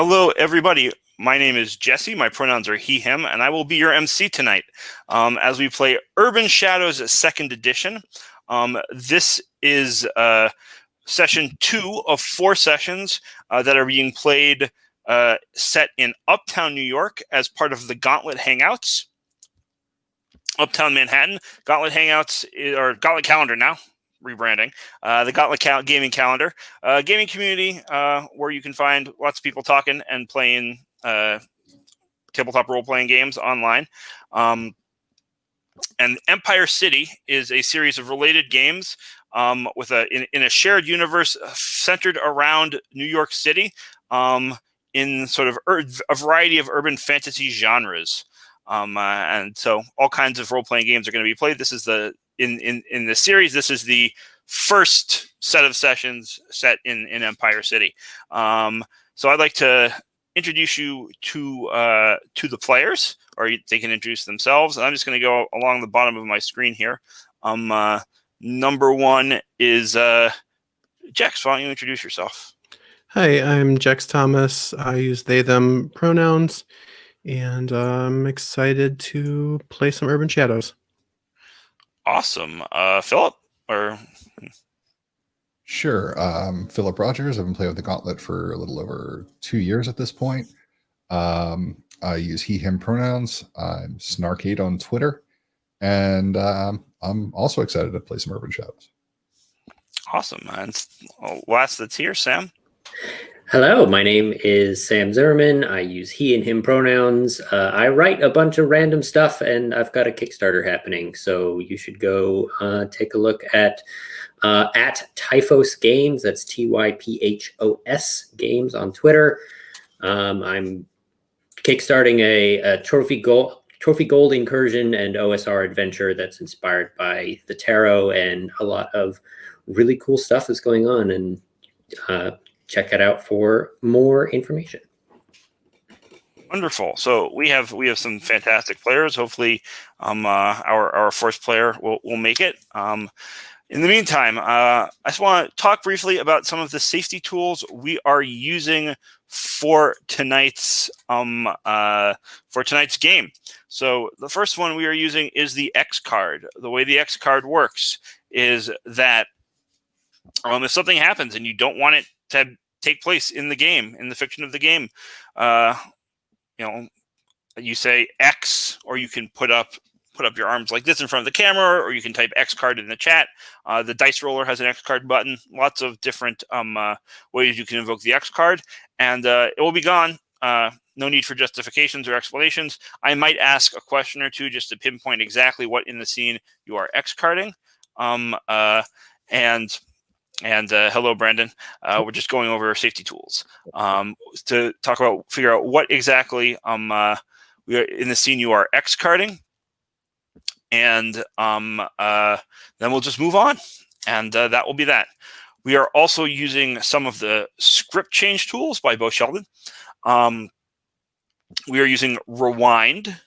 Hello, everybody. My name is Jesse. My pronouns are he, him, and I will be your MC tonight as we play Urban Shadows 2nd Edition. This is session 2 of 4 sessions that are being played set in Uptown, New York as part of the Gauntlet Hangouts. Uptown Manhattan. Gauntlet Hangouts, or Gauntlet Calendar now, rebranding. The Gauntlet Gaming Calendar. Gaming community where you can find lots of people talking and playing tabletop role-playing games online. And Empire City is a series of related games with in a shared universe centered around New York City in sort of a variety of urban fantasy genres. And so all kinds of role-playing games are going to be played. This is in the series, this is the first set of sessions set in Empire City. So I'd like to introduce you to the players, or they can introduce themselves. And I'm just going to go along the bottom of my screen here. Number 1 is Jex. Why don't you introduce yourself? Hi, I'm Jex Thomas. I use they, them pronouns, and I'm excited to play some Urban Shadows. Awesome. Philip? Or Sure. Philip Rogers. I've been playing with the Gauntlet for a little over 2 years at this point. I use he, him pronouns. I'm Snarkade on Twitter. And I'm also excited to play some Urban Shadows. Awesome. And last that's here, Sam. Hello, my name is Sam Zimmerman. I use he and him pronouns. I write a bunch of random stuff, and I've got a Kickstarter happening. So you should go take a look at Typhos Games. That's TYPHOS Games on Twitter. I'm kickstarting a trophy gold incursion and OSR adventure that's inspired by the tarot, and a lot of really cool stuff is going on. And check it out for more information. Wonderful. So we have some fantastic players. Hopefully, our first player will make it. In the meantime, I just want to talk briefly about some of the safety tools we are using for tonight's game. So the first one we are using is the X card. The way the X card works is that if something happens and you don't want it to take place in the game, in the fiction of the game, you say X, or you can put up your arms like this in front of the camera, or you can type X card in the chat. The dice roller has an X card button. Lots of different ways you can invoke the X card, and it will be gone. No need for justifications or explanations. I might ask a question or two just to pinpoint exactly what in the scene you are X carding. And hello, Brandon. We're just going over safety tools to figure out what exactly we are in the scene you are X carding, and then we'll just move on, and that will be that. We are also using some of the script change tools by Bo Sheldon. We are using Rewind,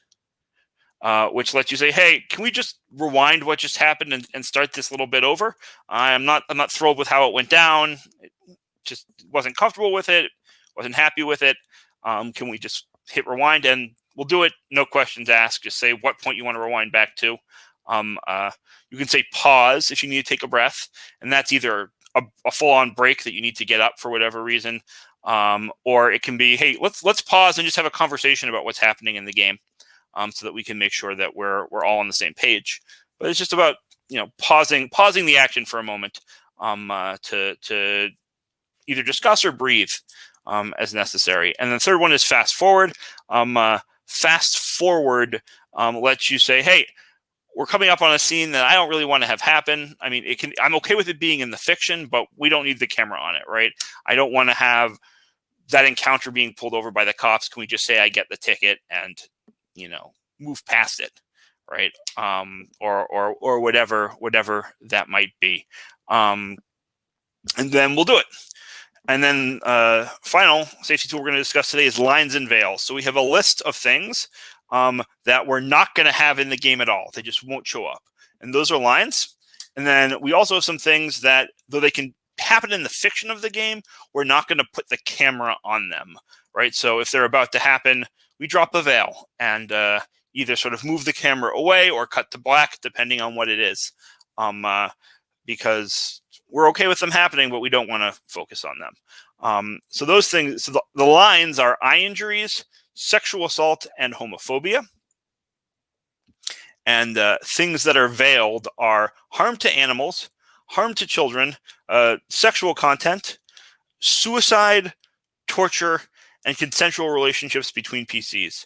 which lets you say, "Hey, can we just rewind what just happened and start this little bit over? I'm not thrilled with how it went down. It just wasn't comfortable with it. Wasn't happy with it. Can we just hit rewind?" And we'll do it. No questions asked. Just say what point you want to rewind back to. You can say pause if you need to take a breath, and that's either a full-on break that you need to get up for whatever reason, or it can be, "Hey, let's pause and just have a conversation about what's happening in the game." So that we can make sure that we're all on the same page. But it's just about pausing the action for a moment to either discuss or breathe as necessary. And the third one is fast forward. Fast forward lets you say, "Hey, we're coming up on a scene that I don't really want to have happen. I mean, I'm okay with it being in the fiction, but we don't need the camera on it, right? I don't want to have that encounter being pulled over by the cops. Can we just say I get the ticket and move past it, right? Or whatever that might be, and then we'll do it." And then final safety tool we're going to discuss today is lines and veils. So we have a list of things that we're not going to have in the game at all. They just won't show up, and those are lines. And then we also have some things that, though they can happen in the fiction of the game, we're not going to put the camera on them, right? So if they're about to happen, we drop a veil and either sort of move the camera away or cut to black, depending on what it is, because we're okay with them happening, but we don't want to focus on them. So those things, so the lines are eye injuries, sexual assault, and homophobia. And things that are veiled are harm to animals, harm to children, sexual content, suicide, torture, and consensual relationships between PCs.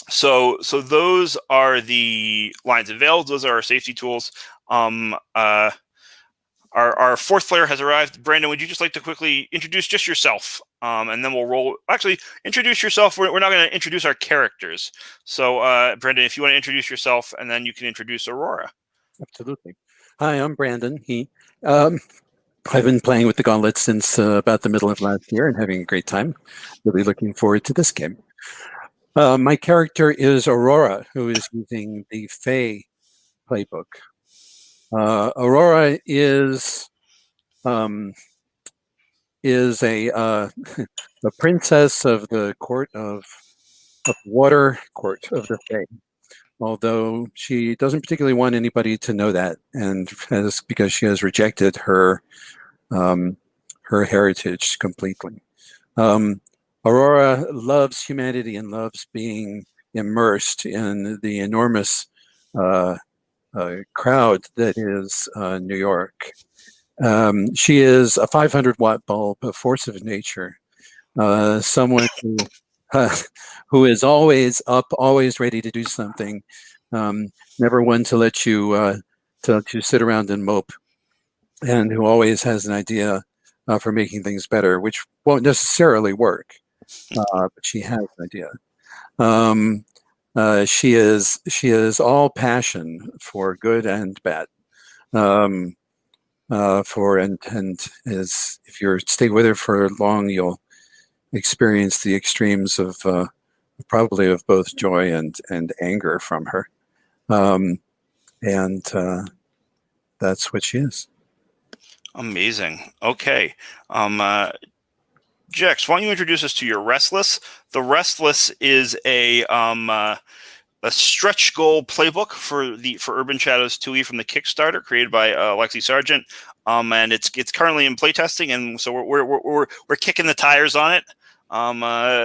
So those are the lines of veils. Those are our safety tools. Our fourth player has arrived. Brandon, would you just like to quickly introduce just yourself? And then we'll roll. Actually, introduce yourself. We're not going to introduce our characters. So, Brandon, if you want to introduce yourself, and then you can introduce Aurora. Absolutely. Hi, I'm Brandon. I've been playing with the Gauntlet since about the middle of last year and having a great time. Really looking forward to this game. My character is Aurora, who is using the Fae playbook. Aurora is a a princess of the court of water, court of the Fae. Although she doesn't particularly want anybody to know that, and because she has rejected her her heritage completely. Aurora loves humanity and loves being immersed in the enormous crowd that is New York. She is a 500-watt bulb, a force of nature, someone who is always up, always ready to do something, never one to let you sit around and mope, and who always has an idea for making things better, which won't necessarily work, but she has an idea. She is all passion for good and bad. And is, if you stay with her for long, you'll experience the extremes of probably of both joy and anger from her, and that's what she is. Amazing. Okay. Jex, why don't you introduce us to your Restless? The Restless is a stretch goal playbook for Urban Shadows 2E from the Kickstarter, created by Lexi Sargent, and it's currently in playtesting, and so we're kicking the tires on it.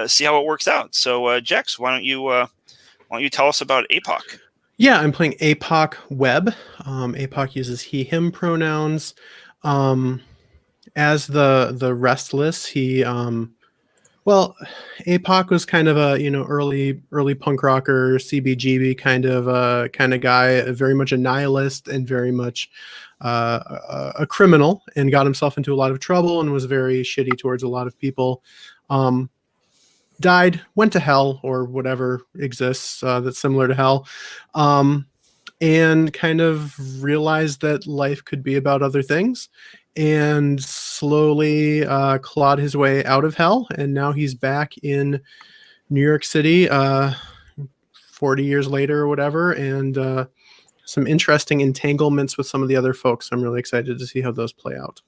See how it works out. So, Jex, why don't you tell us about APOC? Yeah, I'm playing APOC Webb. APOC uses he/him pronouns. As the Restless, he APOC was kind of a early punk rocker, CBGB kind of guy, very much a nihilist and very much a criminal, and got himself into a lot of trouble and was very shitty towards a lot of people. Died, went to hell or whatever exists that's similar to hell, and kind of realized that life could be about other things, and slowly clawed his way out of hell, and now he's back in New York City 40 years later or whatever, and some interesting entanglements with some of the other folks. I'm really excited to see how those play out.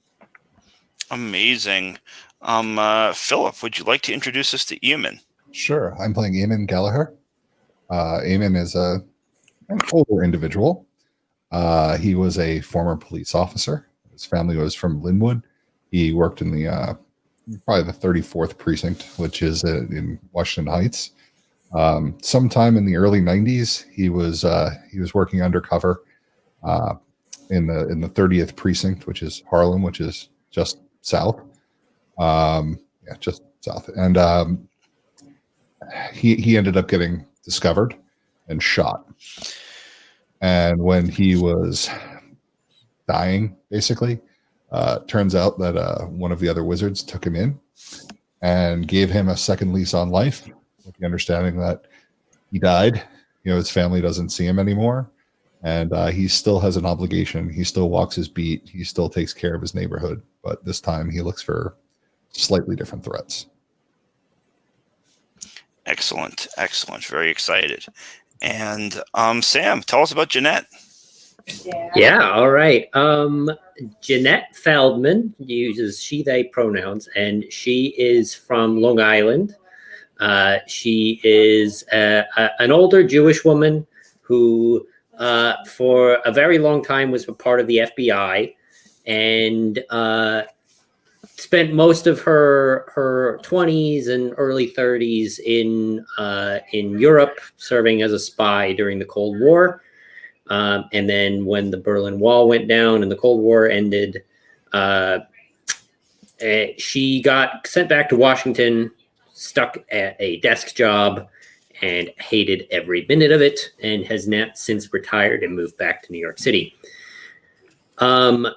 Amazing. Philip, would you like to introduce us to Eamon? Sure. I'm playing Eamon Gallagher. Eamon is an older individual. He was a former police officer. His family was from Linwood. He worked in the probably the 34th precinct, which is in Washington Heights. Sometime in the early 90s, he was working undercover in the 30th precinct, which is Harlem, which is just south. Just south. And he ended up getting discovered and shot. And when he was dying, basically, turns out that one of the other wizards took him in and gave him a second lease on life, with the understanding that he died. His family doesn't see him anymore, and he still has an obligation. He still walks his beat. He still takes care of his neighborhood, but this time he looks for slightly different threats. Excellent. Very excited. And Sam, tell us about Jeanette. Yeah, all right. Jeanette Feldman uses she, they pronouns, and she is from Long Island. She is an older Jewish woman who, for a very long time, was a part of the FBI and spent most of her 20s and early 30s in Europe, serving as a spy during the Cold War. And then when the Berlin Wall went down and the Cold War ended, she got sent back to Washington, stuck at a desk job, and hated every minute of it, and has now since retired and moved back to New York City.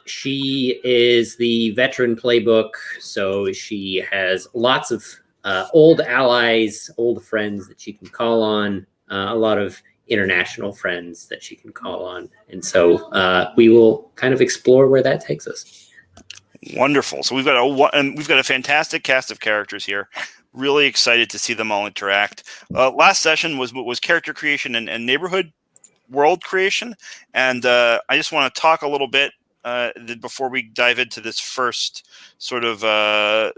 She is the veteran playbook, so she has lots of old allies, old friends that she can call on, a lot of international friends that she can call on. And so we will kind of explore where that takes us. Wonderful. So we've got a fantastic cast of characters here. Really excited to see them all interact. Last session was character creation and neighborhood world creation, and I just want to talk a little bit before we dive into this first sort of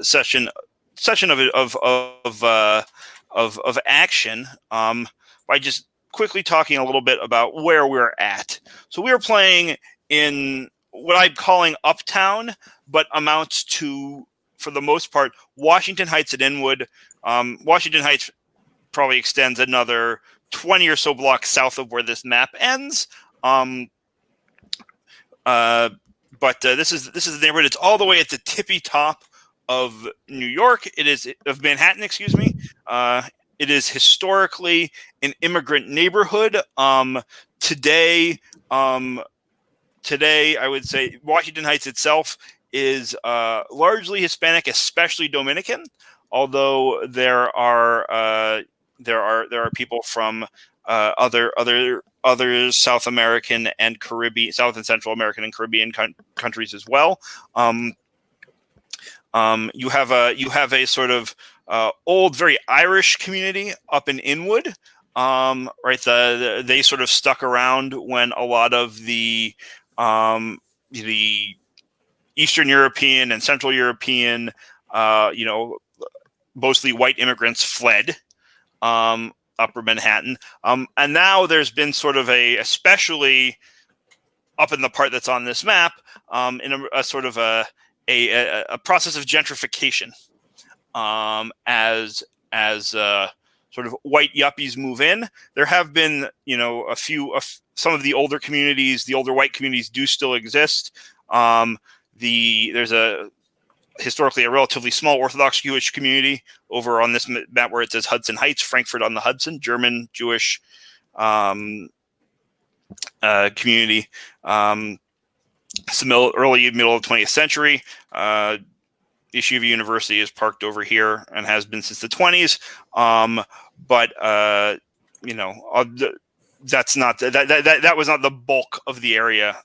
session of action by just quickly talking a little bit about where we're at. So we are playing in what I'm calling Uptown, but amounts to, for the most part, Washington Heights and Inwood. Washington Heights probably extends another 20 or so blocks south of where this map ends. But this is the neighborhood. It's all the way at the tippy top of New York. It is of Manhattan, excuse me. It is historically an immigrant neighborhood. Today, I would say Washington Heights itself is largely Hispanic, especially Dominican. Although there are people from other South American and Caribbean, South and Central American and Caribbean countries as well. You have a sort of old, very Irish community up in Inwood. Right, they sort of stuck around when a lot of the Eastern European and Central European, mostly white immigrants fled Upper Manhattan. And now there's been sort of especially up in the part that's on this map, in a sort of a process of gentrification, as sort of white yuppies move in. There have been, some of the older communities, the older white communities do still exist. There's historically a relatively small Orthodox Jewish community over on this map where it says Hudson Heights, Frankfurt on the Hudson, German Jewish community. It's the early middle of the 20th century. Yeshiva University is parked over here and has been since the 20s. That's not that was not the bulk of the area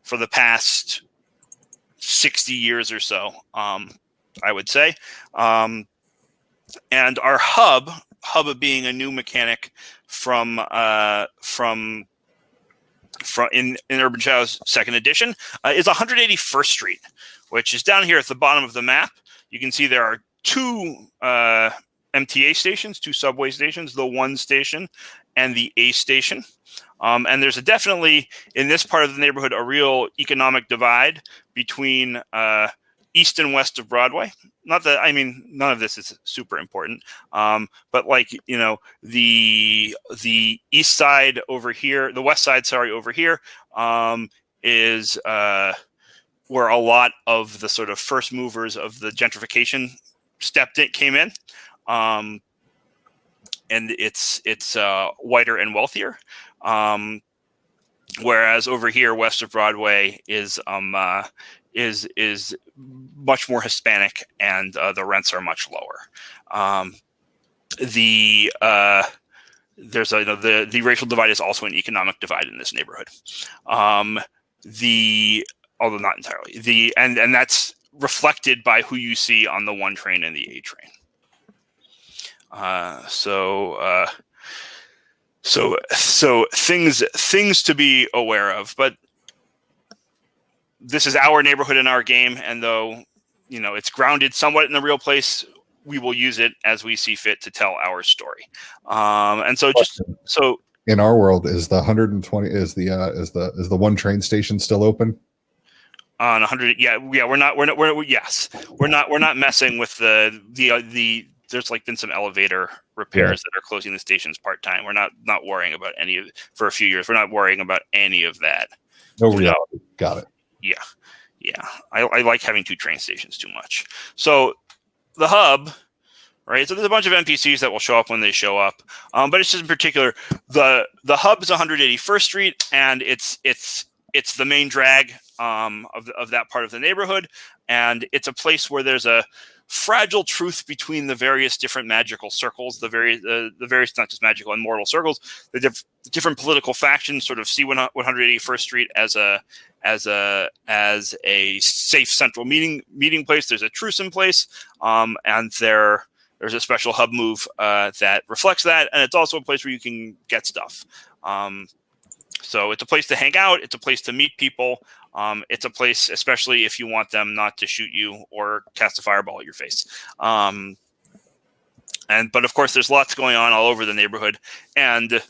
for the past 60 years or so, I would say. And our hub being a new mechanic from in Urban Shadow's second edition, is 181st Street, which is down here at the bottom of the map. You can see there are two MTA stations, two subway stations, the 1 station and the A station. And there's definitely, in this part of the neighborhood, a real economic divide between east and west of Broadway. Not that, none of this is super important. But the east side over here, the west side, over here, is where a lot of the sort of first movers of the gentrification came in. And it's whiter and wealthier. Whereas over here, west of Broadway is much more Hispanic, and the rents are much lower. The racial divide is also an economic divide in this neighborhood. Although not entirely. And that's reflected by who you see on the 1 train and the A train. So things to be aware of, but this is our neighborhood and our game, and though it's grounded somewhat in the real place, we will use it as we see fit to tell our story. And so in our world, is the 120 is the one train station still open? On 100, we're not messing with the there's been some elevator repairs that are closing the stations part-time. We're not worrying about any of for a few years. We're not worrying about any of that. No reality. Got it. Yeah. I like having 2 train stations too much. So the hub, right? So there's a bunch of NPCs that will show up when they show up. But it's just in particular, the hub is 181st Street, and it's the main drag of that part of the neighborhood, and it's a place where there's a fragile truth between the various different magical circles, the various not just magical and mortal circles. The different political factions sort of see 181st Street as a safe central meeting place. There's a truce in place, and there's a special hub move that reflects that, and it's also a place where you can get stuff. So it's a place to hang out. It's a place to meet people. It's a place, especially if you want them not to shoot you or cast a fireball at your face. But of course, there's lots going on all over the neighborhood, and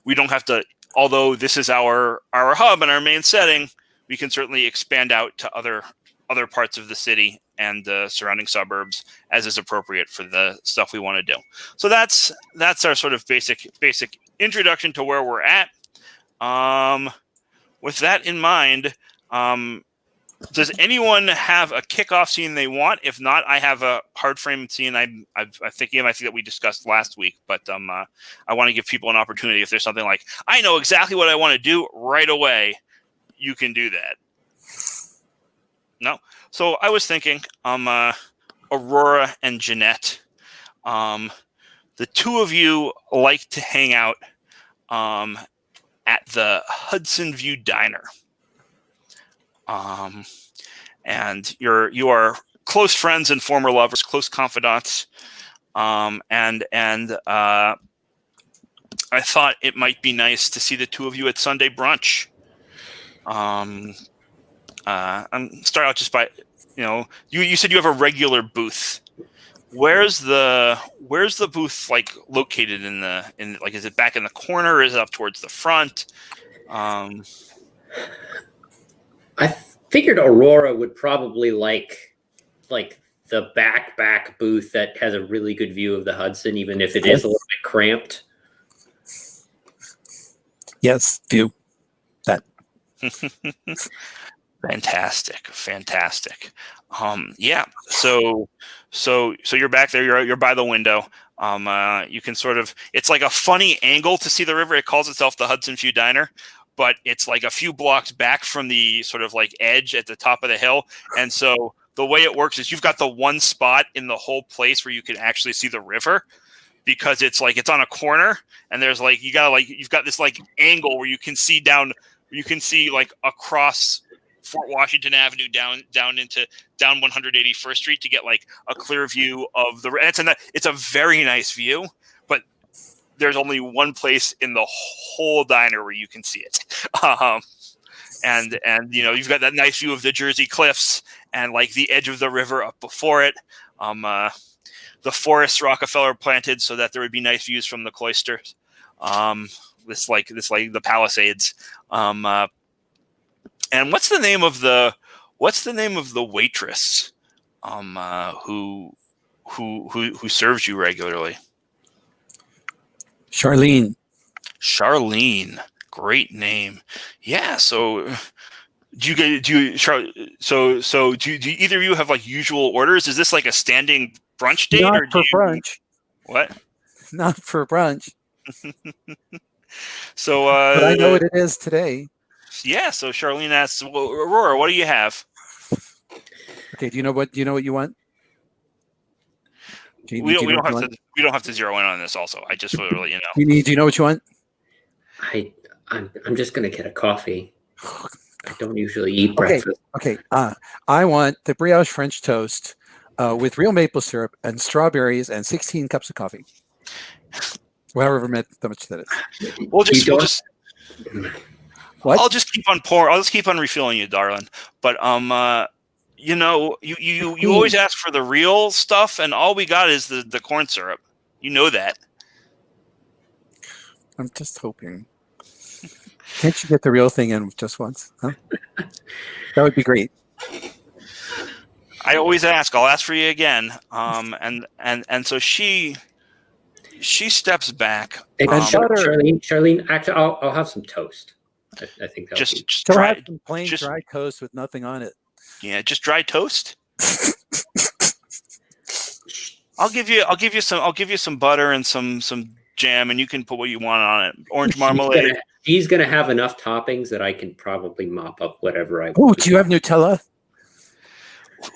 we don't have to. Although this is our hub and our main setting, we can certainly expand out to other parts of the city and the surrounding suburbs as is appropriate for the stuff we want to do. So that's our sort of basic introduction to where we're at. With that in mind, does anyone have a kickoff scene they want? If not, I have a hard frame scene I'm thinking of. I think that we discussed last week, but I want to give people an opportunity. If there's something like, I know exactly what I want to do right away, you can do that. No? So I was thinking, Aurora and Jeanette, the two of you like to hang out at the Hudson View Diner. And you are close friends and former lovers, close confidants. And I thought it might be nice to see the two of you at Sunday brunch. I'm start out just by, you said you have a regular booth. Where's the booth located in is it back in the corner? Is it up towards the front? I figured Aurora would probably like the back booth that has a really good view of the Hudson, even if it is a little bit cramped. Yes, view that. Fantastic. Yeah. So you're back there. You're by the window. You can sort of. It's like a funny angle to see the river. It calls itself the Hudson View Diner, but it's like a few blocks back from the sort of edge at the top of the hill. And so the way it works is you've got the one spot in the whole place where you can actually see the river, because it's on a corner, and there's you've got this angle where you can see down. You can see across Fort Washington Avenue down 181st Street to get a clear view of the. It's a very nice view, but there's only one place in the whole diner where you can see it. And you've got that nice view of the Jersey Cliffs and the edge of the river up before it. The forests Rockefeller planted so that there would be nice views from the cloisters. The Palisades. And what's the name of the waitress who serves you regularly? Charlene, great name. Yeah. So do either of you have usual orders? Is this a standing brunch date? Not for brunch. What? Not for brunch. So, but I know what it is today. Yeah. So Charlene asks, well, Aurora, what do you have? Okay. Do you know what you want? We don't have to zero in on this. Also, I just want to let you know. Do you know what you want? I'm just gonna get a coffee. I don't usually eat breakfast. Okay. I want the brioche French toast with real maple syrup and strawberries and 16 cups of coffee. However much that is. We'll You don't- just. What? I'll just keep on pouring. I'll just keep on refilling you, darling. But you know, you always ask for the real stuff, and all we got is the corn syrup. You know that. I'm just hoping. Can't you get the real thing in just once? Huh? That would be great. I always ask. I'll ask for you again. And so she steps back. And And butter. Charlene, actually, I'll have some toast. I think that just So dry. have some plain just- dry toast with nothing on it. Yeah, just dry toast. I'll give you some butter and some jam, and you can put what you want on it. Orange marmalade. He's gonna have enough toppings that I can probably mop up whatever I. Oh, do you have Nutella?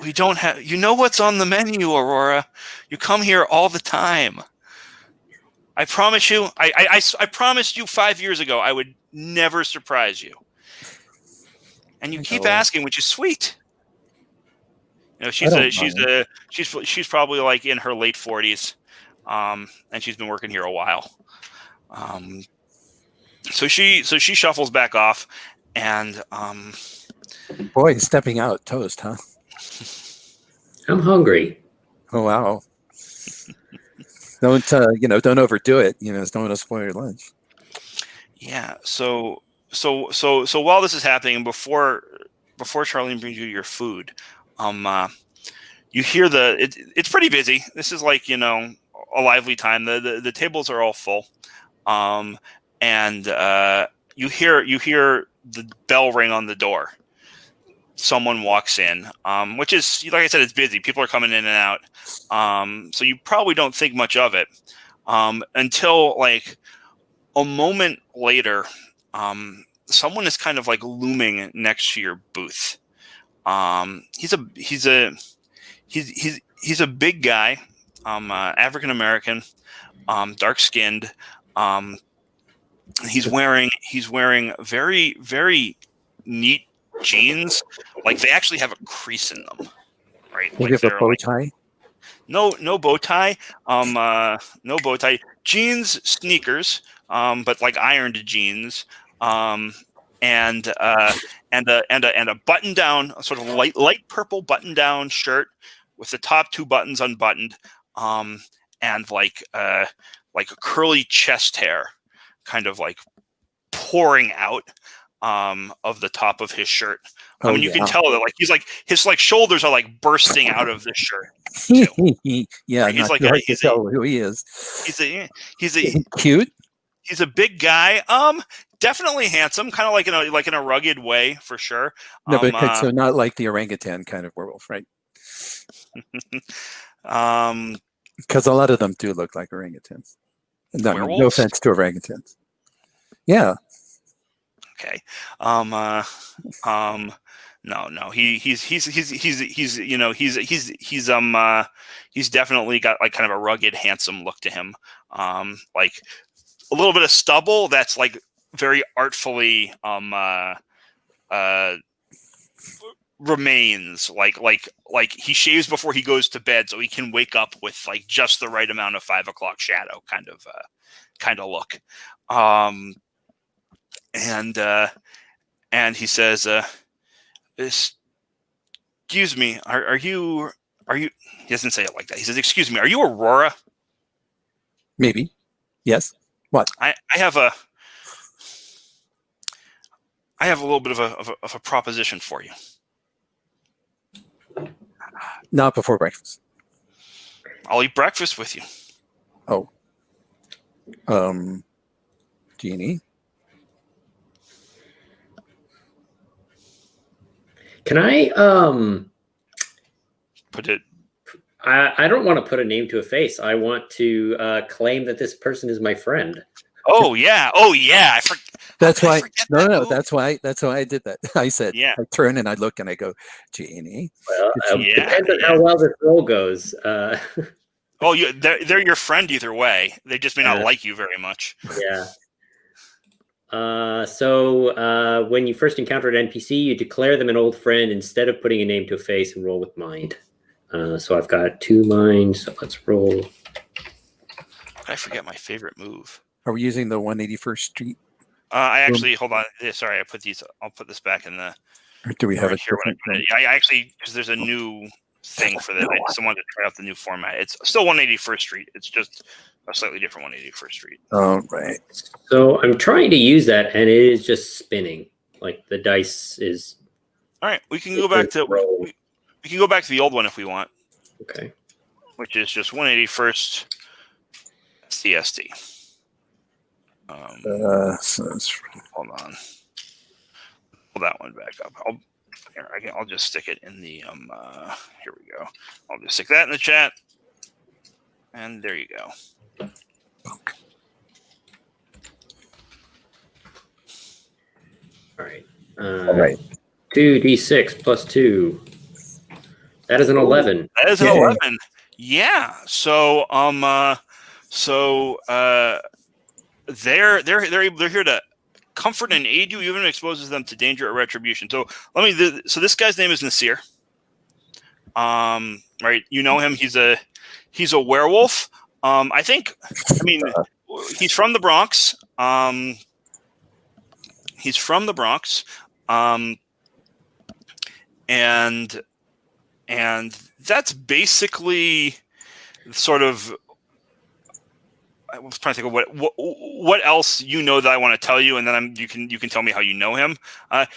We don't have. You know what's on the menu, Aurora. You come here all the time. I promise you. I promised you 5 years ago I would never surprise you, and you keep asking, which is sweet. You know, she's probably like in her late 40s, and she's been working here a while. So she shuffles back off, and Boy, stepping out toast, huh? I'm hungry. Oh wow! Don't overdo it. Don't want to spoil your lunch. Yeah. So while this is happening, before Charlene brings you your food, you hear it's pretty busy. This is like, a lively time. The tables are all full. And you hear the bell ring on the door. Someone walks in, which is, like I said, it's busy. People are coming in and out. So you probably don't think much of it until like a moment later. Someone is kind of like looming next to your booth. He's a big guy, African American, dark skinned. He's wearing very, very neat jeans. Like they actually have a crease in them, right? You Like have a bow tie? no bow tie. No bow tie. Jeans, sneakers, but like ironed jeans. And a button down, sort of light purple button down shirt with the top two buttons unbuttoned, and like a curly chest hair, kind of like pouring out of the top of his shirt. I mean, you can tell that like his shoulders are like bursting out of this shirt. Yeah, He's like hard to tell who he is. He's a Cute. He's a big guy. Definitely handsome, kind of like in a rugged way for sure. No, but so not like the orangutan kind of werewolf, right? Because a lot of them do look like orangutans. No offense to orangutans. Yeah. Okay. No. He's definitely got like kind of a rugged, handsome look to him. Like a little bit of stubble that's like very artfully remains. Like he shaves before he goes to bed so he can wake up with like just the right amount of 5 o'clock shadow kind of look. And he says, excuse me, are you, he doesn't say it like that. He says, excuse me, are you Aurora? Maybe. Yes. What? I have a little bit of a proposition for you. Not before breakfast. I'll eat breakfast with you. Oh. Jeannie? Can I Put it. I don't want to put a name to a face. I want to claim that this person is my friend. Oh yeah. That's why. No. Move? That's why I did that. I said, Yeah. I turn and I look and I go, Jeannie. Well, depends on how well this roll goes. Oh, they're your friend either way. They just may not like you very much. Yeah. So when you first encounter an NPC, you declare them an old friend instead of putting a name to a face and roll with mind. So I've got 2 minds. So let's roll. I forget my favorite move? Are we using the 181st Street? I actually hold on. Sorry, I put these. I'll put this back in the. Or do we have right a here when I different put it. I actually, because there's a new thing for that. I just wanted to try out the new format. It's still 181st Street. It's just a slightly different 181st Street. Oh, right. So I'm trying to use that, and it is just spinning. Like the dice is. All right, we can go back to we can go back to the old one if we want, Okay. which is just 181st CST. So that's Hold on. Pull that one back up. I'll just stick it in the here we go. I'll just stick that in the chat. And there you go. All right. all right. 2d6 plus 2. That is an 11. That is an Yay. 11. Yeah. So they're here to comfort and aid you, even if it exposes them to danger or retribution. So so this guy's name is Nasir. Right, you know him. He's a werewolf. I mean, he's from the Bronx. He's from the Bronx. And that's basically sort of. I was trying to think of what else you know that I want to tell you, and then you can tell me how you know him.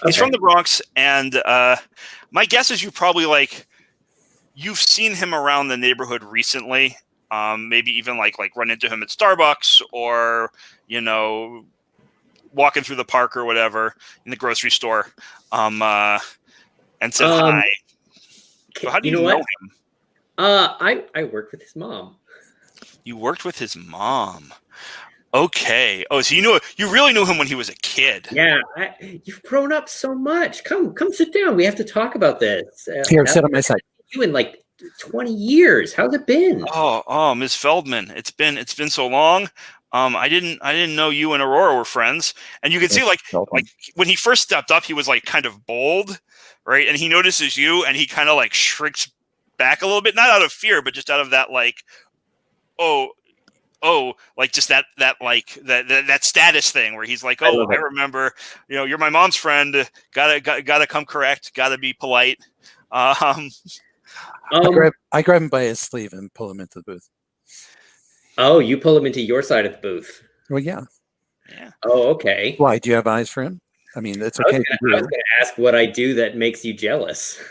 He's from the Bronx, and my guess is you've seen him around the neighborhood recently. Maybe even like run into him at Starbucks, or walking through the park or whatever in the grocery store, and said hi. So how do you know him? I worked with his mom. You worked with his mom. Okay. Oh, so you really knew him when he was a kid. Yeah, you've grown up so much. Come sit down. We have to talk about this. Here, sit on my side. You in like 20 years. How's it been? Oh, Ms. Feldman. It's been so long. I didn't know you and Aurora were friends. And you can see like when he first stepped up, he was like kind of bold, right? And he notices you, and he kind of like shrinks back a little bit, not out of fear, but just out of that like. Like just that status thing where he's like, I remember, you're my mom's friend. Gotta come correct. Gotta be polite. I grab him by his sleeve and pull him into the booth. Oh, you pull him into your side of the booth. Well, yeah. Oh, okay. Why? Do you have eyes for him? I mean, it's okay. I was going to ask what I do that makes you jealous.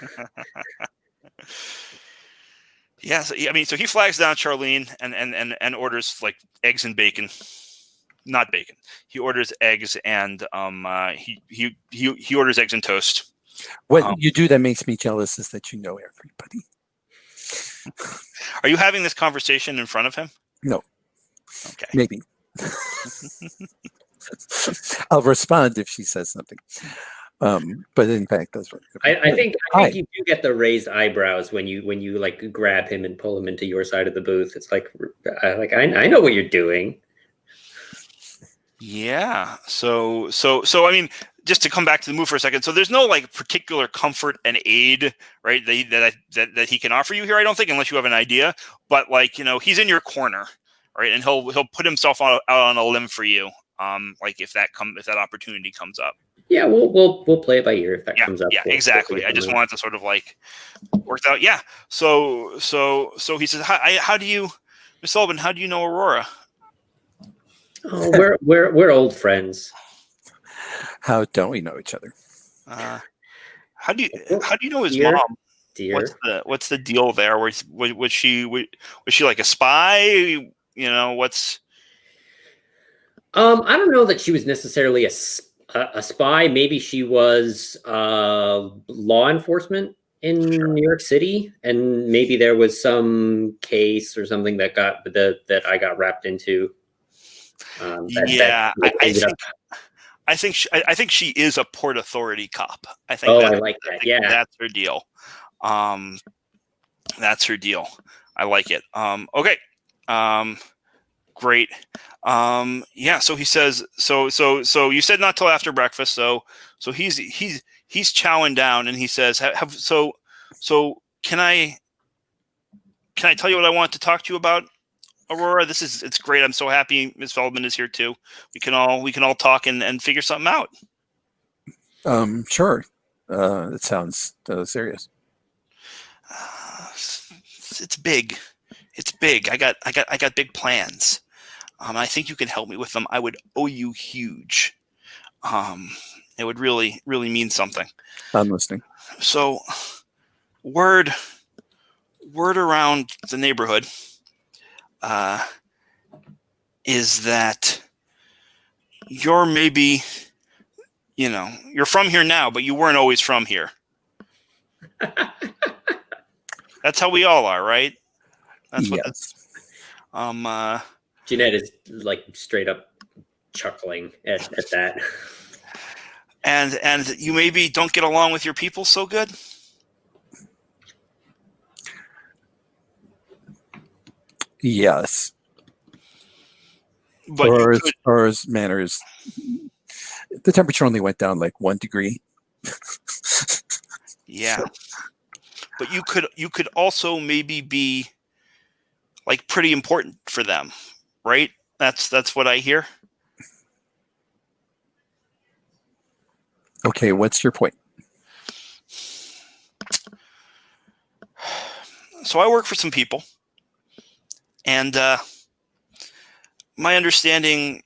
Yeah, so he flags down Charlene and orders like eggs and bacon, not bacon. He orders eggs and he orders eggs and toast. What you do that makes me jealous is that you know everybody. Are you having this conversation in front of him? No. Okay. Maybe. I'll respond if she says something. But in fact, that's what I think you do get the raised eyebrows when you like grab him and pull him into your side of the booth. It's like I know what you're doing. Yeah. So I mean, just to come back to the move for a second. So there's no like particular comfort and aid, right? That he can offer you here. I don't think, unless you have an idea. But like he's in your corner, right? And he'll put himself out on a limb for you. Like if that opportunity comes up. Yeah, we'll play it by ear if that comes up. Yeah, exactly. I just wanted to sort of like work out. Yeah. So he says, how do you, Miss Sullivan? How do you know Aurora? Oh, we're old friends. How don't we know each other? How do you know his Dear, mom? Dear. What's the deal there? Was she like a spy? What's? I don't know that she was necessarily a spy. Maybe she was law enforcement in New York City, and maybe there was some case or something that I got wrapped into. I think she is a Port Authority cop. I think. I like that. Yeah, that's her deal. That's her deal. I like it. Okay. Great. Yeah. So he says. So you said not till after breakfast. So he's chowing down, and he says, so can I tell you what I want to talk to you about? Aurora, it's great. I'm so happy Ms. Feldman is here too. We can all talk and figure something out. Sure. It sounds serious. It's big. It's big. I got big plans. I think you can help me with them. I would owe you huge. It would really, really mean something. I'm listening. So, word around the neighborhood is that you're maybe, you're from here now, but you weren't always from here. That's how we all are, right? That's yes. Jeanette is like straight up chuckling at that. And you maybe don't get along with your people so good. Yes. But or as manners, the temperature only went down like 1 degree. Yeah. But you could also maybe be like pretty important for them, right? That's what I hear. Okay, what's your point? So I work for some people, and my understanding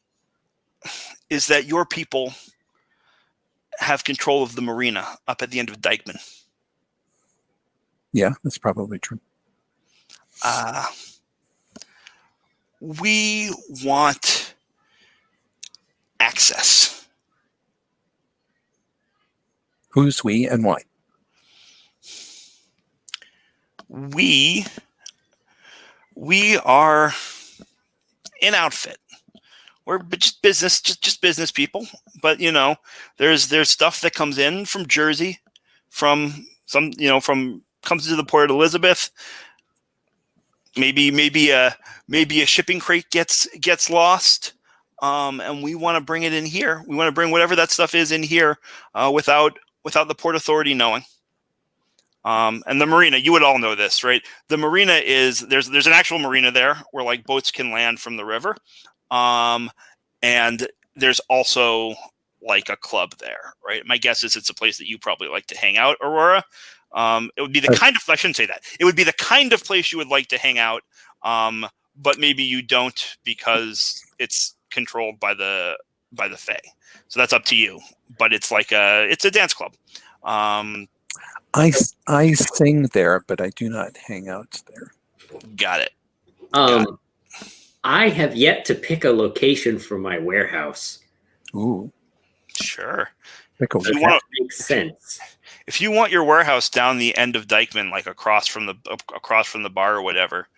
is that your people have control of the marina up at the end of Dykeman. Yeah, that's probably true. We want access. Who's we and why? We are an outfit. We're just business people. But there's stuff that comes in from Jersey, from comes to the Port Elizabeth. Maybe a shipping crate gets lost, and we want to bring it in here. We want to bring whatever that stuff is in here without the Port Authority knowing. And the marina, you would all know this, right? The marina is there's an actual marina there where like boats can land from the river, and there's also like a club there, right? My guess is it's a place that you probably like to hang out, Aurora. It would be the kind of I shouldn't say that. It would be the kind of place you would like to hang out, but maybe you don't because it's controlled by the Fae. So that's up to you. But it's like it's a dance club. I sing there, but I do not hang out there. Got it. I have yet to pick a location for my warehouse. Ooh, sure. That makes sense. If you want your warehouse down the end of Dykeman, like across from the bar or whatever,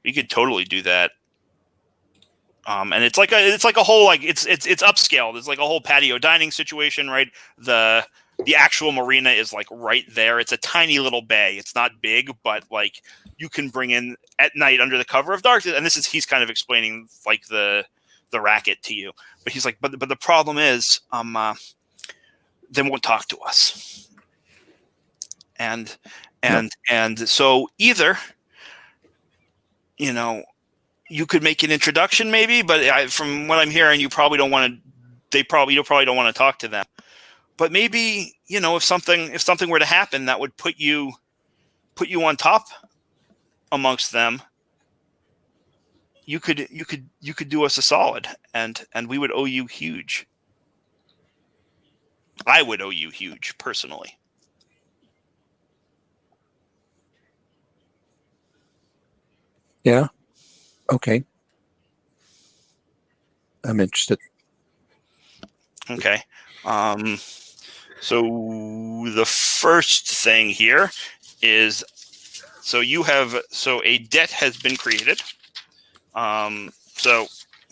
we could totally do that. And it's like a whole like it's upscale. There's like a whole patio dining situation, right? The actual marina is like right there. It's a tiny little bay. It's not big, but like you can bring in at night under the cover of darkness. And he's kind of explaining like the racket to you. But he's like, but the problem is, they won't talk to us. And so either, you could make an introduction maybe, but from what I'm hearing, you probably don't want to. You probably don't want to talk to them. But maybe if something were to happen that would put you on top amongst them, you could do us a solid, and we would owe you huge. I would owe you huge personally. Yeah. Okay. I'm interested. Okay. So the first thing here is a debt has been created. So I'm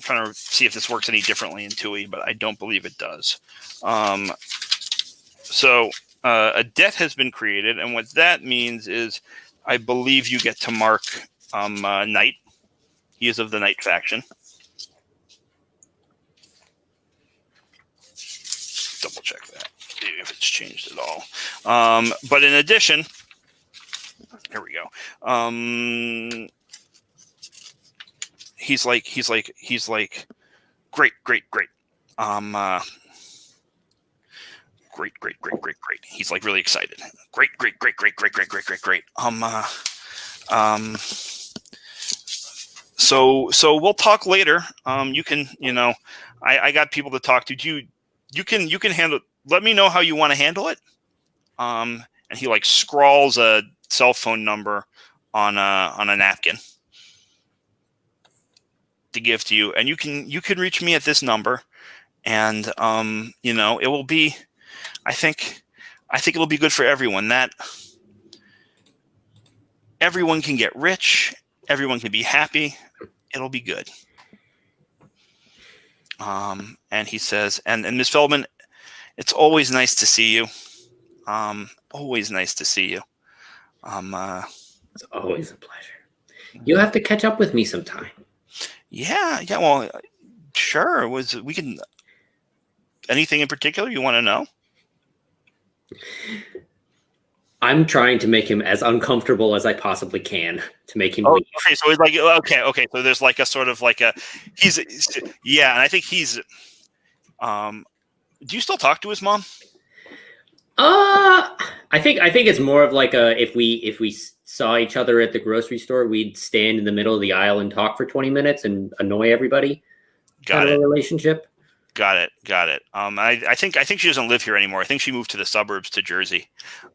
trying to see if this works any differently in TUI, but I don't believe it does. So a debt has been created, and what that means is I believe you get to mark Knight. He is of the Knight faction. Double check that, if it's changed at all. But in addition, here we go. he's like, great. Great. He's like really excited. Great. So we'll talk later. You can, I got people to talk to. You can handle. Let me know how you want to handle it. And he like scrawls a cell phone number on a napkin to give to you, and you can reach me at this number, and it will be. I think it'll be good for everyone. That everyone can get rich, everyone can be happy. It'll be good. And he says, and Ms. Feldman, it's always nice to see you. Always nice to see you. It's always a pleasure. You'll have to catch up with me sometime. Yeah. Well, sure. We can. Anything in particular you want to know? I'm trying to make him as uncomfortable as I possibly can to make him leave. Okay. So it's like, okay. So there's like a sort of like he's yeah. And I think he's, do you still talk to his mom? I think it's more of like if we saw each other at the grocery store, we'd stand in the middle of the aisle and talk for 20 minutes and annoy everybody. Got it. A relationship. Got it. I think she doesn't live here anymore. I think she moved to the suburbs to Jersey.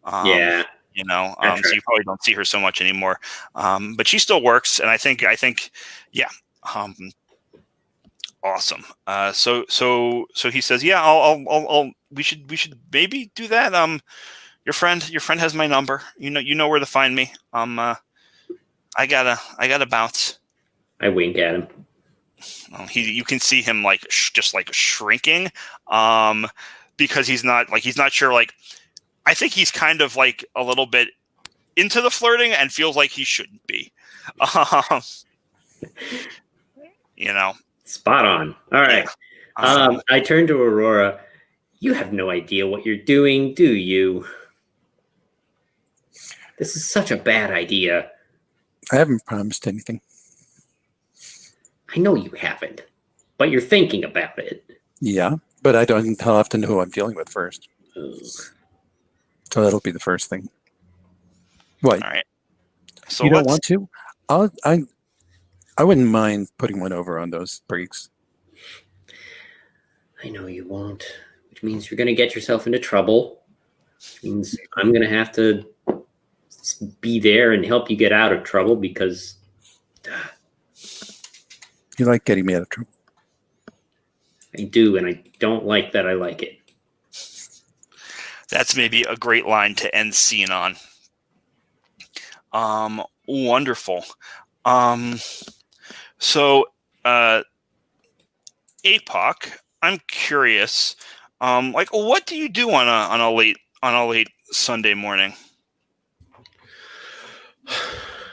Yeah. So you probably don't see her so much anymore. But she still works, and I think, yeah. Awesome. So he says, yeah, I'll we should maybe do that. Your friend has my number. You know where to find me. I gotta bounce. I wink at him. You can see him like just like shrinking, because he's not sure. Like, I think he's kind of like a little bit into the flirting and feels like he shouldn't be. Spot on. All right. Yeah. I turn to Aurora. You have no idea what you're doing, do you? This is such a bad idea. I haven't promised anything. I know you haven't, but you're thinking about it. Yeah, but I don't have to know who I'm dealing with first. Ugh. So that'll be the first thing. What? All right. So you don't want to? I wouldn't mind putting one over on those breaks. I know you won't, which means you're going to get yourself into trouble. Which means I'm going to have to be there and help you get out of trouble because... You like getting me out of trouble. I do, and I don't like that I like it. That's maybe a great line to end scene on. Wonderful. So, APOC, I'm curious. What do you do on a late Sunday morning?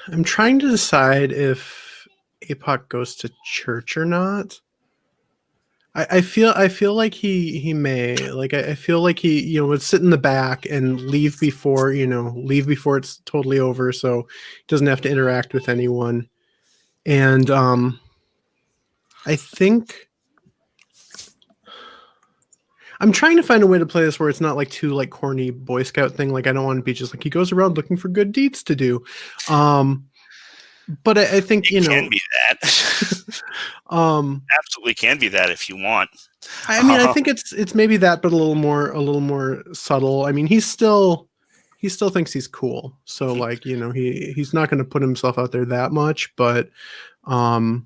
I'm trying to decide if APOC goes to church or not. I feel like he may. Like I feel like he would sit in the back and leave before it's totally over, so he doesn't have to interact with anyone. And I think I'm trying to find a way to play this where it's not like too like corny Boy Scout thing. Like I don't want to be just like he goes around looking for good deeds to do. But I think it can be that. Absolutely can be that if you want. I mean, I think it's maybe that, but a little more subtle. I mean, he still thinks he's cool. So like, he's not going to put himself out there that much, but I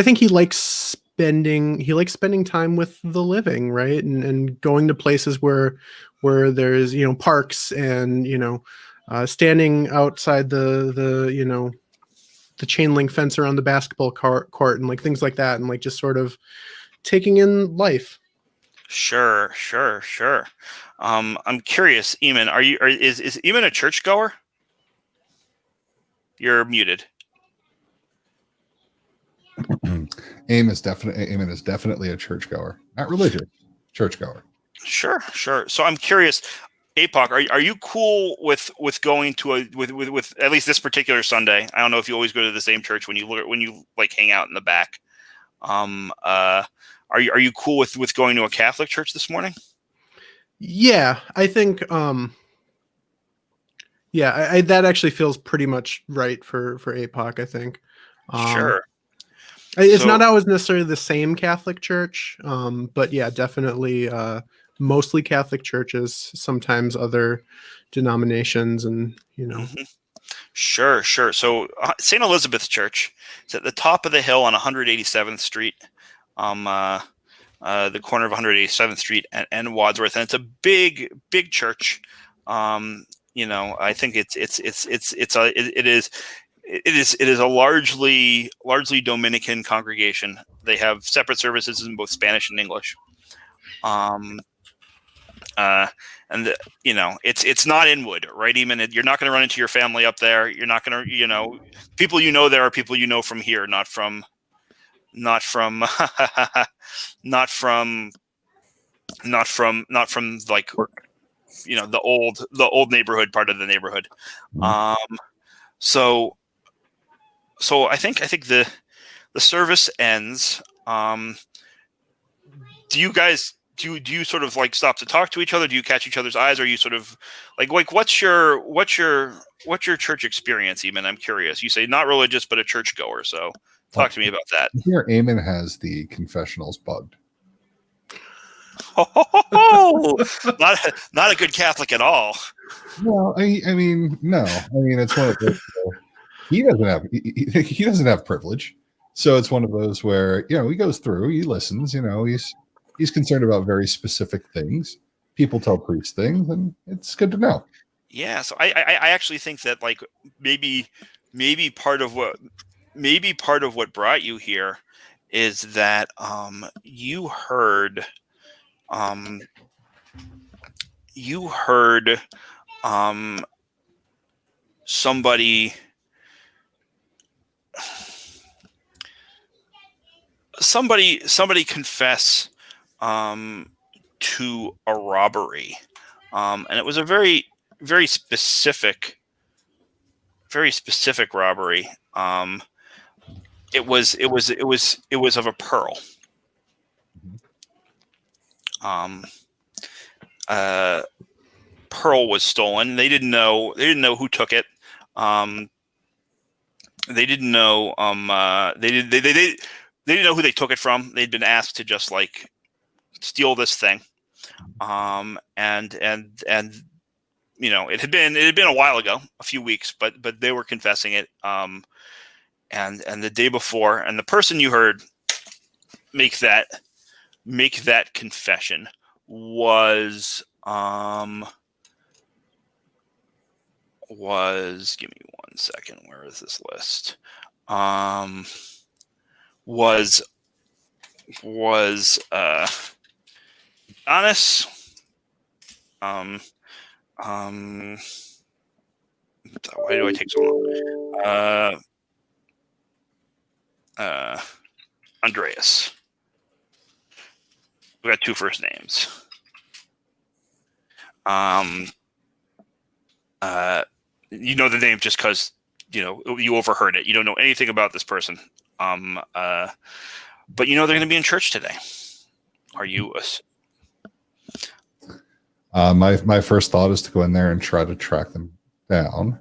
think he likes spending time with the living, right? And going to places where there's, parks and, standing outside the chain link fence around the basketball court and like things like that. And like just sort of taking in life. Sure. I'm curious, Eamon, is Eamon a churchgoer? You're muted. Eamon is definitely a churchgoer. Not religious, churchgoer. Sure. So I'm curious, APOC, are you cool with going to with at least this particular Sunday? I don't know if you always go to the same church when you like hang out in the back. Are you cool with going to a Catholic church this morning? Yeah, I think I that actually feels pretty much right for APOC, I think. Sure. It's not always necessarily the same Catholic church, but yeah, definitely mostly Catholic churches, sometimes other denominations, and Mm-hmm. Sure. So St. Elizabeth's Church is at the top of the hill on 187th Street, the corner of 187th Street and Wadsworth, and it's a big church. I think it is a largely Dominican congregation. They have separate services in both Spanish and English. It's not Inwood, right? Even you're not going to run into your family up there. You're not going to, people there are people from here, not from not from like the old neighborhood part of the neighborhood. So I think the service ends. Do you guys do you sort of like stop to talk to each other? Do you catch each other's eyes? Are you sort of like what's your church experience, Eamon? I'm curious. You say not religious, but a churchgoer. So talk to me about that. Here, Eamon has the confessionals bugged. Oh, not a good Catholic at all. No, I mean, no. I mean, it's one of those. He doesn't have privilege, so it's one of those where he goes through, he listens. He's concerned about very specific things. People tell priests things, and it's good to know. Yeah, so I actually think that like maybe part of what brought you here is that you heard somebody confess to a robbery, and it was a very specific robbery. It was of a pearl. Pearl was stolen. They didn't know who took it. They didn't know. They didn't know who they took it from. They'd been asked to just like steal this thing. And it had been a while ago, a few weeks, but they were confessing it. And the day before, and the person you heard make that confession was give me one second. Where is this list? Was honest. Why do I take so long? Andreas. We got two first names. You know the name just because you overheard it. You don't know anything about this person. But they're going to be in church today. Are you? My first thought is to go in there and try to track them down.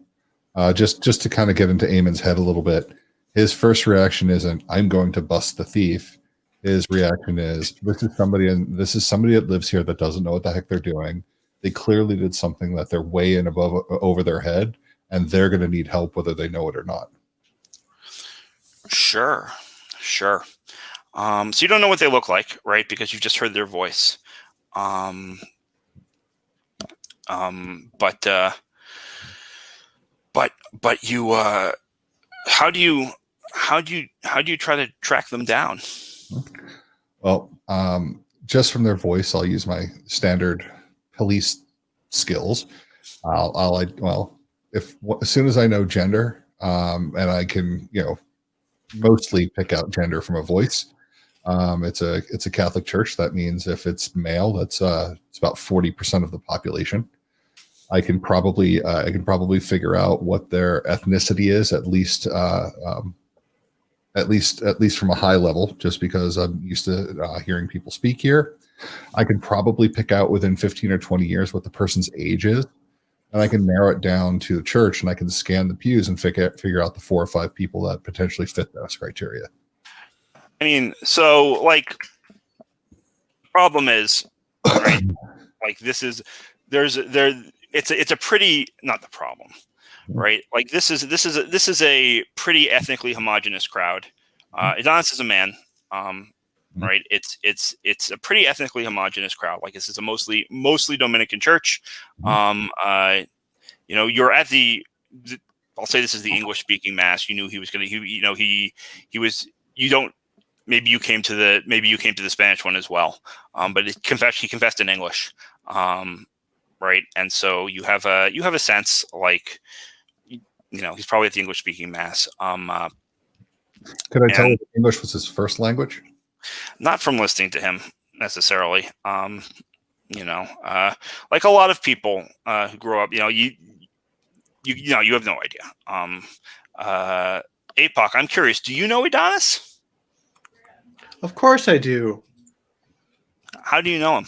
Just to kind of get into Eamon's head a little bit. His first reaction isn't "I'm going to bust the thief." His reaction is this is somebody that lives here that doesn't know what the heck they're doing. They clearly did something that they're way in above over their head, and they're going to need help whether they know it or not. Sure. So you don't know what they look like, right? Because you've just heard their voice. But you how do you try to track them down? Well, just from their voice, I'll use my standard police skills. As soon as I know gender, and I can, mostly pick out gender from a voice. It's a Catholic church. That means if it's male, it's about 40% of the population. I can probably figure out what their ethnicity is, at least from a high level, just because I'm used to hearing people speak here. I could probably pick out within 15 or 20 years what the person's age is, and I can narrow it down to the church, and I can scan the pews and figure out the 4 or 5 people that potentially fit those criteria. I mean, so like, problem is, right? Like this is it's a pretty, not the problem, right? Like this is a pretty ethnically homogenous crowd. Adonis is a man, right? It's a pretty ethnically homogenous crowd. Like this is a mostly Dominican church. You know, you're at the I'll say this is the English speaking mass. You knew he was going to, he was, you don't, maybe you came to the Spanish one as well. But he confessed in English. Right. And so you have a sense like, he's probably at the English speaking mass. Could I tell if English was his first language? Not from listening to him necessarily. Like a lot of people who grow up, you have no idea. APOC, I'm curious, do you know Adonis? Of course I do. How do you know him?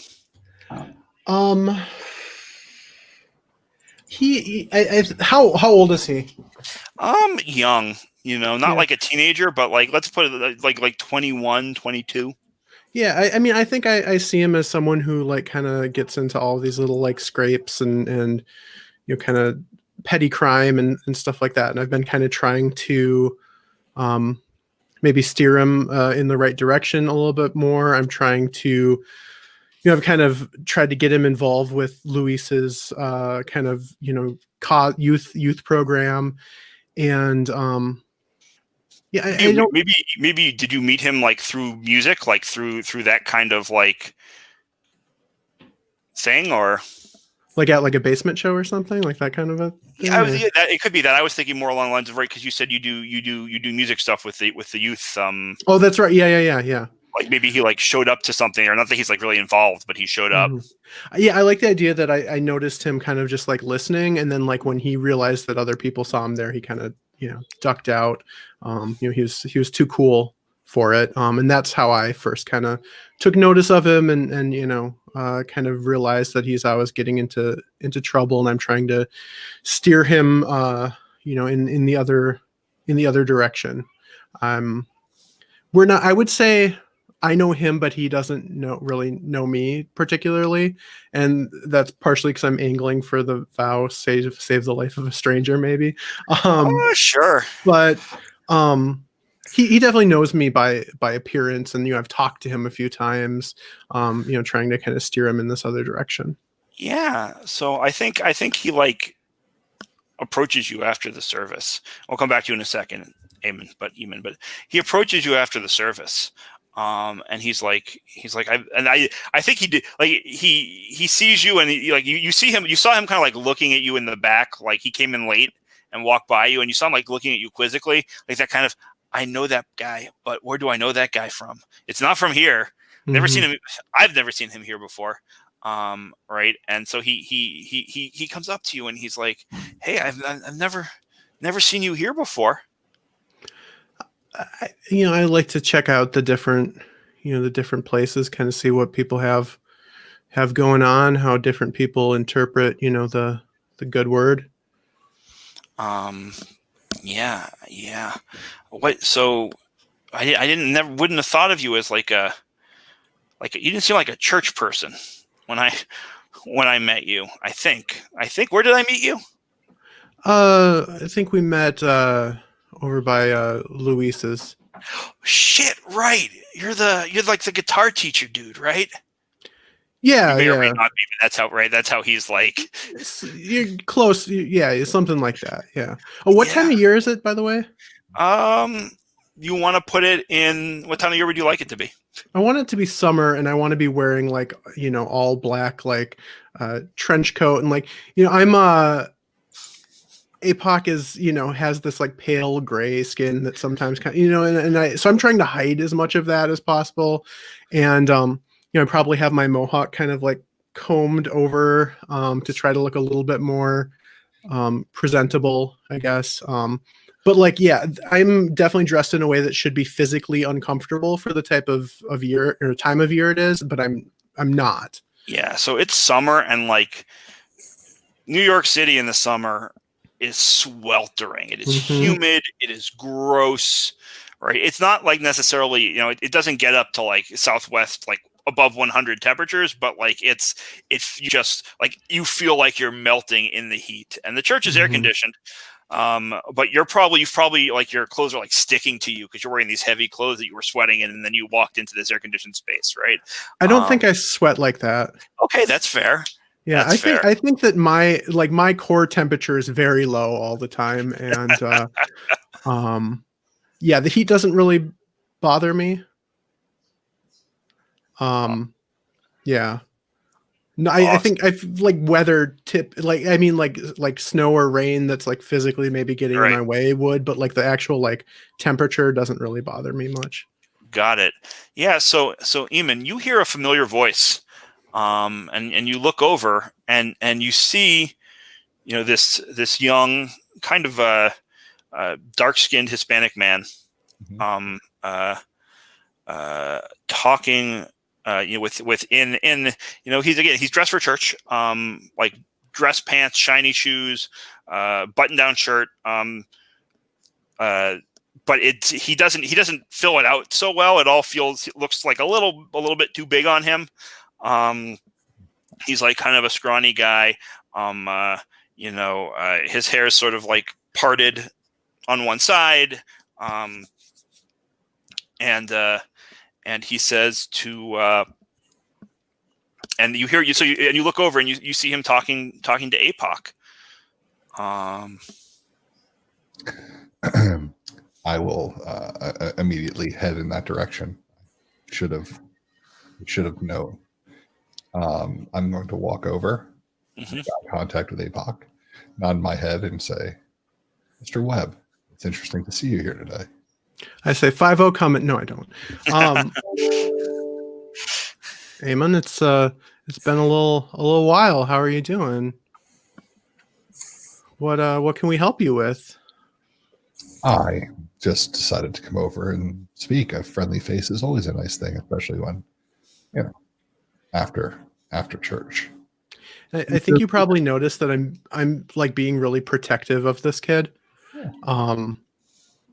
How old is he? Young, not like a teenager, but like, let's put it like 21, 22. Yeah. I mean, I think I see him as someone who like kind of gets into all these little like scrapes and kind of petty crime and stuff like that. And I've been kind of trying to, maybe steer him in the right direction a little bit more. I'm trying to, I've kind of tried to get him involved with Luis's kind of, youth program. And I don't, maybe did you meet him like through music, like through that kind of like thing, or like at like a basement show or something like that kind of a thing? Yeah, it could be that. I was thinking more along the lines of, right, because you said you do music stuff with the youth. Oh, that's right. Yeah. Like maybe he like showed up to something, or not that he's like really involved, but he showed up. Yeah, I like the idea that I noticed him kind of just like listening, and then like when he realized that other people saw him there, he kind of ducked out. He was too cool for it, and that's how I first kind of took notice of him, and kind of realized that he's always getting into trouble, and I'm trying to steer him, in the other direction. We're not. I would say I know him, but he doesn't really know me particularly, and that's partially because I'm angling for the vow save the life of a stranger, maybe. Sure, but he definitely knows me by appearance, and I've talked to him a few times, trying to kind of steer him in this other direction. Yeah, so I think he like approaches you after the service. I'll come back to you in a second, Eamon, but he approaches you after the service. And he's like, I think he did, like, he sees you, and you saw him kind of like looking at you in the back, like he came in late and walked by you, and you saw him like looking at you quizzically, like that kind of, I know that guy, but where do I know that guy from? It's not from here. Never seen him. I've never seen him here before. Right. And so he comes up to you and he's like, hey, I've never seen you here before. I like to check out the different places, kind of see what people have going on, how different people interpret, the good word. Yeah. What? So wouldn't have thought of you as you didn't seem like a church person when I met you. I think, where did I meet you? I think we met, over by Luis's. Shit, right. You're like the guitar teacher dude, right? Yeah, you may or may not be, but that's how he's like. You're close. Yeah, something like that. Yeah. Oh, what time of year is it, by the way? You want to put it in, what time of year would you like it to be? I want it to be summer, and I want to be wearing like, all black, like trench coat, and like, I'm APOC is, has this like pale gray skin that sometimes kind of, so I'm trying to hide as much of that as possible. And, I probably have my mohawk kind of like combed over to try to look a little bit more presentable, I guess. But like, yeah, I'm definitely dressed in a way that should be physically uncomfortable for the type of year or time of year it is, but I'm not. Yeah, so it's summer, and like New York City in the summer is sweltering. It is humid. It is gross, right? It's not like necessarily, it doesn't get up to like Southwest, like above 100 temperatures, but like it's just like you feel like you're melting in the heat. And the church is air conditioned. But you've probably like your clothes are like sticking to you because you're wearing these heavy clothes that you were sweating in, and then you walked into this air conditioned space, right? I don't think I sweat like that. Okay, that's fair. Yeah, that's fair. I think that my core temperature is very low all the time, and yeah, the heat doesn't really bother me. Yeah. No, I think I've like weather like snow or rain that's like physically maybe getting in my way would, but like the actual like temperature doesn't really bother me much. Got it. Yeah. So Eamon, you hear a familiar voice, and you look over and you see, this young kind of dark-skinned Hispanic man, talking. He's dressed for church, like dress pants, shiny shoes, button-down shirt. But he doesn't fill it out so well. It looks like a little bit too big on him. He's like kind of a scrawny guy. His hair is sort of like parted on one side. And he says to, and you look over and you see him talking to APOC. I will immediately head in that direction. Should have known. I'm going to walk over, got contact with APOC, nod my head, and say, "Mr. Webb, it's interesting to see you here today." I say 5-0 comment. No, I don't. Eamon, it's been a little while. How are you doing? What can we help you with? I just decided to come over and speak. A friendly face is always a nice thing, especially when, after church. I think you probably noticed that I'm like being really protective of this kid. Yeah.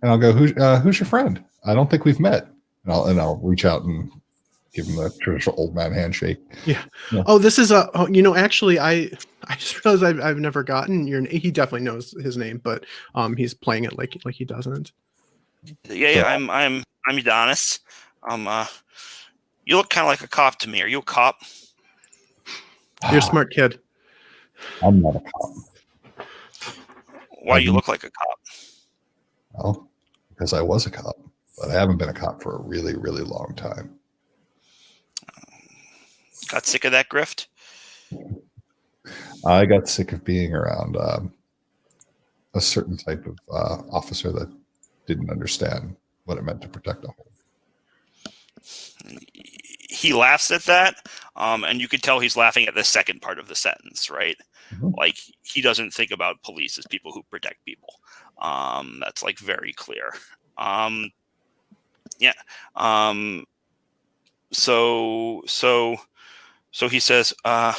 And I'll go, who's your friend? I don't think we've met. And I'll reach out and give him the traditional old man handshake. Yeah. Oh, this is actually I just realized I've never gotten your name. He definitely knows his name, but he's playing it like he doesn't. Yeah. I'm Udonis. You look kind of like a cop to me. Are you a cop? You're a smart kid. I'm not a cop. Why do you look like a cop? Well, because I was a cop, but I haven't been a cop for a really, really long time. Got sick of that grift? I got sick of being around a certain type of officer that didn't understand what it meant to protect a home. He laughs at that, and you could tell he's laughing at the second part of the sentence, right? Like he doesn't think about police as people who protect people. That's like very clear. Yeah. So he says, and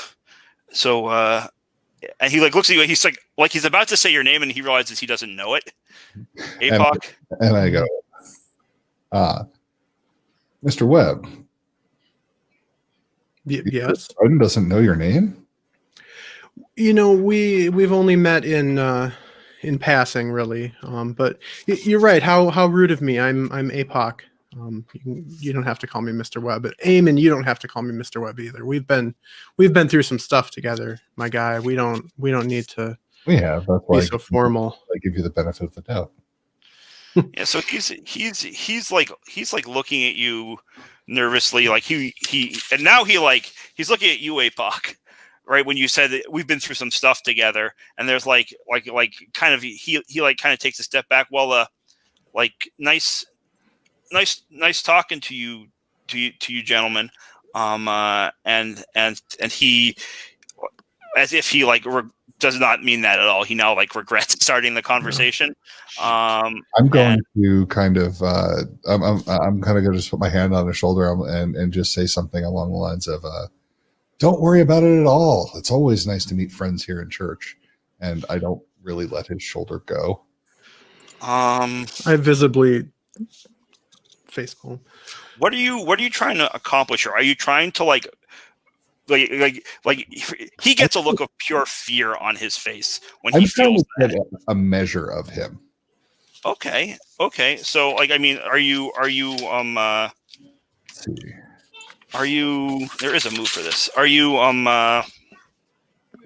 he like looks at you. He's like he's about to say your name, and he realizes he doesn't know it. APOC. And I go, Mr. Webb. Yes. Odin doesn't know your name. We've only met in passing, really. But you're right. How rude of me. I'm APOC. You don't have to call me Mr. Webb. But Eamon, you don't have to call me Mr. Webb either. We've been through some stuff together, my guy. We don't need to. We have. That's why be so formal. I give you the benefit of the doubt. Yeah. So he's like looking at you nervously, like he and now he's looking at you, APOC. Right when you said that we've been through some stuff together, and there's like kind of he kind of takes a step back. Well, nice talking to you gentlemen. and he, as if he like does not mean that at all. He now like regrets starting the conversation. I'm going to kind of I'm kind of going to just put my hand on his shoulder and just say something along the lines of don't worry about it at all. It's always nice to meet friends here in church. And I don't really let his shoulder go. I visibly facepalm. What are you trying to accomplish? Or are you trying to like he gets a look of pure fear on his face when he feels that. A measure of him. Okay. So like, I mean, are you Let's see. Are you, there is a move for this. Are you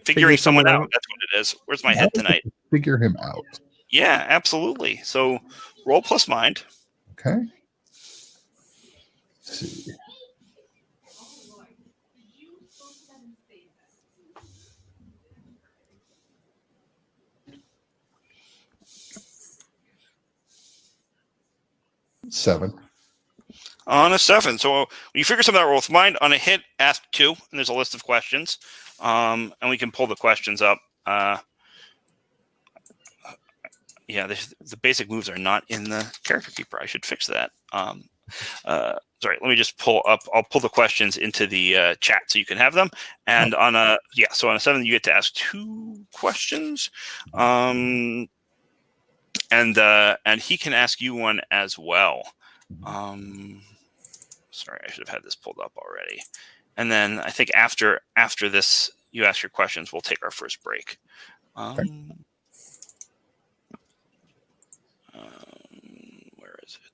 figuring someone out? That's what it is. Where's my head tonight? Figure him out. Yeah, absolutely. So roll plus mind. Okay. Let's see. Seven. On a 7. So when you figure something out, roll with mind. On a hit, ask 2, and there's a list of questions. And we can pull the questions up. Yeah, the basic moves are not in the character keeper. I should fix that. Sorry, let me just pull up. I'll pull the questions into the chat so you can have them. And on a 7, you get to ask 2 questions. And he can ask you one as well. Sorry, I should have had this pulled up already. And then I think after this, you ask your questions, we'll take our first break. Where is it?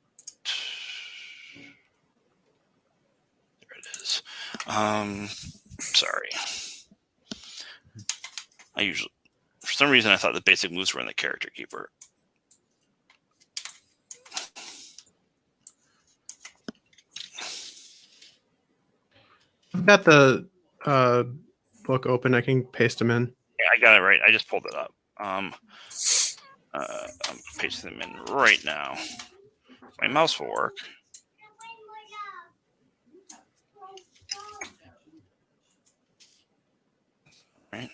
There it is. Sorry. For some reason, I thought the basic moves were in the character keeper. I've got the book open. I can paste them in. Yeah, I got it right. I just pulled it up. I'm pasting them in right now. My mouse will work. Right.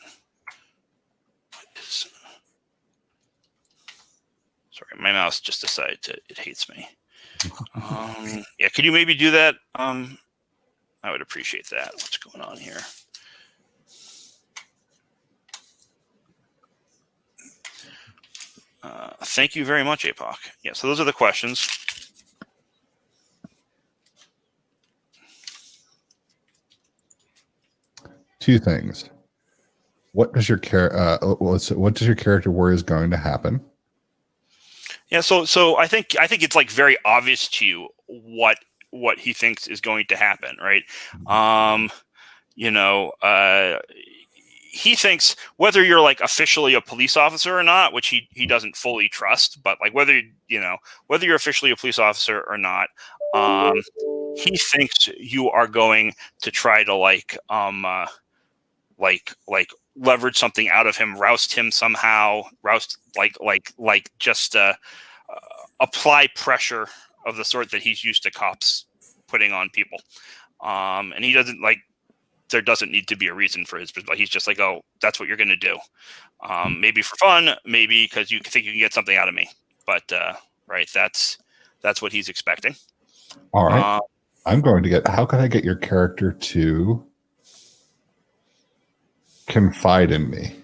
Sorry, my mouse just decided it hates me. Yeah, could you maybe do that? I would appreciate that. What's going on here? Thank you very much, APOC. Yeah, so those are the questions. Two things. What does your character worry is going to happen? Yeah, so I think it's like very obvious to you what he thinks is going to happen, right? He thinks whether you're like officially a police officer or not, which he doesn't fully trust, but like whether you're officially a police officer or not, he thinks you are going to try to like leverage something out of him, roust him somehow, apply pressure of the sort that he's used to cops putting on people. And he doesn't like, there doesn't need to be a reason for his, but he's just like, oh, that's what you're going to do. Maybe for fun, maybe because you think you can get something out of me, but right. That's what he's expecting. All right. I'm going to get, how can I get your character to confide in me?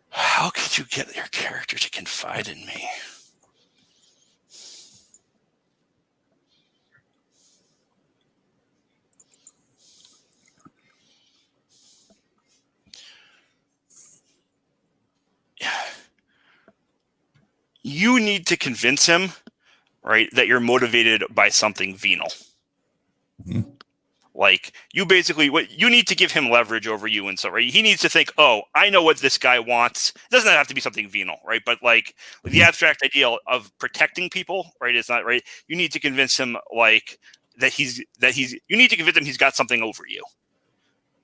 How could you get your character to confide in me? You need to convince him, right, that you're motivated by something venal. Mm-hmm. Like you basically, what you need to give him leverage over you, and so right, he needs to think, oh, I know what this guy wants. It doesn't have to be something venal, right? But like the abstract ideal of protecting people, right, is not right. You need to convince him like that you need to convince him he's got something over you,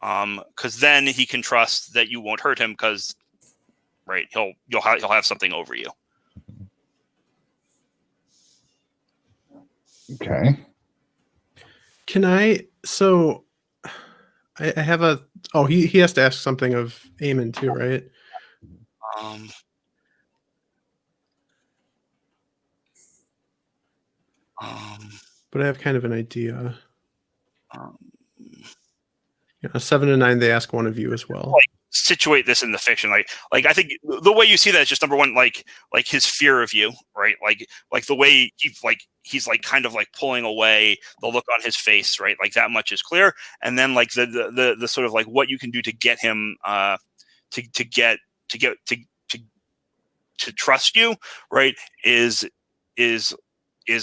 because then he can trust that you won't hurt him, because right, he'll have something over you. Can Can I? So I have a. Oh, he has to ask something of Eamon too, right? Um, um, But I have kind of an idea. um, Yeah, 7 and 9. They ask one of you as well. like situate this in the fiction, like I think the way you see that is just number one, like his fear of you, right? Like the way he's like kind of like pulling away, the look on his face, right? Like that much is clear, and then like the sort of like what you can do to get him to get to to trust you, right? Is is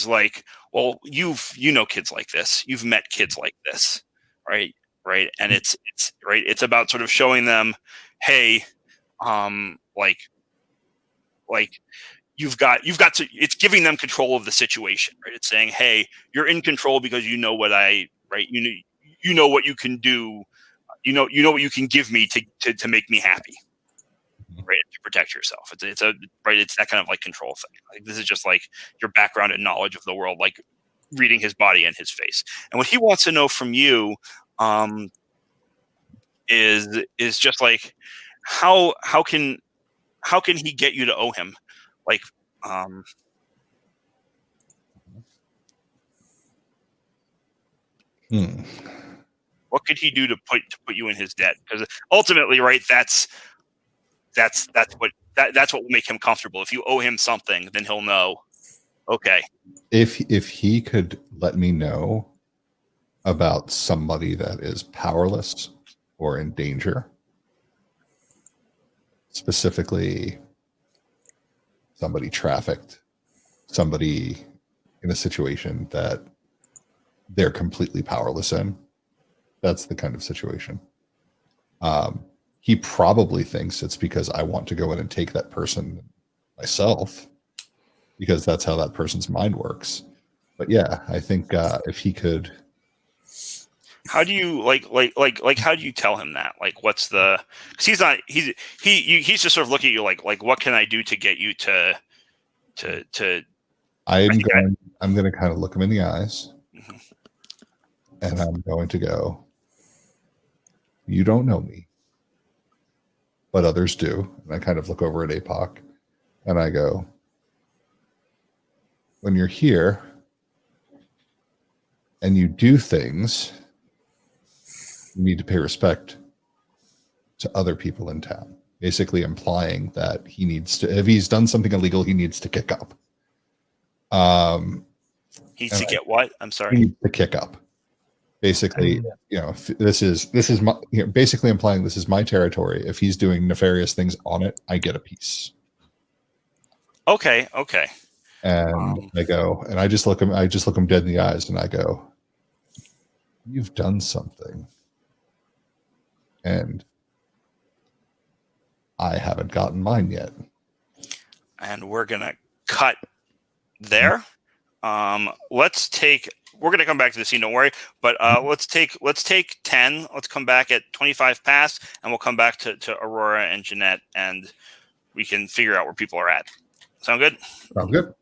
like, well, you know kids like this, you've met kids like this, right? Right, and it's right, it's about sort of showing them, hey, like you've got to, it's giving them control of the situation, right? It's saying, hey, you're in control because you know what I, right, you know what you can do, you know what you can give me to make me happy, right, to protect yourself. It's a right, it's that kind of like control thing. Like this is just like your background and knowledge of the world, like reading his body and his face. And what he wants to know from you um is just like how can he get you to owe him, like um Hmm. what could he do to put you in his debt? Because ultimately, right, that's that's what will make him comfortable. If you owe him something, then he'll know, okay, If he could let me know about somebody that is powerless or in danger, specifically somebody trafficked, somebody in a situation that they're completely powerless in, that's the kind of situation. He probably thinks it's because I want to go in and take that person myself, because that's how that person's mind works. But yeah, I think if he could, how do you how do you tell him that? Like, what's the? Because he's not he's just sort of looking at you like what can I do to get you to I'm going to kind of look him in the eyes, Mhm. and I'm going to go, you don't know me, but others do. And I kind of look over at APOC and I go, when you're here and you do things, you need to pay respect to other people in town. Basically implying that he needs to, if he's done something illegal, he needs to kick up. He needs to get what? I'm He sorry. needs to kick up. Basically, you know, this is my, you know, basically implying this is my territory. If he's doing nefarious things on it, I get a piece. Okay. And I go, and I just look him dead in the eyes, and I go, "You've done something, and I haven't gotten mine yet." And we're gonna cut there. Let's take. We're gonna come back to the scene. Don't worry. But let's take 10. Let's come back at 25 past, and we'll come back to Aurora and Jeanette, and we can figure out where people are at. Sound good? Sounds good.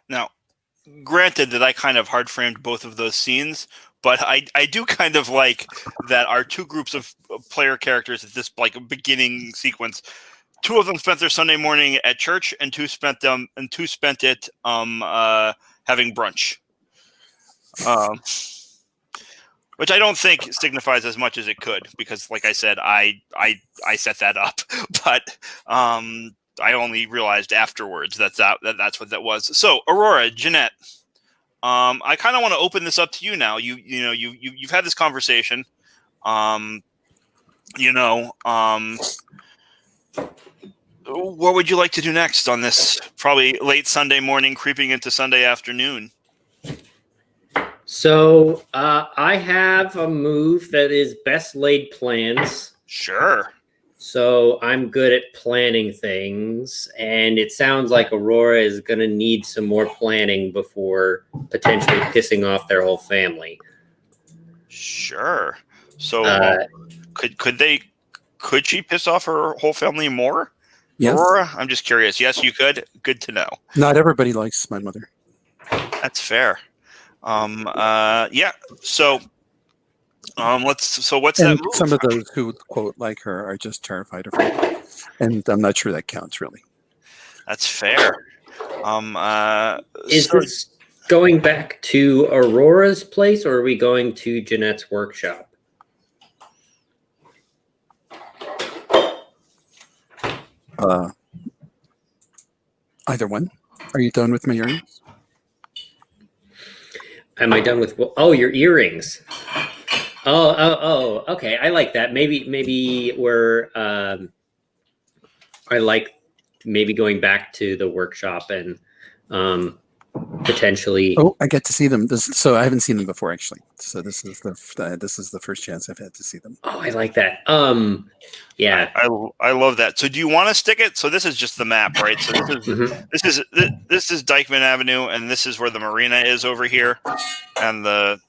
Now, granted that I kind of hard framed both of those scenes, but I do kind of like that our two groups of player characters at this like beginning sequence. Two of them spent their Sunday morning at church, and two spent it having brunch. Which I don't think signifies as much as it could, because, like I said, I set that up, but I only realized afterwards that's what that was. So, Aurora, Jeanette, I kind of want to open this up to you now. You've had this conversation. What would you like to do next on this probably late Sunday morning, creeping into Sunday afternoon? So I have a move that is best laid plans. Sure. So I'm good at planning things, and it sounds like Aurora is going to need some more planning before potentially pissing off their whole family. Sure. So could she piss off her whole family more? Yes. Aurora, I'm just curious. Yes, you could. Good to know. Not everybody likes my mother. That's fair. Yeah. So, what's And that move? some of those who quote like her are just terrified of her, and I'm not sure that counts really. That's fair. Is this going back to Aurora's place, or are we going to Jeanette's workshop? Either one. Are you done with my earrings? Am I done with? Oh, your earrings. Oh. Okay, I like that. Maybe we're. I like maybe going back to the workshop and potentially. Oh, I get to see them. So I haven't seen them before, actually. So this is the first chance I've had to see them. Oh, I like that. Yeah. I love that. So do you want to stick it? So this is just the map, right? So this is Dykeman Avenue, and this is where the marina is over here, and the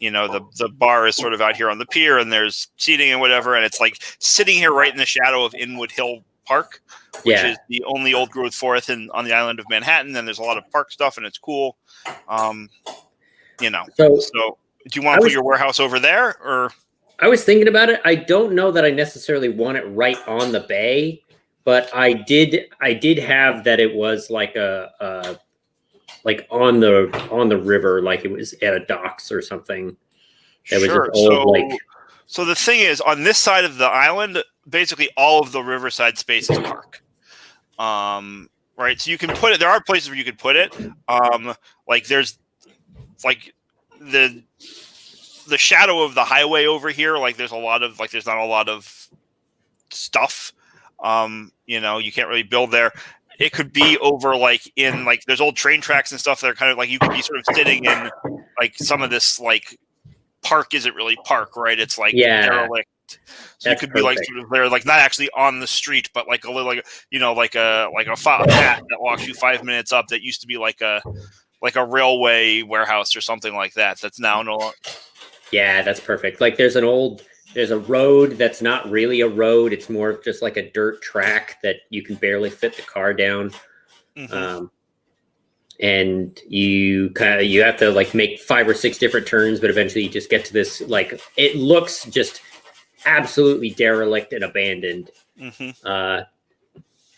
bar is sort of out here on the pier, and there's seating and whatever, and it's like sitting here right in the shadow of Inwood Hill Park, which is the only old growth forest on the island of Manhattan, and there's a lot of park stuff, and it's cool. So do you want to put your warehouse over there, or? I was thinking about it. I don't know that I necessarily want it right on the bay, but I did have that it was like like on the river, like it was at a docks or something. That was just old, so the thing is, on this side of the island, basically all of the riverside space is park. Right. So you can put it. There are places where you could put it. Like there's like the shadow of the highway over here. Like there's not a lot of stuff. You can't really build there. It could be over like in like there's old train tracks and stuff that are kind of like you could be sort of sitting in like some of this like park isn't really park, right? It's like derelict. So you could be like sort of there, like not actually on the street, but like a little like a path that walks you 5 minutes up that used to be like a railway warehouse or something like that. That's now no longer. Yeah, that's perfect. Like there's a road that's not really a road. It's more of just like a dirt track that you can barely fit the car down. Mm-hmm. And you have to like make 5 or 6 different turns, but eventually you just get to this, like, it looks just absolutely derelict and abandoned. Mm-hmm.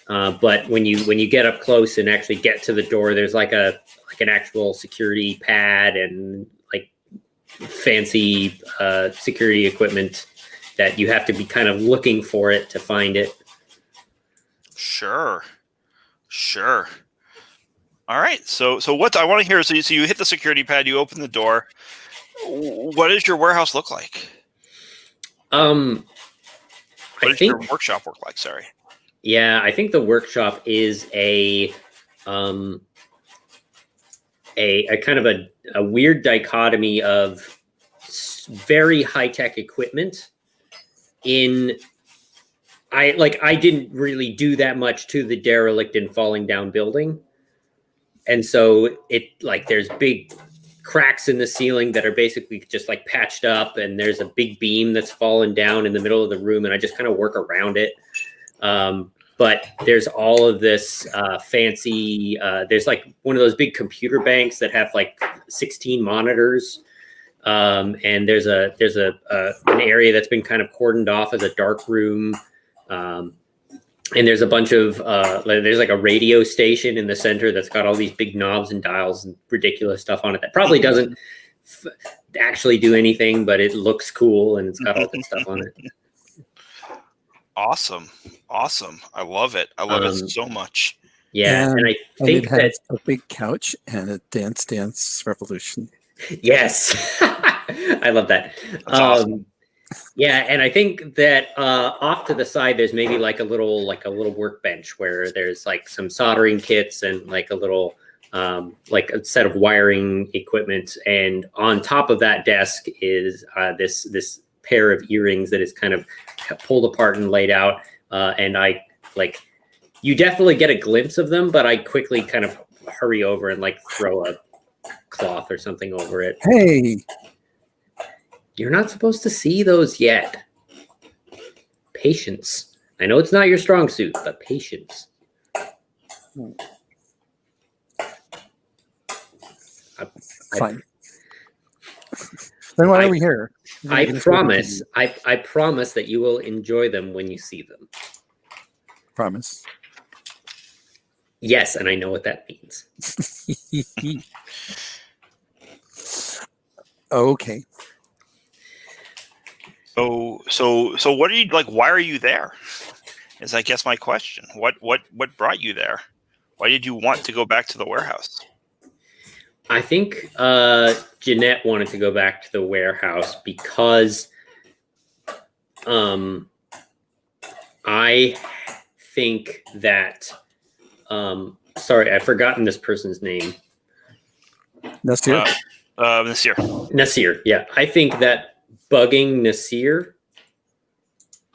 But when you get up close and actually get to the door, there's like an actual security pad and like fancy security equipment that you have to be kind of looking for it to find it. Sure. All right. So what I want to hear is, so you hit the security pad, you open the door. What does your warehouse look like? What does your workshop look like? Sorry. Yeah, I think the workshop is a kind of a weird dichotomy of very high-tech equipment. I didn't really do that much to the derelict and falling down building. And so there's big cracks in the ceiling that are basically just like patched up, and there's a big beam that's fallen down in the middle of the room, and I just kind of work around it. but there's all of this fancy. There's like one of those big computer banks that have like 16 monitors. And there's an area that's been kind of cordoned off as a dark room. And there's a bunch of there's like a radio station in the center that's got all these big knobs and dials and ridiculous stuff on it that probably doesn't actually do anything, but it looks cool and it's got all this stuff on it. Awesome. I love it. I love it so much. Yeah, and I And think it that has a big couch and a Dance Revolution. yes, I love that. That's awesome. Yeah, and I think that off to the side, there's maybe like a little workbench where there's like some soldering kits and like a little like a set of wiring equipment, and on top of that desk is this pair of earrings that is kind of pulled apart and laid out, and I like you definitely get a glimpse of them, but I quickly kind of hurry over and like throw a cloth or something over it. Hey, You're not supposed to see those yet. Patience. I know it's not your strong suit, but patience. fine. Then why are we here? I promise that you will enjoy them when you see them. Promise. Yes, and I know what that means. Okay. So what are you like? Why are you there? Is I guess my question. What brought you there? Why did you want to go back to the warehouse? I think Jeanette wanted to go back to the warehouse because I think that sorry, I've forgotten this person's name. Nasir? Nasir. Nasir, yeah. I think that bugging Nasir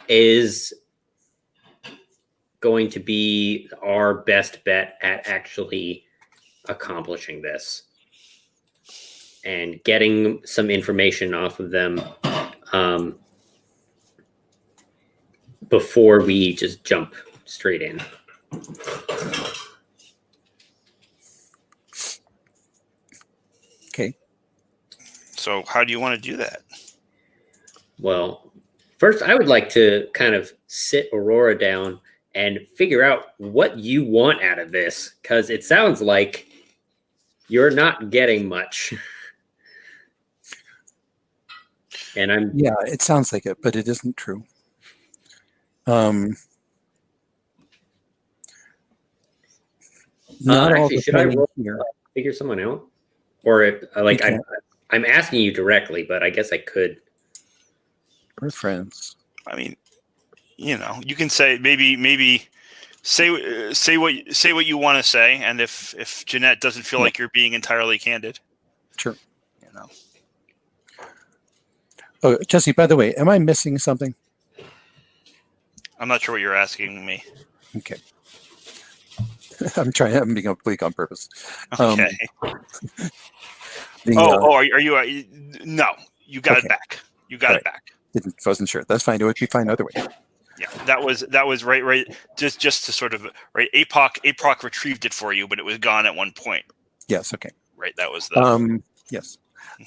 is going to be our best bet at actually accomplishing this and getting some information off of them before we just jump straight in. Okay. So how do you want to do that? Well, first I would like to kind of sit Aurora down and figure out what you want out of this, because it sounds like you're not getting much. And Yeah, it sounds like it, but it isn't true. Not all actually, the should I things roll here. figure someone out? Or if, like You can't. I'm asking you directly, but I guess I could. We're friends. I mean, you know, you can say maybe say what you want to say, and if Jeanette doesn't feel like you're being entirely candid, Sure. you know. Oh, Jesse, by the way, am I missing something? I'm not sure what you're asking me. Okay. I'm being oblique on purpose. Okay. Are you? No, you got Okay. it back. You got it back. Wasn't sure. That's fine. It would be fine either way. Yeah, that was right. Just to sort of right. APOC retrieved it for you, but it was gone at one point. Yes. Okay. Right. That was the. Yes.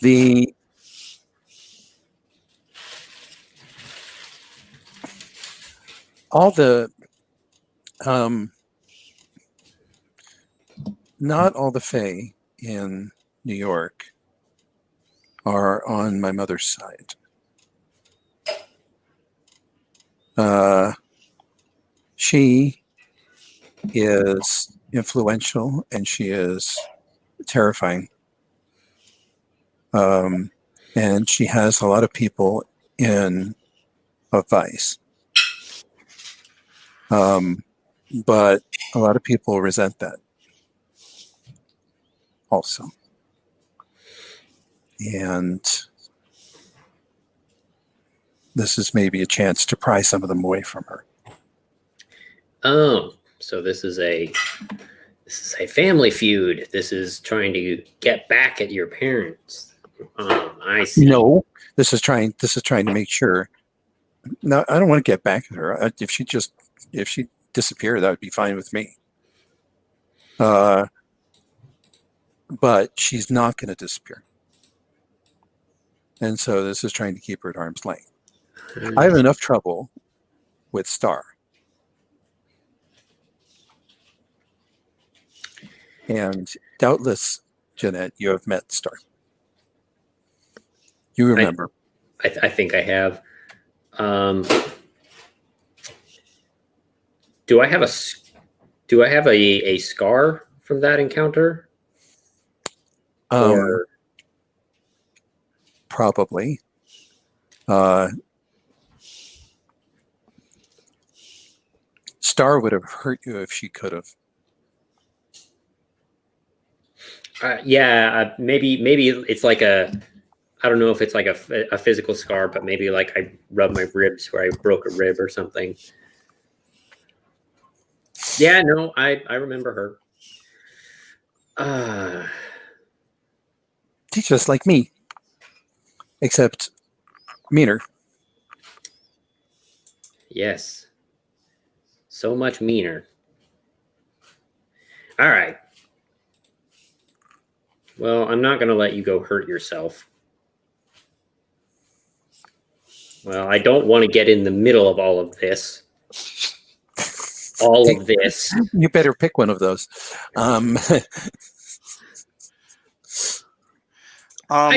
The all the not all the Fae in New York are on my mother's side. She is influential and she is terrifying. And she has a lot of people in a vice. But a lot of people resent that also. And this is maybe a chance to pry some of them away from her. Oh, so this is a family feud. This is trying to get back at your parents. I see. No, this is trying to make sure. No, I don't want to get back at her. If she disappear, that would be fine with me. But she's not going to disappear. And so this is trying to keep her at arm's length. I have enough trouble with Star. And doubtless, Jeanette, you have met Star. You remember. I think I have. Do I have a scar from that encounter? Or probably. Star would have hurt you if she could have. Yeah, maybe it's like I don't know if it's like a physical scar, but maybe like I rubbed my ribs where I broke a rib or something. Yeah, no, I remember her. She's just like me, except meaner. Yes. So much meaner. All right. Well, I'm not going to let you go hurt yourself. Well, I don't want to get in the middle of all of this. All of this. You better pick one of those. I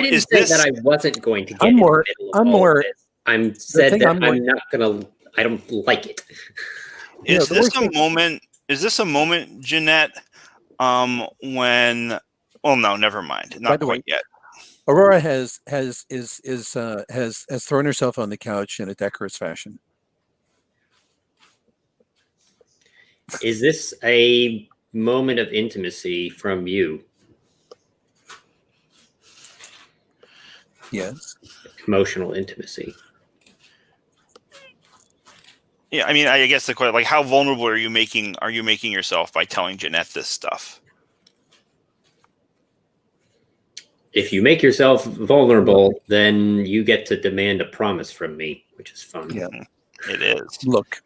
didn't say that I wasn't going to get I'm in more- the middle of I'm all more- of this. I'm said that I'm more- I'm not going to. I don't like it. Is the this worst a thing- moment? Is this a moment, Jeanette? When? Well, no, never mind. By Not the quite way, yet. Aurora has thrown herself on the couch in a decorous fashion. Is this a moment of intimacy from you? Yes. Emotional intimacy. Yeah, I mean, I guess the question, like, how vulnerable are you making yourself by telling Jeanette this stuff? If you make yourself vulnerable, then you get to demand a promise from me, which is fun. Yeah. It is. Look,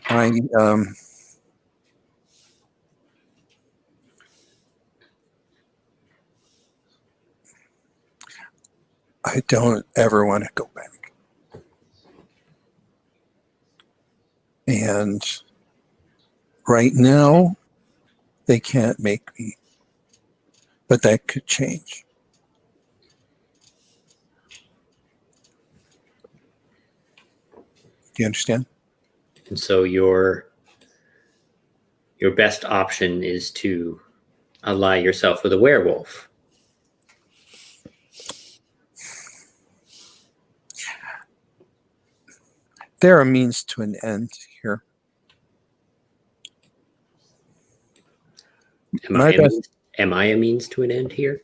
I don't ever want to go back. And right now, they can't make me. But that could change. Do you understand? And so your best option is to ally yourself with a werewolf. There are means to an end here. Am I a means to an end here?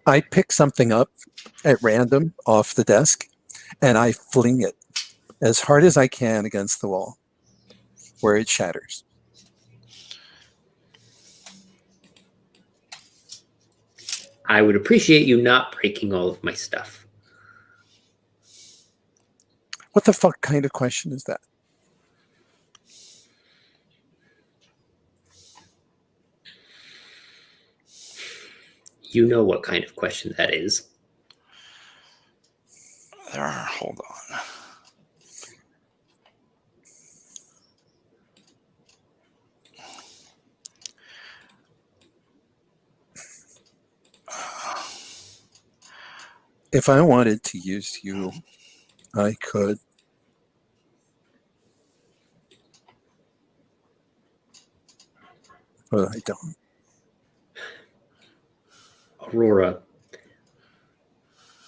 I pick something up at random off the desk and I fling it as hard as I can against the wall where it shatters. I would appreciate you not breaking all of my stuff. What the fuck kind of question is that? You know what kind of question that is. Hold on. If I wanted to use you, I could. But I don't. Aurora,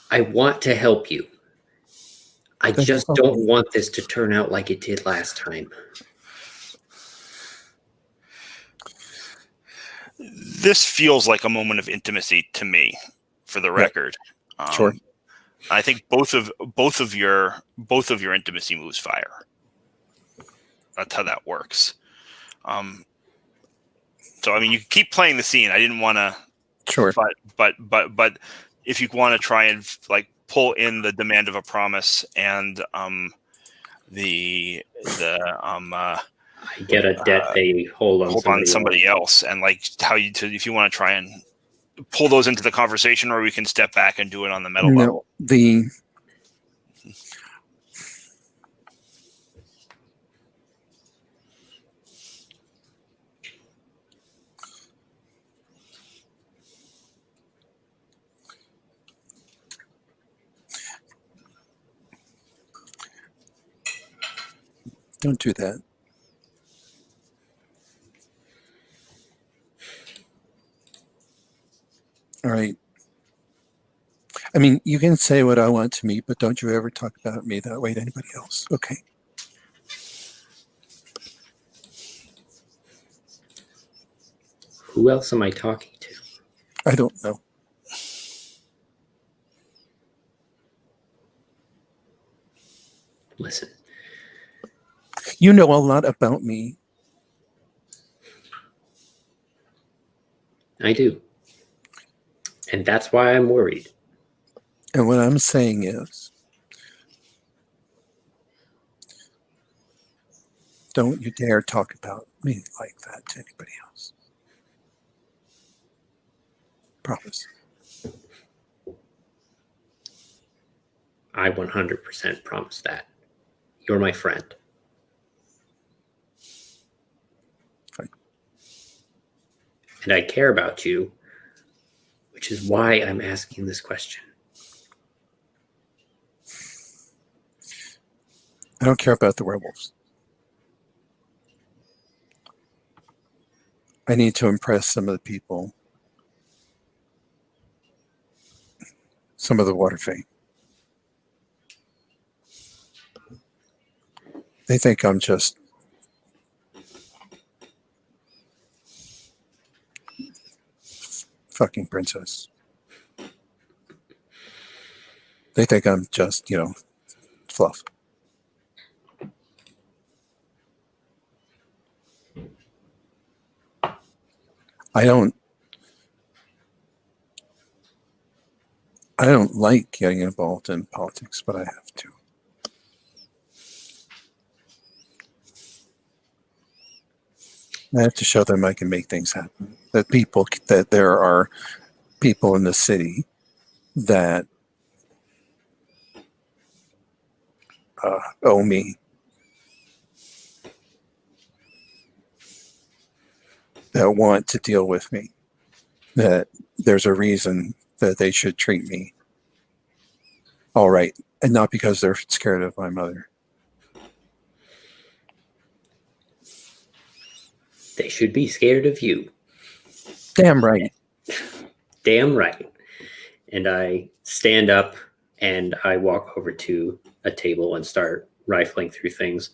I want to help you. I Then just help don't me. want this to turn out like it did last time. This feels like a moment of intimacy to me, for the record. Sure. I think both of your intimacy moves fire. That's how that works. So I mean, you keep playing the scene. I didn't want to Sure. But if you want to try and like pull in the demand of a promise and I get a debt they hold on somebody else, and like if you want to try and pull those into the conversation, or we can step back and do it on the meta level. Don't do that. All right. I mean, you can say what I want to me, but don't you ever talk about me that way to anybody else. Okay. Who else am I talking to? I don't know. Listen. You know a lot about me. I do. And that's why I'm worried. And what I'm saying is, don't you dare talk about me like that to anybody else. Promise. I 100% promise that. You're my friend. Fine. And I care about you, which is why I'm asking this question. I don't care about the werewolves. I need to impress some of the people. Some of the water fae. They think I'm just fucking princess. They think I'm just, fluff. I don't like getting involved in politics, but I have to. I have to show them I can make things happen. That there are people in the city that owe me. That want to deal with me. That there's a reason that they should treat me all right, and not because they're scared of my mother. They should be scared of you. Damn right. Damn right. And I stand up and I walk over to a table and start rifling through things.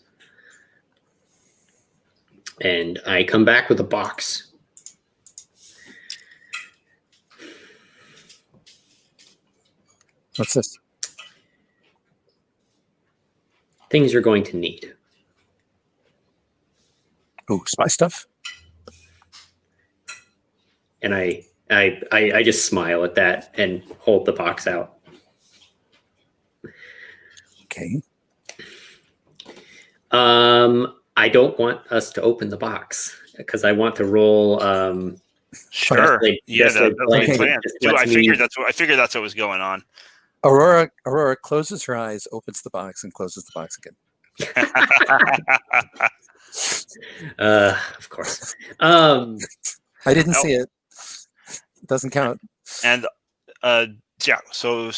And I come back with a box. What's this? Things you're going to need. Oh, spy stuff? And I just smile at that and hold the box out. Okay. I don't want us to open the box because I want to roll. Sure. Best That's plan. plan. Dude, I figured that's what was going on. Aurora closes her eyes, opens the box, and closes the box again. Of course. I didn't see it. It doesn't count. And yeah, so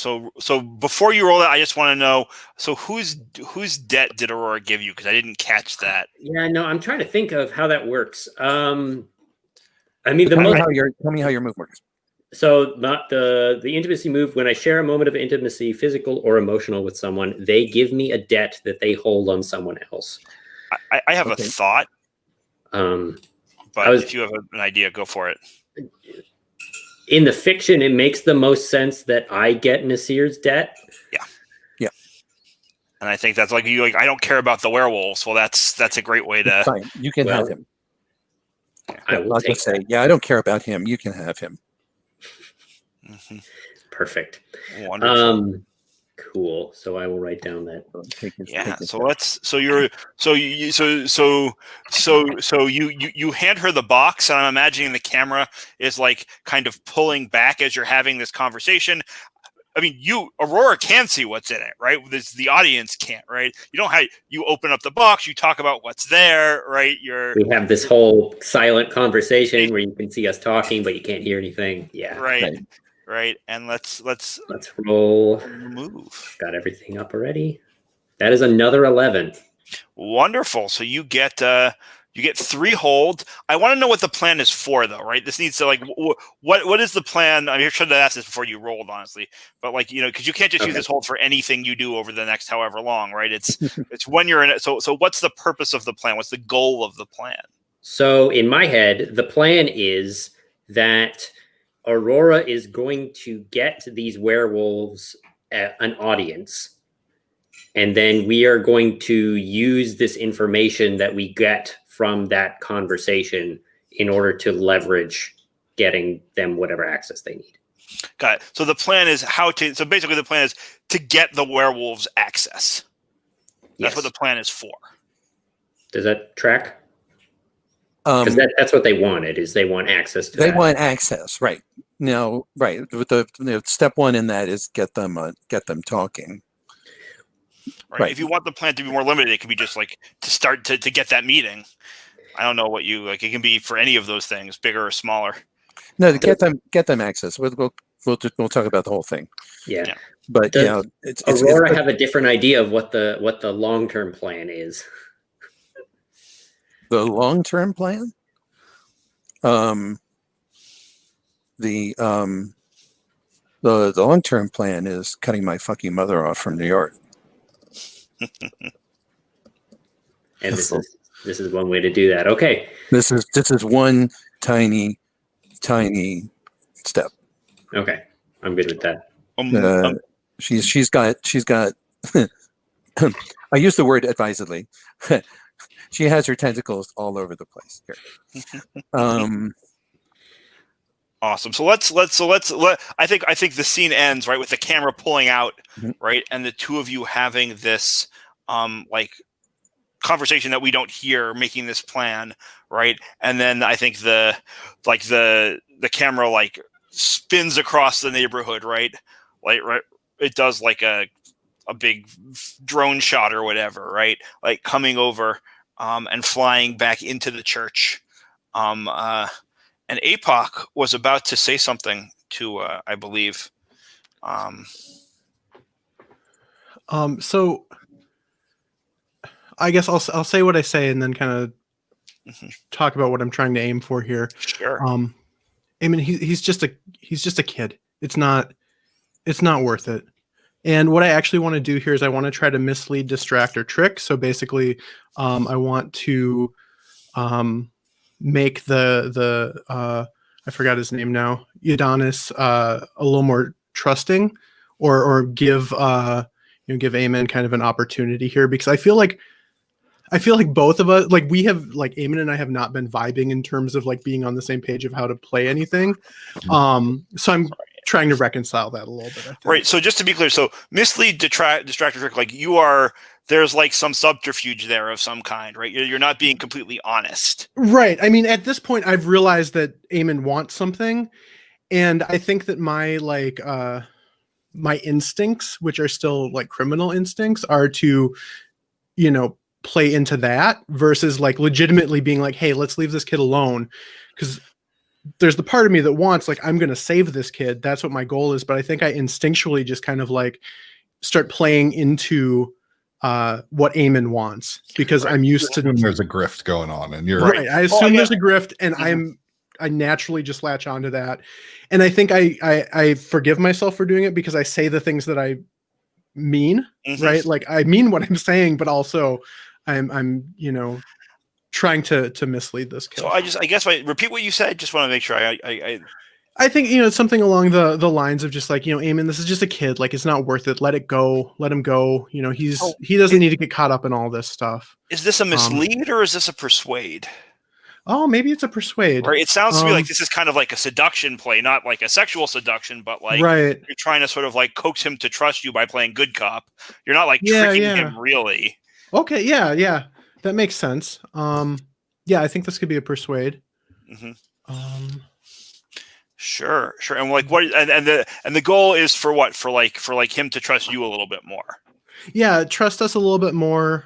before you roll that, I just want to know, so whose debt did Aurora give you? Because I didn't catch that. Yeah, no, I'm trying to think of how that works. I mean, tell me how your move works. So not the intimacy move, when I share a moment of intimacy, physical or emotional, with someone, they give me a debt that they hold on someone else. I have a thought. But if you have an idea, go for it. In the fiction, it makes the most sense that I get Nasir's debt. Yeah. And I think that's like I don't care about the werewolves. Well, that's a great way to. Fine. You can have him. I will I'll just say, I don't care about him. You can have him. Mhm. Perfect. Wonderful. Cool. So I will write down that. Yeah. So let's. So you're. So you. So you hand her the box, and I'm imagining the camera is like kind of pulling back as you're having this conversation. I mean, Aurora can see what's in it, right? The audience can't, right? You don't have you open up the box, you talk about what's there, right? We have this whole silent conversation where you can see us talking, but you can't hear anything. Yeah. Right. And let's roll. Move. Got everything up already. That is another 11. Wonderful. So you get 3 hold. I want to know what the plan is for, though, right? This needs to like what is the plan? I mean, I should have asked this before you rolled, honestly, but like because you can't just use this hold for anything you do over the next however long, right? It's when you're in it. So what's the purpose of the plan? What's the goal of the plan? So in my head, the plan is that Aurora is going to get these werewolves an audience, and then we are going to use this information that we get from that conversation in order to leverage getting them whatever access they need. Got it. So the plan is so basically the plan is to get the werewolves access. That's what the plan is for. Does that track? Because that's what they wanted, is they want access to that. Want access, right. Now, right. With the step one in that is get them talking. Right. If you want the plan to be more limited, it can be just like to start to get that meeting. I don't know what you like. It can be for any of those things, bigger or smaller. No, to get them access. We'll talk about the whole thing. Yeah. But Does Aurora have a different idea of what the long-term plan is? The long-term plan? The long-term plan is cutting my fucking mother off from New York. And this is one way to do that. Okay. This is one tiny step. Okay. I'm good with that. She's got I use the word advisedly. She has her tentacles all over the place here. Awesome. So let's I think the scene ends right with the camera pulling out, right, and the two of you having this like conversation that we don't hear, making this plan, right, and then I think the camera like spins across the neighborhood, right, it does like a big drone shot or whatever, right, like coming over and flying back into the church. And APOC was about to say something to, I believe. So I guess I'll say what I say and then kind of talk about what I'm trying to aim for here. Sure. I mean, he's just a kid. It's not worth it. And what I actually want to do here is I want to try to mislead, distract, or trick. So basically, I want to make the I forgot his name now, Udonis, a little more trusting, or give give Eamon kind of an opportunity here, because I feel like both of us, like we have, like Eamon and I have not been vibing in terms of like being on the same page of how to play anything. So I'm trying to reconcile that a little bit. I think. Right. So just to be clear, so mislead, distract, or trick, like there's like some subterfuge there of some kind, right? You're not being completely honest. Right. I mean, at this point, I've realized that Eamon wants something, and I think that my my instincts, which are still like criminal instincts, are to, play into that versus like legitimately being like, hey, let's leave this kid alone, because there's the part of me that wants, like, I'm going to save this kid. That's what my goal is. But I think I instinctually just kind of like start playing into what Eamon wants, because I'm used to. There's a grift going on, and you're right. I assume there's a grift, and I naturally just latch onto that. And I think I forgive myself for doing it, because I say the things that I mean, right? Like I mean what I'm saying, but also I'm trying to mislead this kid. So I guess I repeat what you said. Just want to make sure I think, something along the lines of just like, Eamon, this is just a kid. Like, it's not worth it. Let it go. Let him go. He doesn't need to get caught up in all this stuff. Is this a mislead or is this a persuade? Oh, maybe it's a persuade. Right. It sounds to me like this is kind of like a seduction play, not like a sexual seduction, but like Right. you're trying to sort of like coax him to trust you by playing good cop. You're not like Yeah, tricking yeah. him really. Okay, yeah. That makes sense. Yeah, I think this could be a persuade. Hmm. Sure. And like what and the goal is for what? For like him to trust you a little bit more. Yeah, trust us a little bit more.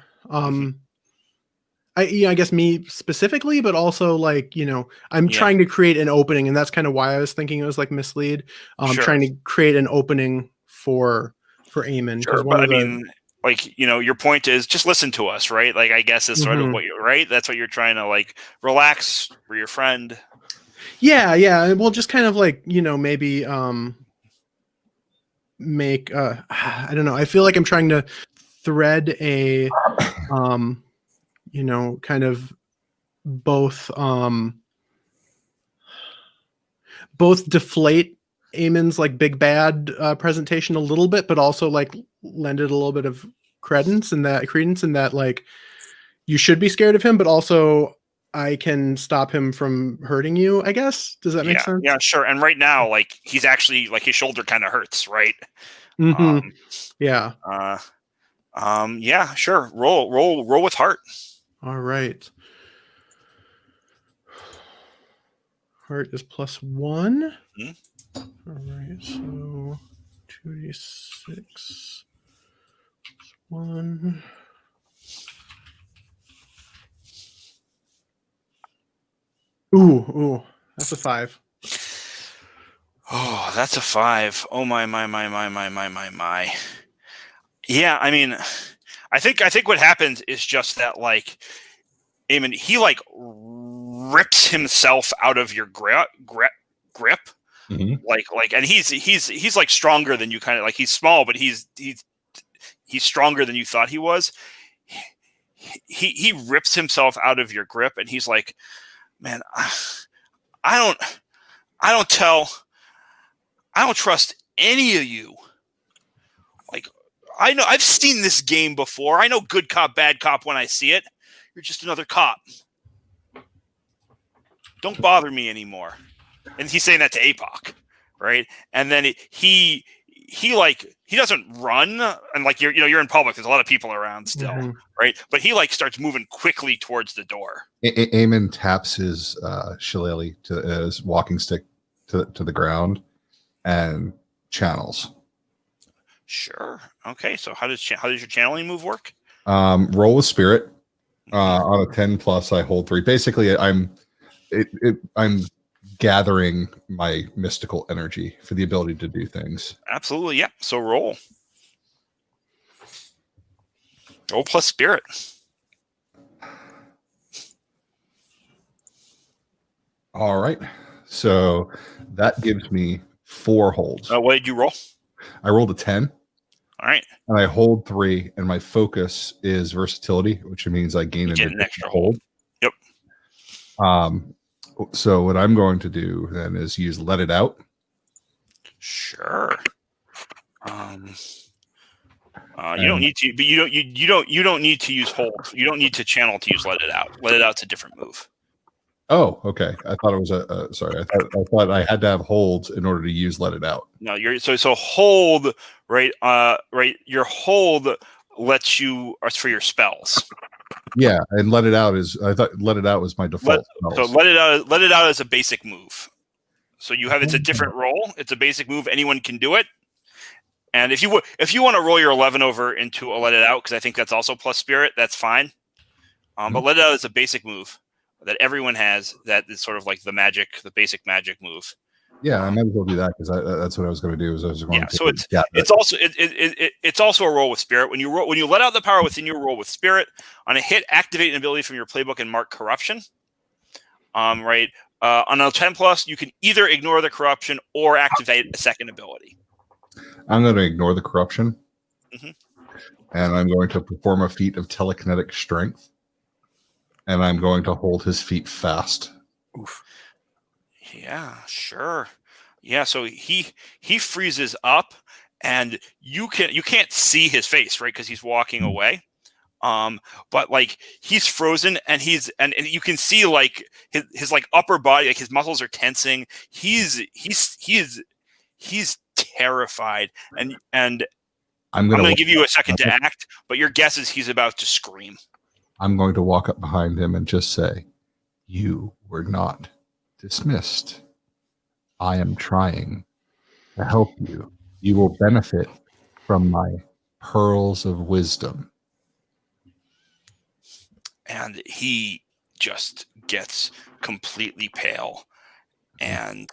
I guess me specifically, but also like, I'm trying to create an opening, and that's kind of why I was thinking it was like mislead. Sure. Trying to create an opening for Eamon. Sure, but I mean, like, your point is just listen to us, right? Like, I guess is sort of what you're right. That's what you're trying to like relax. We're your friend. Yeah. We'll just kind of like, maybe make I don't know. I feel like I'm trying to thread a kind of both deflate Eamon's like big bad presentation a little bit, but also like lend it a little bit of credence in that like you should be scared of him, but also I can stop him from hurting you, I guess. Does that make sense? Yeah, sure. And right now, like, he's actually like his shoulder kind of hurts, right? Yeah. Yeah, sure. Roll with heart. All right. Heart is +1. All right, so 2d6 +1. Ooh, that's a 5. Oh, that's a 5. Oh my. Yeah, I mean, I think what happens is just that like Eamon, he like rips himself out of your grip. Like, and he's like stronger than you, kind of like he's small, but he's stronger than you thought he was. He rips himself out of your grip, and he's like, man, I don't trust any of you. Like, I know I've seen this game before. I know good cop, bad cop when I see it. You're just another cop. Don't bother me anymore. And he's saying that to APOC, right? And then he doesn't run, and like you're in public. There's a lot of people around still, right? But he like starts moving quickly towards the door. Eamon taps his shillelagh to his walking stick to the ground and channels. Sure. Okay. So how does your channeling move work? Roll with spirit. On a 10+, I hold 3. Basically, I'm gathering my mystical energy for the ability to do things. Absolutely. Yeah. So roll plus spirit. All right. So that gives me 4 holds. What did you roll? I rolled a 10. All right. And I hold 3, and my focus is versatility, which means I gain an extra hold. Yep. So what I'm going to do then is use Let It Out. Sure. You don't need to, but you don't need to use hold. You don't need to channel to use Let It Out. Let It Out's a different move. Oh, okay. I thought it was sorry. I thought I had to have holds in order to use Let It Out. No, so hold, right? Right. Your hold lets you for your spells. Yeah, and Let It Out I thought Let It Out was my default. So Let It Out is a basic move. So it's a different roll. It's a basic move. Anyone can do it. And if you want to roll your 11 over into a Let It Out, because I think that's also plus spirit, that's fine. But Let It Out is a basic move that everyone has. That is sort of like the basic magic move. Yeah, I might as well do that because that's what I was going to do. It's also a roll with spirit. When you let out the power within you, roll with spirit. On a hit, activate an ability from your playbook and mark corruption. Right. On a 10+, you can either ignore the corruption or activate a second ability. I'm going to ignore the corruption, and I'm going to perform a feat of telekinetic strength, and I'm going to hold his feet fast. Oof. Yeah, sure. Yeah, so he freezes up, and you can't see his face, right? Because he's walking away. But like he's frozen, and and you can see like his like upper body, like his muscles are tensing. He's terrified, and I'm I'm gonna going to give you a second to act, but your guess is he's about to scream. I'm going to walk up behind him and just say, "You were not dismissed. I am trying to help you. You will benefit from my pearls of wisdom." And he just gets completely pale and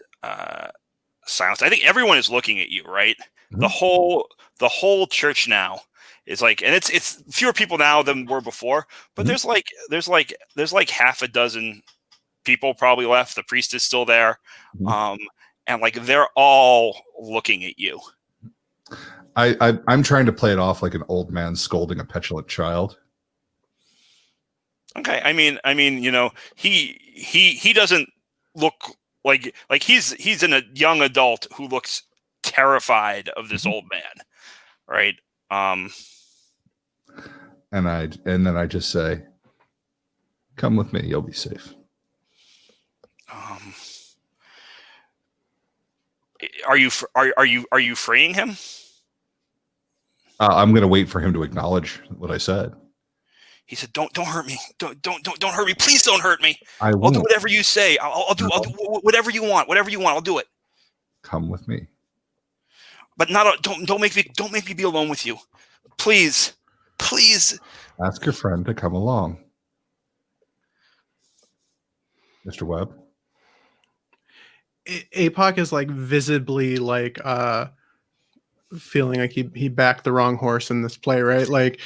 silence. I think everyone is looking at you, right? Mhm. The whole church now is like, and it's fewer people now than were before, but Mhm. there's like half a dozen people probably left. The priest is still there. Mhm. And like they're all looking at you. I'm trying to play it off like an old man scolding a petulant child. Okay. I mean, you know, he doesn't look like he's a young adult who looks terrified of this old man, right? And then I just say, "Come with me, you'll be safe." Are you freeing him? I'm gonna wait for him to acknowledge what I said. He said, "Don't hurt me. Don't hurt me. Please don't hurt me. I I'll won't. do whatever you say. I'll do whatever you want. Whatever you want. I'll do it. Come with me. But don't make me be alone with you. Please. Please." Ask your friend to come along. Mr. Webb. APOC is like visibly like feeling like he backed the wrong horse in this play, right? Like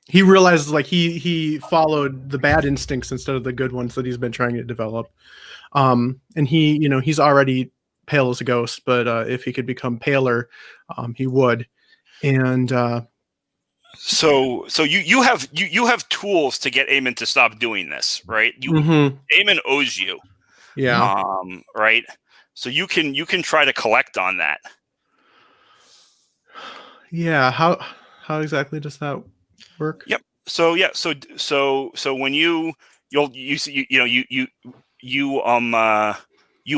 he realizes like he followed the bad instincts instead of the good ones that he's been trying to develop. And he, you know, he's already pale as a ghost, but if he could become paler, he would. And so you have tools to get Eamon to stop doing this, right? Eamon owes you. Yeah. Right. So you can try to collect on that. Yeah. How exactly does that work? Yep. So yeah. So when you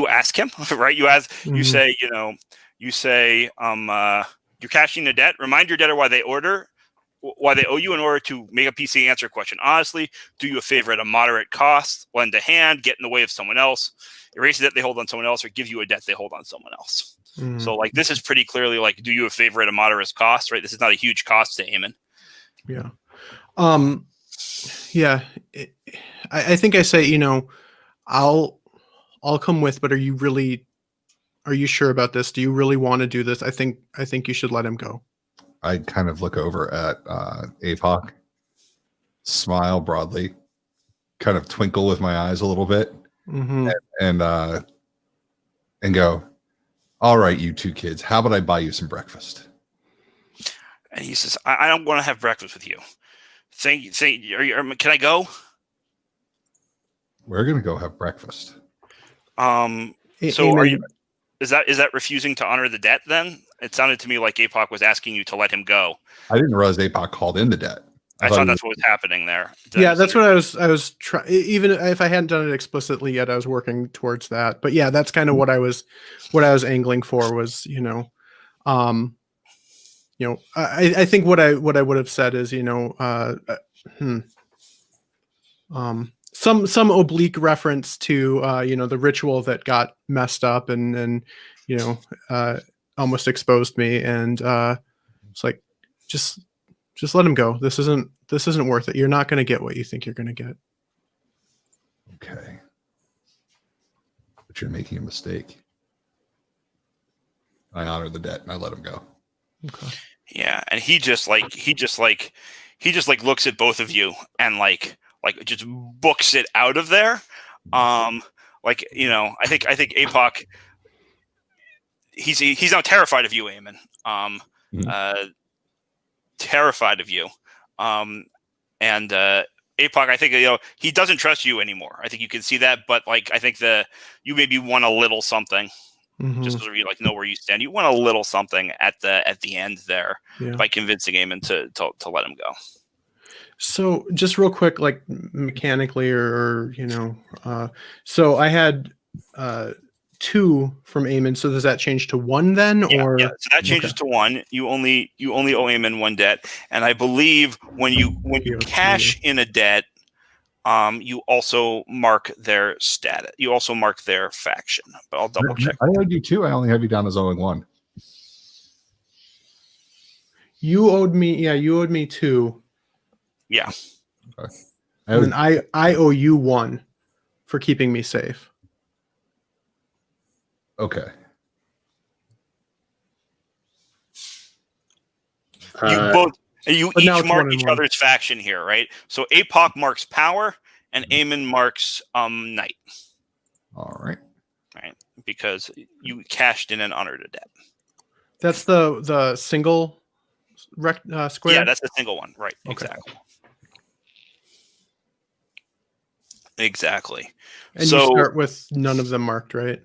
ask him, right? You say, you're cashing a debt. Remind your debtor why they owe you in order to make a PC answer question honestly. Do you a favor at a moderate cost, lend a hand, get in the way of someone else, erase a debt they hold on someone else, or give you a debt they hold on someone else. So like this is pretty clearly like, do you a favor at a moderate cost, right? This is not a huge cost to Eamon. Yeah. Yeah. I think I say, you know, I'll come with, but are you sure about this? Do you really want to do this? I think you should let him go. I kind of look over at APOC, smile broadly, kind of twinkle with my eyes a little bit, and go, "All right, you two kids, how about I buy you some breakfast?" And he says, I don't want to have breakfast with you. Can I go? We're going to go have breakfast. So are you, is that refusing to honor the debt then? It sounded to me like APOC was asking you to let him go. I didn't realize APOC called in the debt. I thought that's what was happening there. Yeah, that's what I was trying. Even if I hadn't done it explicitly yet, I was working towards that. But yeah, that's kind of what I was angling for was, I think what I would have said is, some oblique reference to the ritual that got messed up and almost exposed me, and it's like just let him go. This isn't worth it. You're not going to get what you think you're going to get. Okay, but you're making a mistake. I honor the debt and I let him go. Okay. Yeah, and he just looks at both of you and like just books it out of there. I think APOC, he's now terrified of you, Eamon. Terrified of you. And APOC, I think he doesn't trust you anymore. I think you can see that, but like I think you maybe won a little something. Mhm. so you like know where you stand. You want a little something at the end there Yeah. by convincing Eamon to let him go. So just real quick, like mechanically, or so I had 2 from Eamon. So does that change to 1 then, or Yeah. So that changes to 1. You only owe Eamon 1 debt, and I believe when you Yeah, cash in a debt, you also mark their status. You also mark their faction. But I'll double check. I owed you 2. I only have you down as owing 1. You owed me 2. Yeah. Okay. And then I owe you 1 for keeping me safe. Okay. You But now each it's mark 1 and each 1. other's faction here, right? So Apoc marks power, and Eamon marks knight. All right. Right, because you cashed in and honored a debt. That's the single square. Yeah, that's the single one, right? Okay. Exactly. And so you start with none of them marked, right?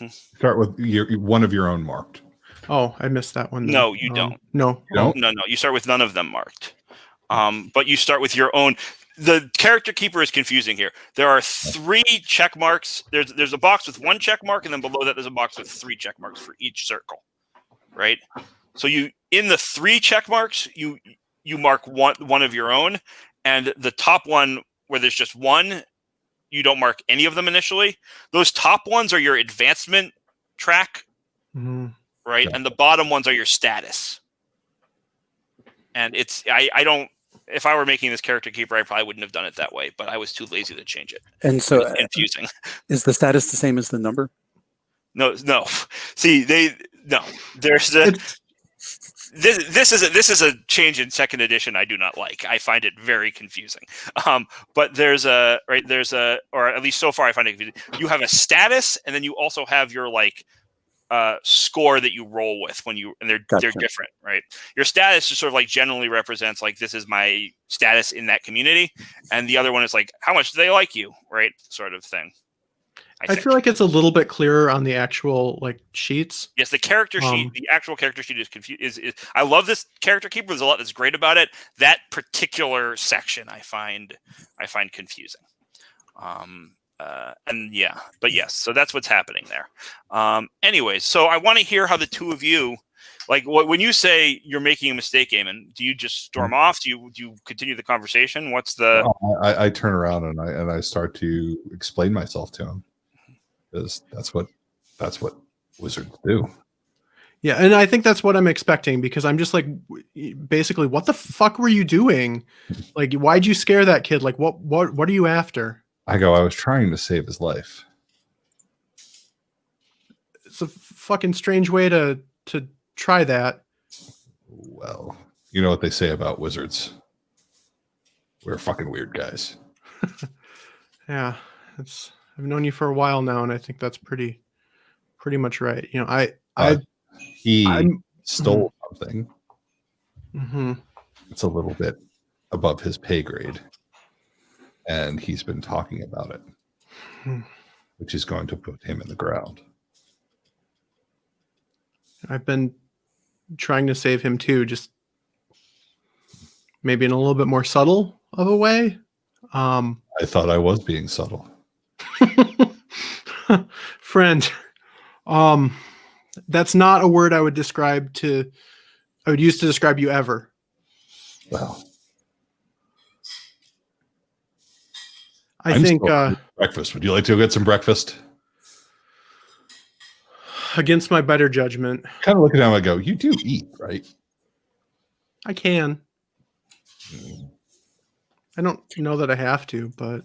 Start with one of your own marked. Oh, I missed that one. Then. No, you don't. No. You don't? No. You start with none of them marked. But you start with your own. The character keeper is confusing here. There are 3 check marks. There's a box with 1 check mark, and then below that there's a box with 3 check marks for each circle. Right? So you in the 3 check marks, you mark one of your own, and the top one where there's just 1, you don't mark any of them initially. Those top ones are your advancement track, right? Yeah. And the bottom ones are your status. And it's I don't. If I were making this character keeper, I probably wouldn't have done it that way, but I was too lazy to change it. And so, It was confusing. is the status the same as the number? No. See, there's a. This is a change in 2nd edition I do not like. I find it very confusing. But there's a or at least so far I find it confusing. You have a status, and then you also have your score that you roll with they're different, right? Your status just sort of generally represents this is my status in that community, and the other one is how much do they like you, right? Sort of thing. I feel like it's a little bit clearer on the actual sheets. Yes, the character sheet, the actual character sheet is confused. I love this character keeper. There's a lot that's great about it. That particular section I find confusing. But yes, so that's what's happening there. Anyways, so I want to hear how the 2 of you, when you say you're making a mistake, Eamon, do you just storm off? Do you continue the conversation? What's the? I turn around and I start to explain myself to him, because that's what wizards do. Yeah, and I think that's what I'm expecting, because I'm just basically, what the fuck were you doing? Why'd you scare that kid? What are you after? I was trying to save his life. It's a fucking strange way to try that. Well, you know what they say about wizards. We're fucking weird guys. Yeah, I've known you for a while now, and I think that's pretty much right. He stole something. Mm-hmm. It's a little bit above his pay grade, and he's been talking about it, which is going to put him in the ground. I've been trying to save him too, just maybe in a little bit more subtle of a way. I thought I was being subtle. Friend, that's not a word I would use to describe you ever. Well, I think breakfast. Would you like to go get some breakfast? Against my better judgment. Kind of look at him and go, you do eat, right? I can. I don't know that I have to, but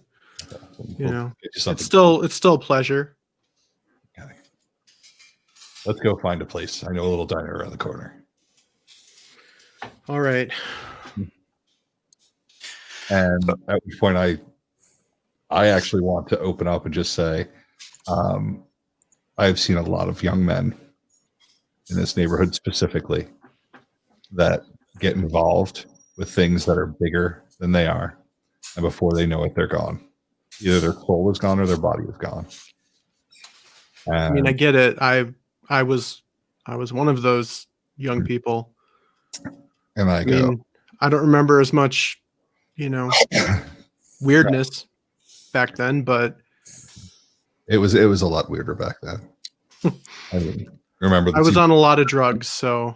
it's still a pleasure. Okay. Let's go find a place. I know a little diner around the corner. All right. And at which point I actually want to open up and just say, I've seen a lot of young men in this neighborhood specifically that get involved with things that are bigger than they are. And before they know it, they're gone. Either their soul is gone or their body is gone. I mean, I get it. I was one of those young people. And I I go, mean, I don't remember as much, weirdness back then, but it was a lot weirder back then. I mean, remember I was on a lot of drugs, so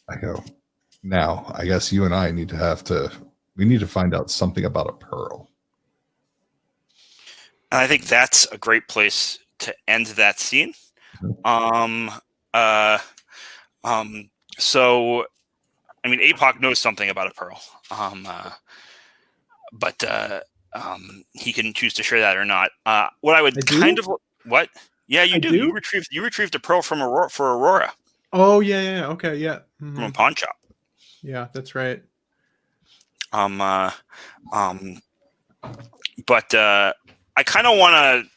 I go, now I guess you and I need to find out something about a pearl. And I think that's a great place to end that scene. So, I mean, APOC knows something about a pearl, but he can choose to share that or not. What I would what? Yeah, you do. You retrieved a pearl from Aurora. Oh yeah, okay, yeah. Mm-hmm. From a pawn shop. Yeah, that's right. But I kind of want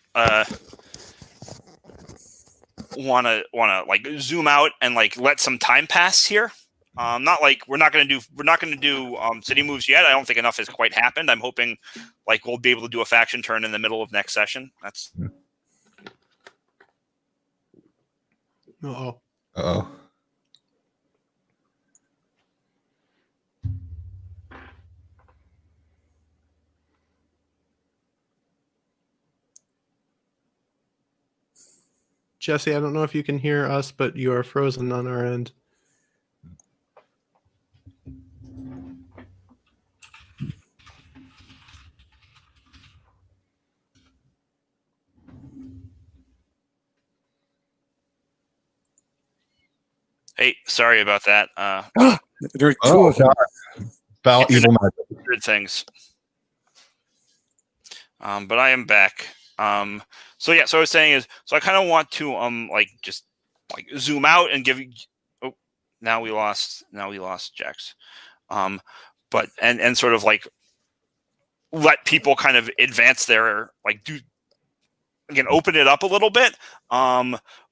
to like zoom out and like let some time pass here. Not like we're not going to do city moves yet. I don't think enough has quite happened. I'm hoping like we'll be able to do a faction turn in the middle of next session. That's. Uh-oh. Jesse, I don't know if you can hear us, but you are frozen on our end. Hey, sorry about that. There are two of them. Foul evil magic. Weird things. But I am back. So yeah, so I was saying is, so I kind of want to like just like zoom out and give. Oh, now we lost Jax. But and sort of like let people kind of advance their like open it up a little bit.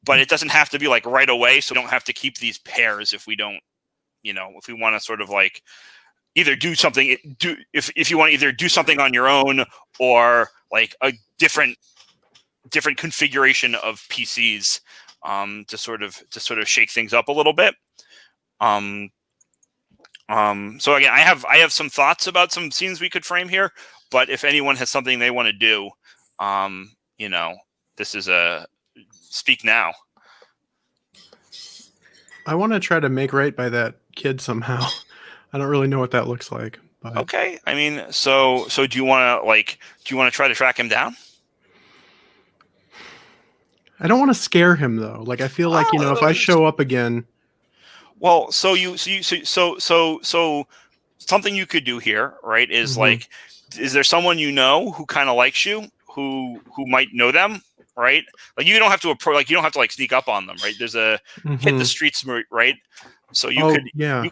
But it doesn't have to be like right away, so we don't have to keep these pairs if we don't, if we want to sort of like either do something, if you want to either do something on your own or like a different configuration of PCs to sort of shake things up a little bit. So again, I have some thoughts about some scenes we could frame here, but if anyone has something they want to do, this is a speak now. I want to try to make right by that kid somehow. I don't really know what that looks like. But... Okay. I mean, so do you want to try to track him down? I don't want to scare him though. Like I feel like, if I show up again. Well, so something you could do here, right, is like, is there someone who kind of likes you, who might know them, right? Like you don't have to approach, like you don't have to like sneak up on them, right? There's a hit the streets, right? So you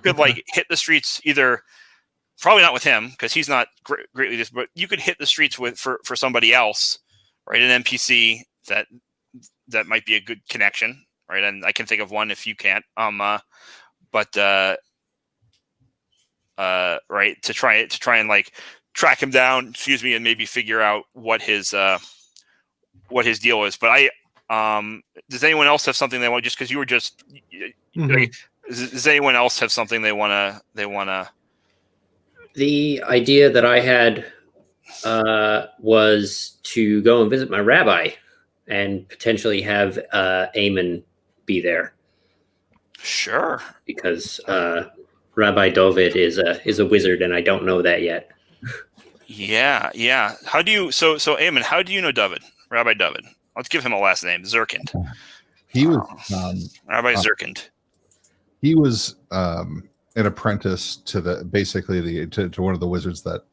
could like hit the streets either, probably not with him because he's not greatly this, but you could hit the streets for somebody else, right? An NPC that might be a good connection, right? And I can think of one if you can't, right, to try and like track him down, and maybe figure out what his deal is. But does anyone else have something they want? Just because you were just, like, does anyone else have something they wanna? The idea that I had was to go and visit my rabbi and potentially have Eamon be there. Sure. Because Rabbi David is a wizard, and I don't know that yet. Yeah. How do you? So Eamon, how do you know David? Rabbi David. Let's give him a last name. Zirkind. He was Rabbi Zirkind. He was an apprentice to to one of the wizards that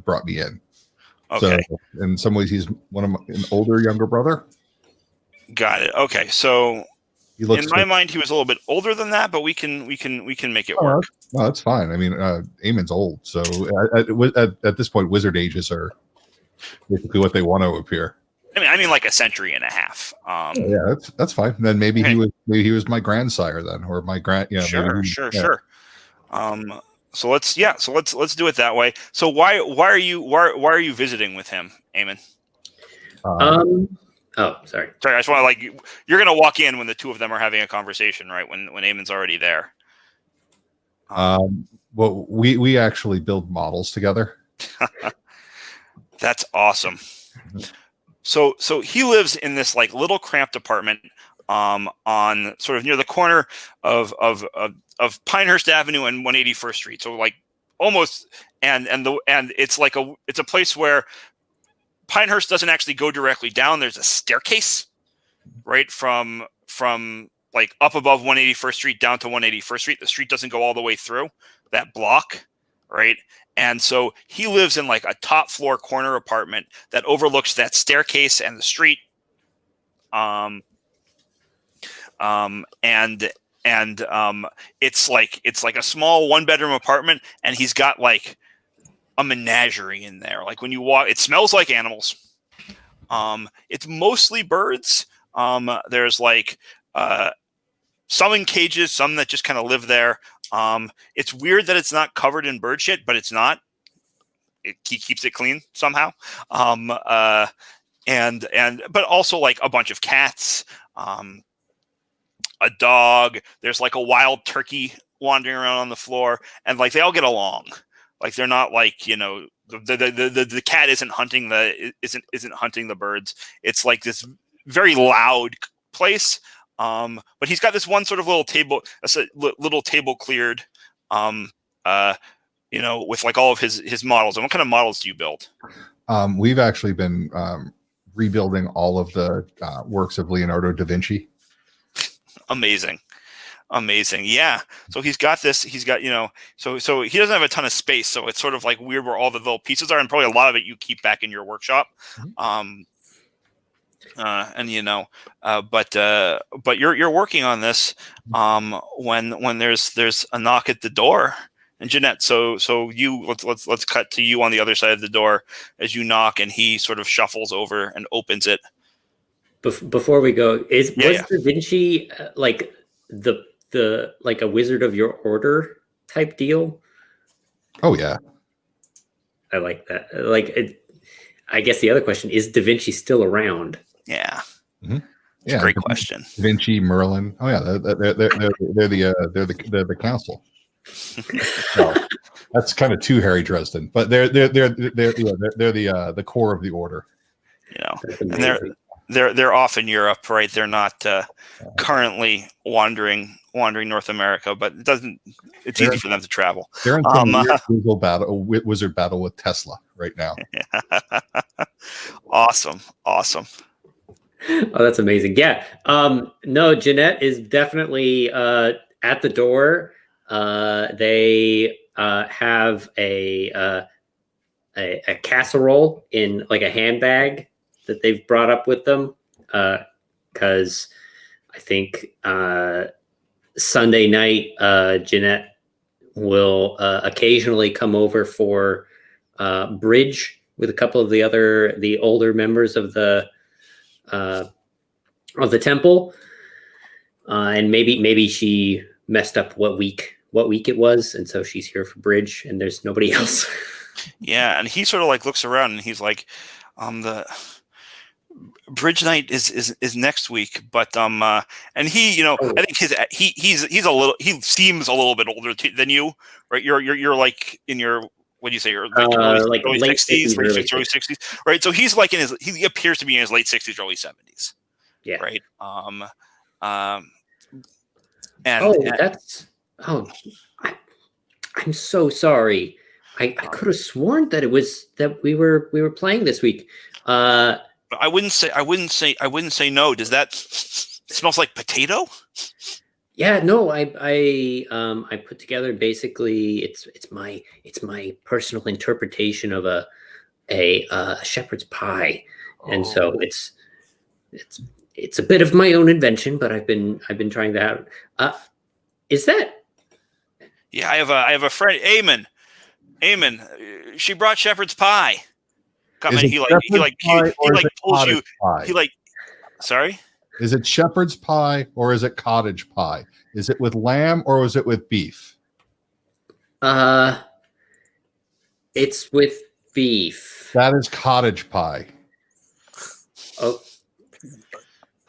brought me in. Okay. So in some ways, he's an older, younger brother. Got it. Okay. So in my mind, he was a little bit older than that, but we can make it work. No, that's fine. I mean, Eamon's old, so at this point, wizard ages are basically what they want to appear. I mean, like a century and a half. Yeah, that's fine. Then maybe he was my grandsire then, or my grand. Yeah, sure. So let's do it that way. So why are you visiting with him, Eamon? Oh, sorry. Sorry, I just want to you're gonna walk in when the two of them are having a conversation, right? When Eamon's already there. Well, we actually build models together. That's awesome. So he lives in this little cramped apartment on sort of near the corner of Pinehurst Avenue and 181st Street. So almost and it's it's a place where Pinehurst doesn't actually go directly down. There's a staircase right from up above 181st Street down to 181st Street. The street doesn't go all the way through that block, right? And so he lives in a top floor corner apartment that overlooks that staircase and the street. It's like a small 1-bedroom apartment, and he's got a menagerie in there. When you walk, it smells like animals. It's mostly birds. There's some in cages, some that just kind of live there. It's weird that it's not covered in bird shit, but it's not. He keeps it clean somehow. But also a bunch of cats, a dog. There's a wild turkey wandering around on the floor, and they all get along. They're not the cat isn't hunting the birds. It's this very loud place. But he's got this one sort of little table cleared, with all of his models. And what kind of models do you build? We've actually been rebuilding all of the works of Leonardo da Vinci. Amazing. Yeah. So he's got so he doesn't have a ton of space. So it's sort of weird where all the little pieces are. And probably a lot of it you keep back in your workshop. Mm-hmm. But you're working on this when there's a knock at the door, and Jeanette. So let's cut to you on the other side of the door as you knock, and he sort of shuffles over and opens it. Before we go, was Da Vinci the a Wizard of Your Order type deal? Oh yeah, I like that. I guess the other question is: Da Vinci still around? Yeah. Mm-hmm. It's a great question. Da Vinci, Merlin. Oh yeah, they're the council. So that's kind of too Harry Dresden, but they're the core of the order. And they're off in Europe, right? They're not currently wandering North America, but it's easy for them to travel. They're in some wizard battle with Tesla right now. Awesome. Oh, that's amazing. Yeah. No, Jeanette is definitely at the door. They have a casserole in a handbag that they've brought up with them. Because I think Sunday night, Jeanette will occasionally come over for bridge with a couple of the older members of the temple, and maybe she messed up what week it was, and so she's here for bridge, and there's nobody else. Yeah, and he sort of like looks around, and he's like, the bridge night is next week, but and he, I think he seems a little bit older than you, right? You're like in your, what do you say? You're like early 60s, early 60s, right? So he's like he appears to be in his late 60s, early 70s. Yeah. Right. I'm so sorry. I could have sworn that it was that we were playing this week. I wouldn't say no. Does that it smells like potato? Yeah, no, I put together basically it's my personal interpretation of a shepherd's pie, and so it's a bit of my own invention, but I've been trying that out. Is that? Yeah, I have a friend, Eamon. She brought shepherd's pie. He pulls you. Sorry. Is it shepherd's pie or is it cottage pie? Is it with lamb or is it with beef? It's with beef. That is cottage pie. Oh,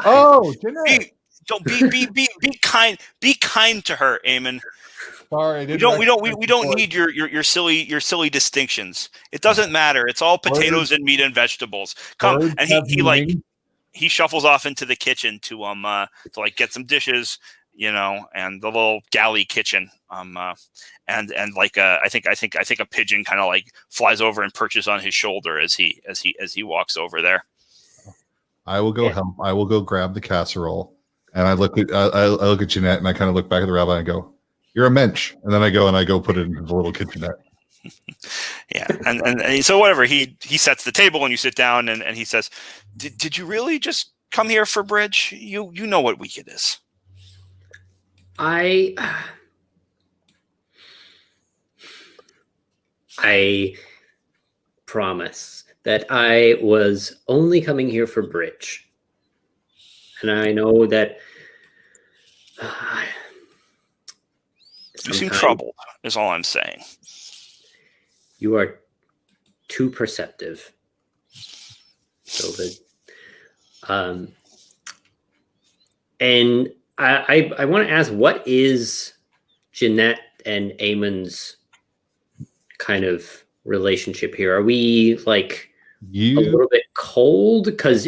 Oh, Jeanette. Don't be kind. Be kind to her, Eamon. Sorry, I We didn't. don't need your silly distinctions. It doesn't matter. It's all potatoes and meat and vegetables. Come, Words and have meaning. he shuffles off into the kitchen to like get some dishes, and the little galley kitchen. And like I think a pigeon kind of like flies over and perches on his shoulder as he walks over there. I will go help. I will go grab the casserole, and I look at Jeanette, and I kind of look back at the rabbi and go, "You're a mensch." And then I go put it into the little kitchenette. Yeah, and so whatever, he sets the table and you sit down, and he says, "Did you really just come here for bridge? You know what week it is." I promise that I was only coming here for bridge. And I know that you seem troubled, is all I'm saying. You are too perceptive. So that, and I want to ask, what is Jeanette and Eamon's kind of relationship here? Are we like a little bit cold? Because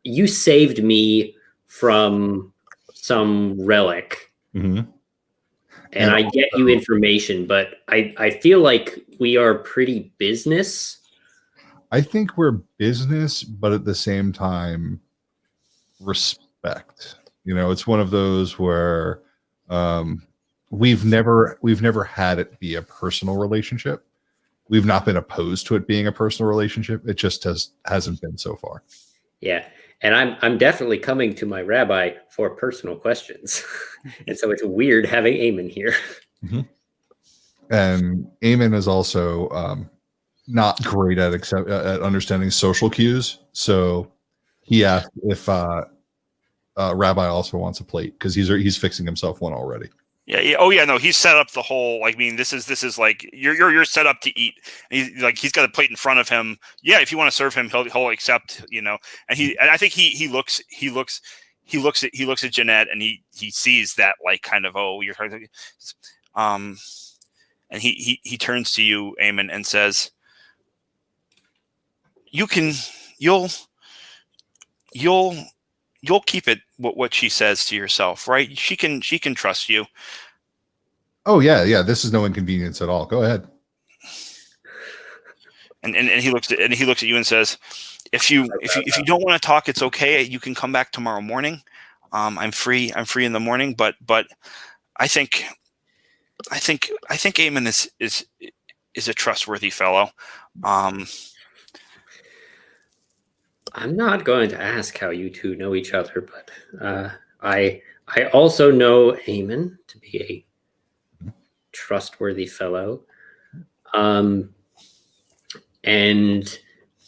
you saved me from some relic. Mm-hmm. And I get you information, but I feel like we are pretty business. I think we're business, but at the same time, respect. It's one of those where we've never had it be a personal relationship. We've not been opposed to it being a personal relationship. It just hasn't been so far. Yeah. And I'm definitely coming to my rabbi for personal questions. And so it's weird having Eamon here. Mm-hmm. And Eamon is also not great at understanding social cues. So he asked if Rabbi also wants a plate because he's fixing himself one already. Yeah. Oh yeah. No, he's set up the whole. Like, I mean, this is like you're set up to eat. And he's got a plate in front of him. Yeah, if you want to serve him, he'll accept. And I think he looks at Jeanette and he sees that like kind of, oh, you're and he turns to you, Eamon, and says, you'll keep it what she says to yourself, right? She can trust you. Oh yeah. This is no inconvenience at all. Go ahead. And he looks at you and says, if you don't want to talk, it's okay. You can come back tomorrow morning. I'm free in the morning, but I think Eamon is a trustworthy fellow. I'm not going to ask how you two know each other, but I also know Eamon to be a trustworthy fellow. And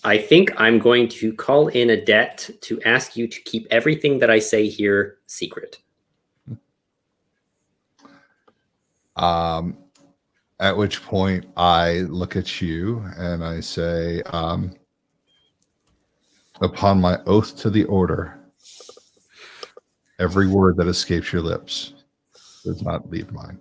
I think I'm going to call in a debt to ask you to keep everything that I say here secret. At which point I look at you and I say, upon my oath to the order, every word that escapes your lips does not leave mine.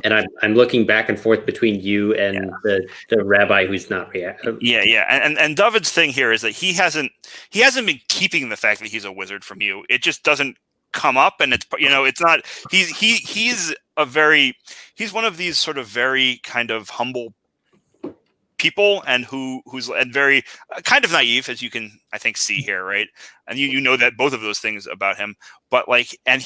And I'm looking back and forth between you and the rabbi who's not reacting. Yeah. And David's thing here is that he hasn't been keeping the fact that he's a wizard from you. It just doesn't come up, and it's not. He's one of these sort of very kind of humble people, and who's very kind of naive, as you can I think see here, right? And you know that both of those things about him, but like, and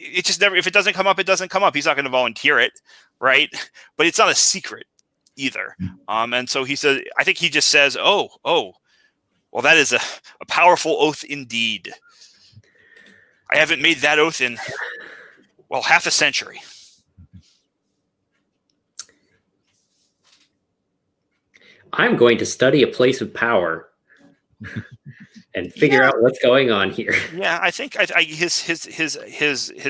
it just never, if it doesn't come up, it doesn't come up. He's not going to volunteer it, right? But it's not a secret either. And so he says, I think he just says, oh, well, that is a powerful oath indeed. I haven't made that oath in, well, half a century. I'm going to study a place of power and figure out what's going on here. Yeah, I think his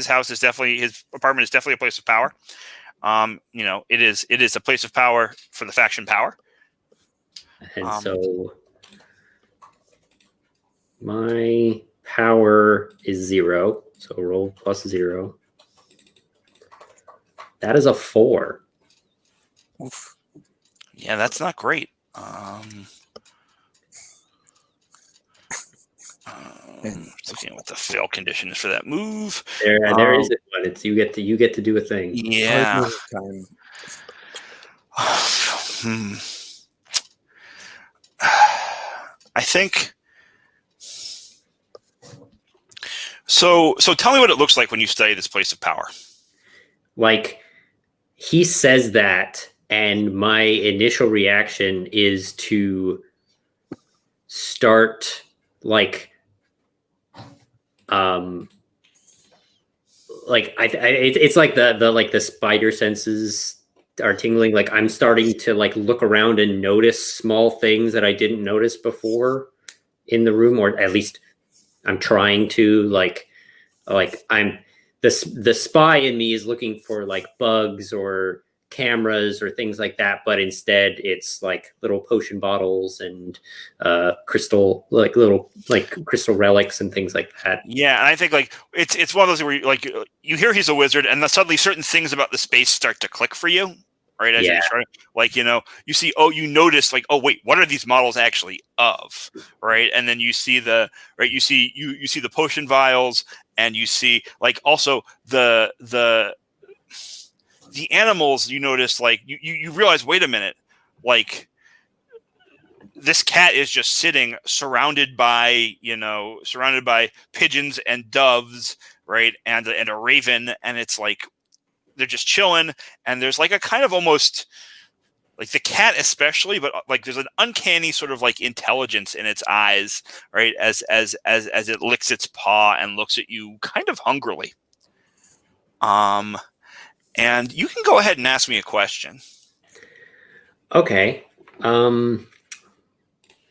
house is definitely, his apartment is definitely a place of power. It is a place of power for the faction power. And so My power is 0, so roll plus 0. That is a 4. Oof. Yeah, that's not great. Looking at what the fail condition is for that move. There isn't one. It's you get to do a thing. Yeah. Time. I think so. So tell me what it looks like when you study this place of power. Like, he says that, and my initial reaction is to start it's like the spider senses are tingling. Like, I'm starting to like look around and notice small things that I didn't notice before in the room, or at least I'm trying to like I'm the spy in me is looking for like bugs or cameras or things like that, but instead it's like little potion bottles and crystal crystal relics and things like that. Yeah, and I think like it's one of those where you hear he's a wizard, and then suddenly certain things about the space start to click for you, right? As you try, like you see, you notice like, oh wait, what are these models actually of, right? And then you see the you see the potion vials, and you see like also the animals. You notice like you realize, wait a minute, like this cat is just sitting surrounded by pigeons and doves, right? And a raven. And it's like, they're just chilling. And there's like a kind of almost like the cat, especially, but like there's an uncanny sort of like intelligence in its eyes, right? As it licks its paw and looks at you kind of hungrily. And you can go ahead and ask me a question. Okay.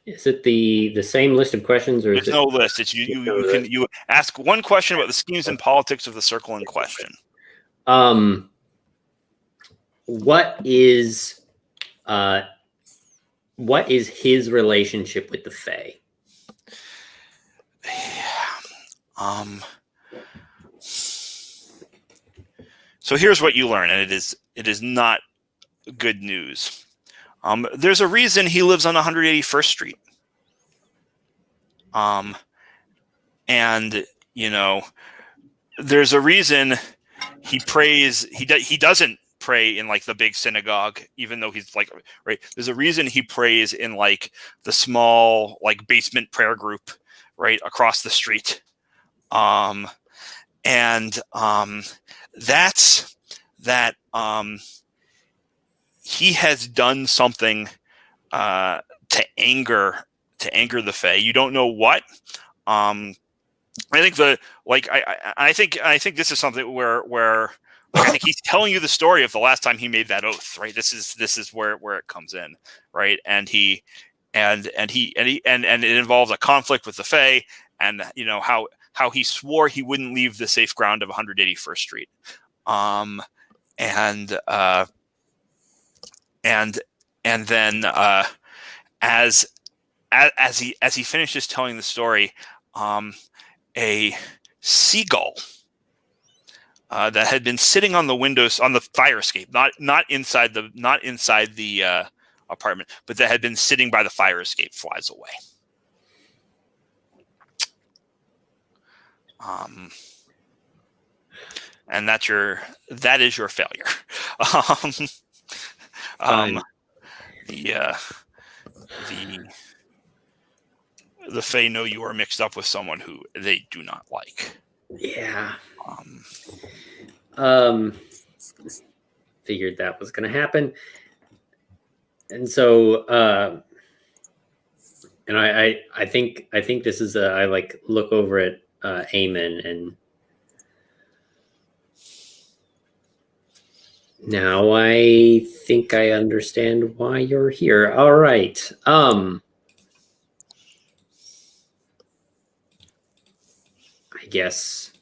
Is it the same list of questions, or there's no list? It's you ask one question about the schemes and politics of the circle in question. What is his relationship with the Fae? So here's what you learn, and it is not good news. There's a reason he lives on 181st Street. And there's a reason he prays. He doesn't pray in like the big synagogue, even though he's like, right. There's a reason he prays in like the small like basement prayer group, right across the street. That's that. He has done something to anger the Fae. You don't know what. I think I think this is something where I think he's telling you the story of the last time he made that oath, right? This is where it comes in, right? And it involves a conflict with the Fae, and how he swore he wouldn't leave the safe ground of 181st Street. And then as he finishes telling the story, a seagull that had been sitting on the windows on the fire escape, not inside the apartment, but that had been sitting by the fire escape, flies away. And that is your failure. The Fae know you are mixed up with someone who they do not like. Yeah. Figured that was going to happen. And so, and I think this is I like look over at Eamon, and now I think I understand why you're here. All right. I guess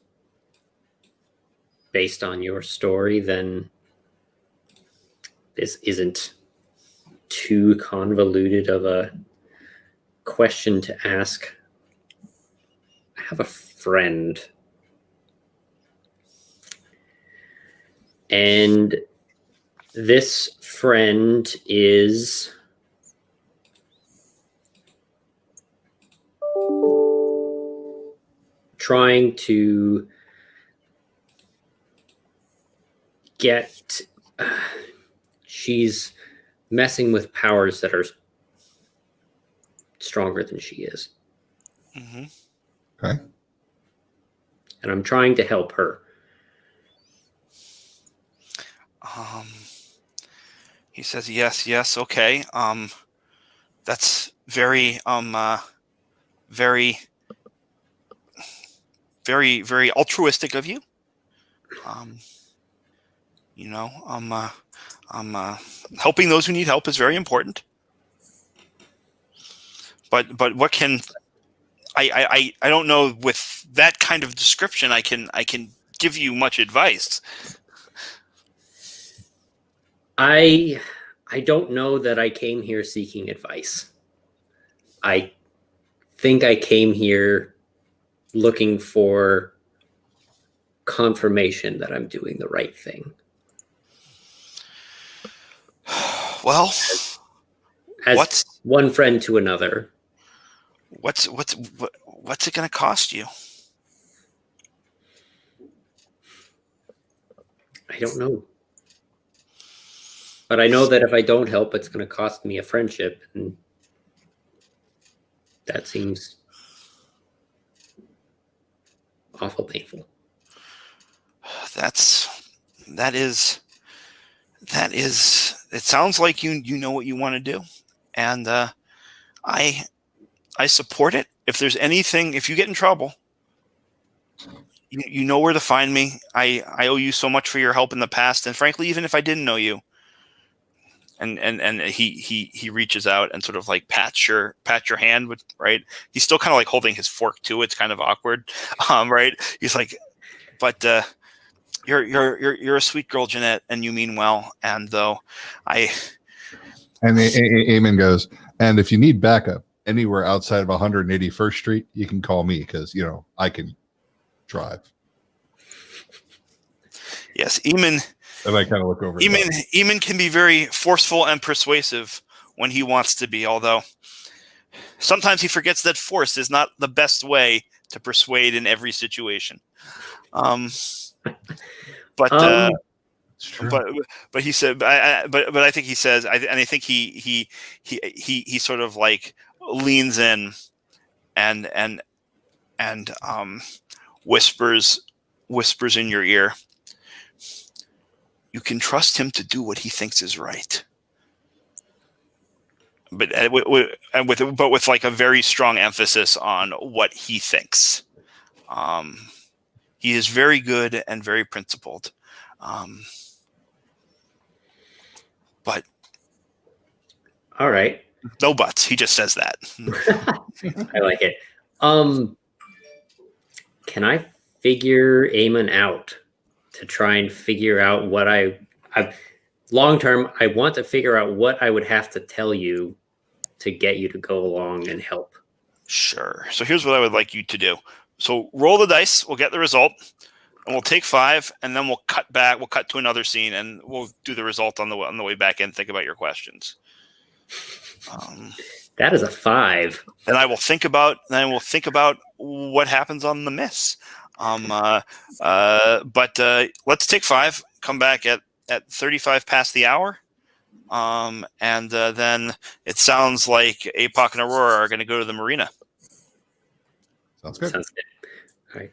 based on your story, then this isn't too convoluted of a question to ask. have a friend. And this friend is trying to get. She's messing with powers that are stronger than she is. Mm-hmm. Okay. And I'm trying to help her. He says, yes, okay. That's very, very, very, very altruistic of you. You know, helping those who need help is very important. But what can I don't know, with that kind of description I can give you much advice. I don't know that I came here seeking advice. I think I came here looking for confirmation that I'm doing the right thing. Well, As what's one friend to another. what's it going to cost you? I don't know. But I know that if I don't help, it's going to cost me a friendship. And that seems awful painful. That is it sounds like you know what you want to do, and I support it. If there's anything, if you get in trouble, you know where to find me. I owe you so much for your help in the past, and frankly, even if I didn't know you. And he reaches out and sort of like pat your hand with, right. He's still kind of like holding his fork too. It's kind of awkward, right. He's like, but you're a sweet girl, Jeanette, and you mean well. And though Eamon goes, and if you need backup anywhere outside of 181st Street, you can call me because I can drive. Yes, Eamon. And I kind of look over. Eamon can be very forceful and persuasive when he wants to be, although sometimes he forgets that force is not the best way to persuade in every situation. But he said, but I think he says, and I think he sort of like leans in and whispers in your ear. You can trust him to do what he thinks is right. But with like a very strong emphasis on what he thinks. He is very good and very principled. But all right. No buts. He just says that. I like it. Can I figure Eamon out to try and figure out what I long term, I want to figure out what I would have to tell you to get you to go along and help. Sure. So here's what I would like you to do. So roll the dice. We'll get the result, and we'll take 5, and then we'll cut back. We'll cut to another scene, and we'll do the result on the way back in. Think about your questions. That is a 5. And I will think about what happens on the miss. But let's take 5. Come back at 35 past the hour. And then it sounds like APOC and Aurora are going to go to the marina. Sounds good. All right.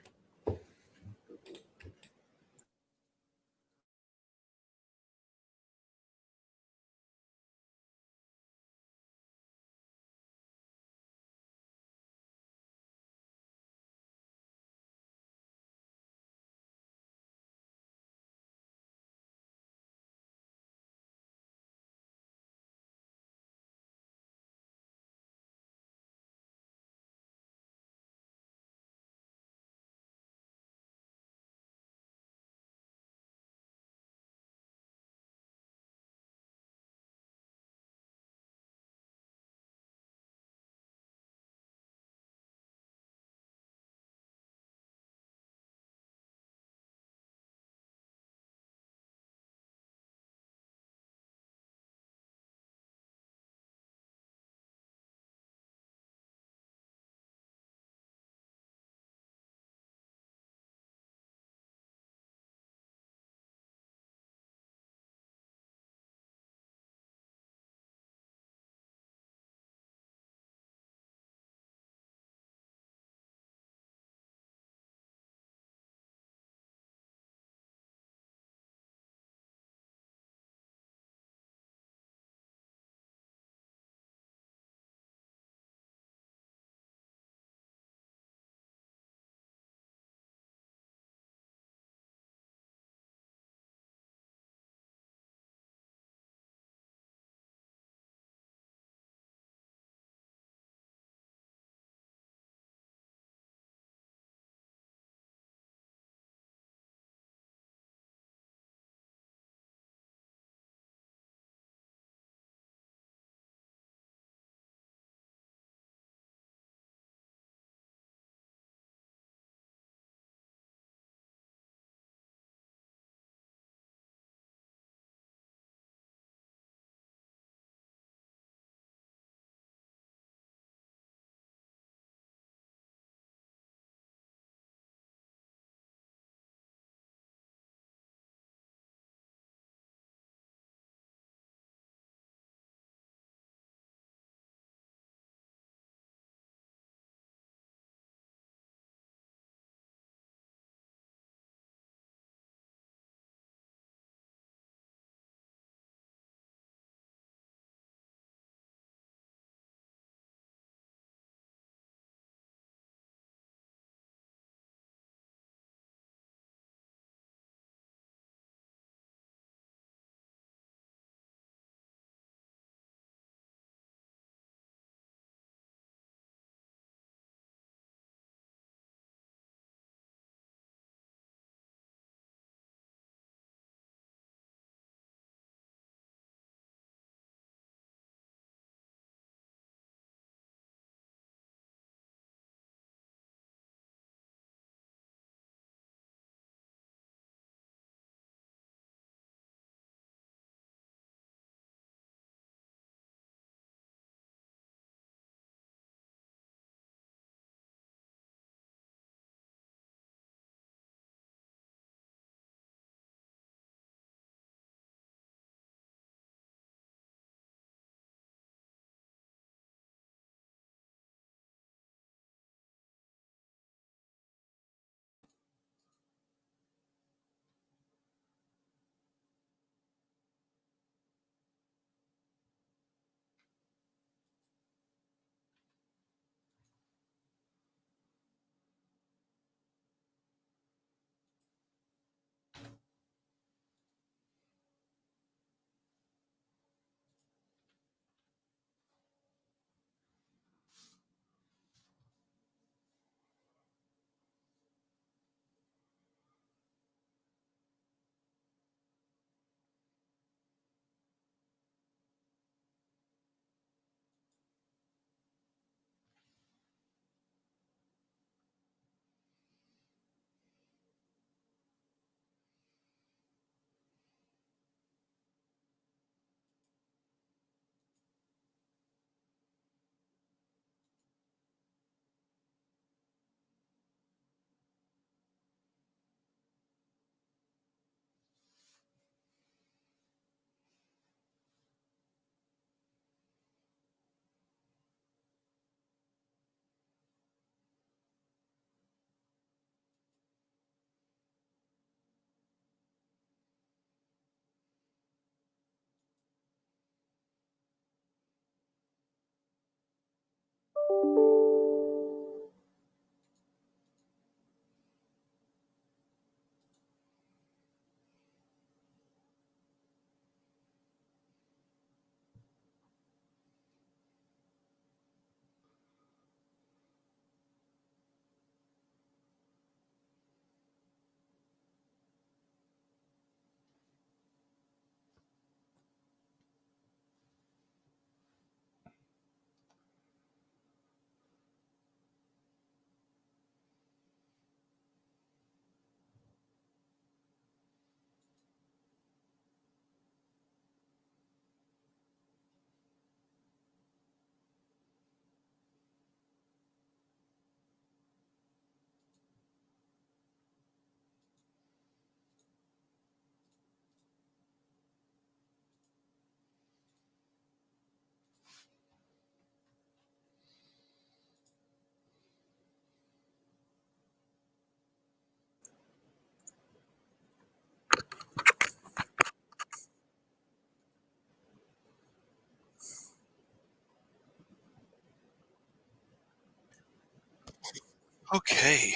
Okay.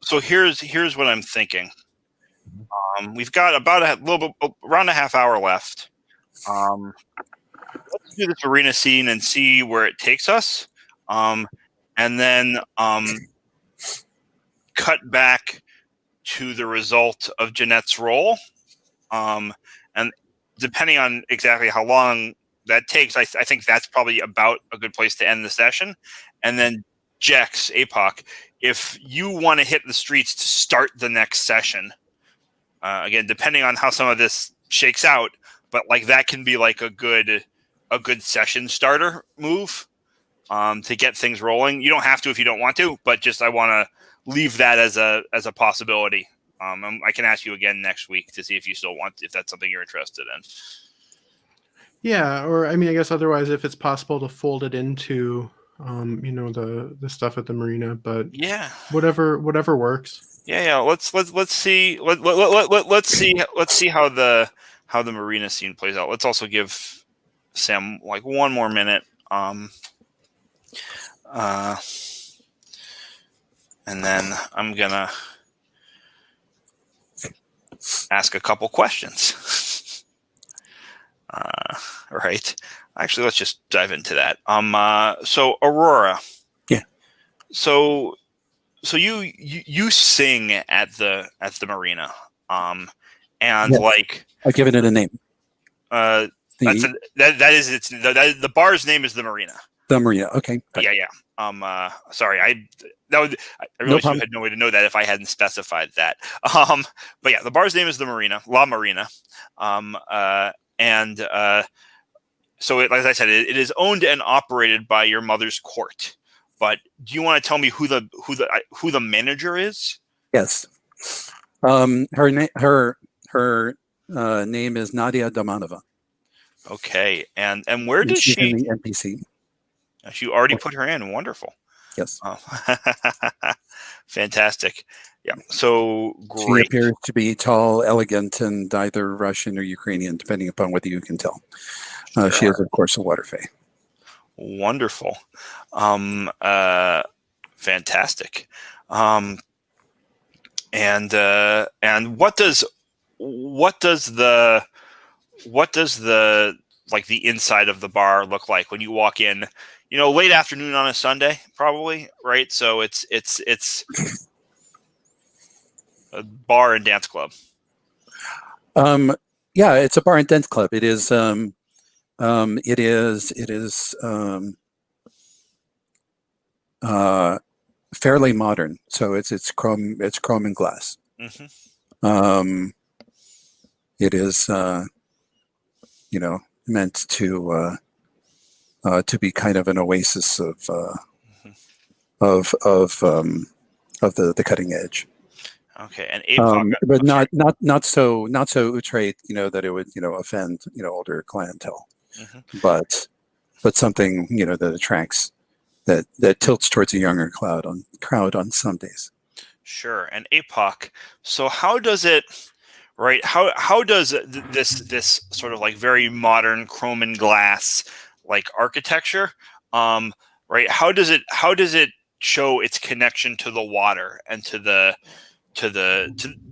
So here's what I'm thinking. We've got about a little bit around a half hour left. Let's do this arena scene and see where it takes us, and then cut back to the result of Jeanette's roll, and depending on exactly how long that takes, I think that's probably about a good place to end the session. And then Jex, APOC, if you want to hit the streets to start the next session, again, depending on how some of this shakes out, but like that can be like a good session starter move to get things rolling. You don't have to if you don't want to, but just I want to leave that as a possibility. I can ask you again next week to see if you still want, if that's something you're interested in. Yeah, or I mean, I guess otherwise, if it's possible to fold it into, the stuff at the marina, but Yeah, whatever works. yeah. Let's see. Let's see how the marina scene plays out. Let's also give Sam like one more minute. And then I'm gonna ask a couple questions. Right. Actually, let's just dive into that. So Aurora. Yeah. So you sing at the marina. And Yeah. like I've given it a name. the bar's name is the Marina. The marina. Okay. Yeah. Sorry, I No really problem. had no way to know that if I hadn't specified that. But yeah, the bar's name is the Marina, La Marina. So as I said, it is owned and operated by your mother's court. But do you want to tell me who the manager is? Yes. Her name is Nadia Domanova. Okay, and where does She's in she? the NPC. She already put her in. Wonderful. Yes. Oh. Fantastic. Yeah. So She great. appears to be tall, elegant, and either Russian or Ukrainian, depending upon whether you can tell. She is, of course, a water fae. Wonderful. Fantastic. And what does the like the inside of the bar look like when you walk in? You know, late afternoon on a Sunday, probably, right? So it's a bar and dance club. Yeah, it's a bar and dance club. It is fairly modern. So it's chrome and glass. Mm-hmm. It is meant to be kind of an oasis of the cutting edge. Okay, and APOC, but not so outré, that it would offend older clientele, mm-hmm. but something that attracts, that tilts towards a younger crowd on some days. Sure. And APOC. So how does it, right? How does this sort of like very modern chrome and glass like architecture, right? How does it show its connection to the water and to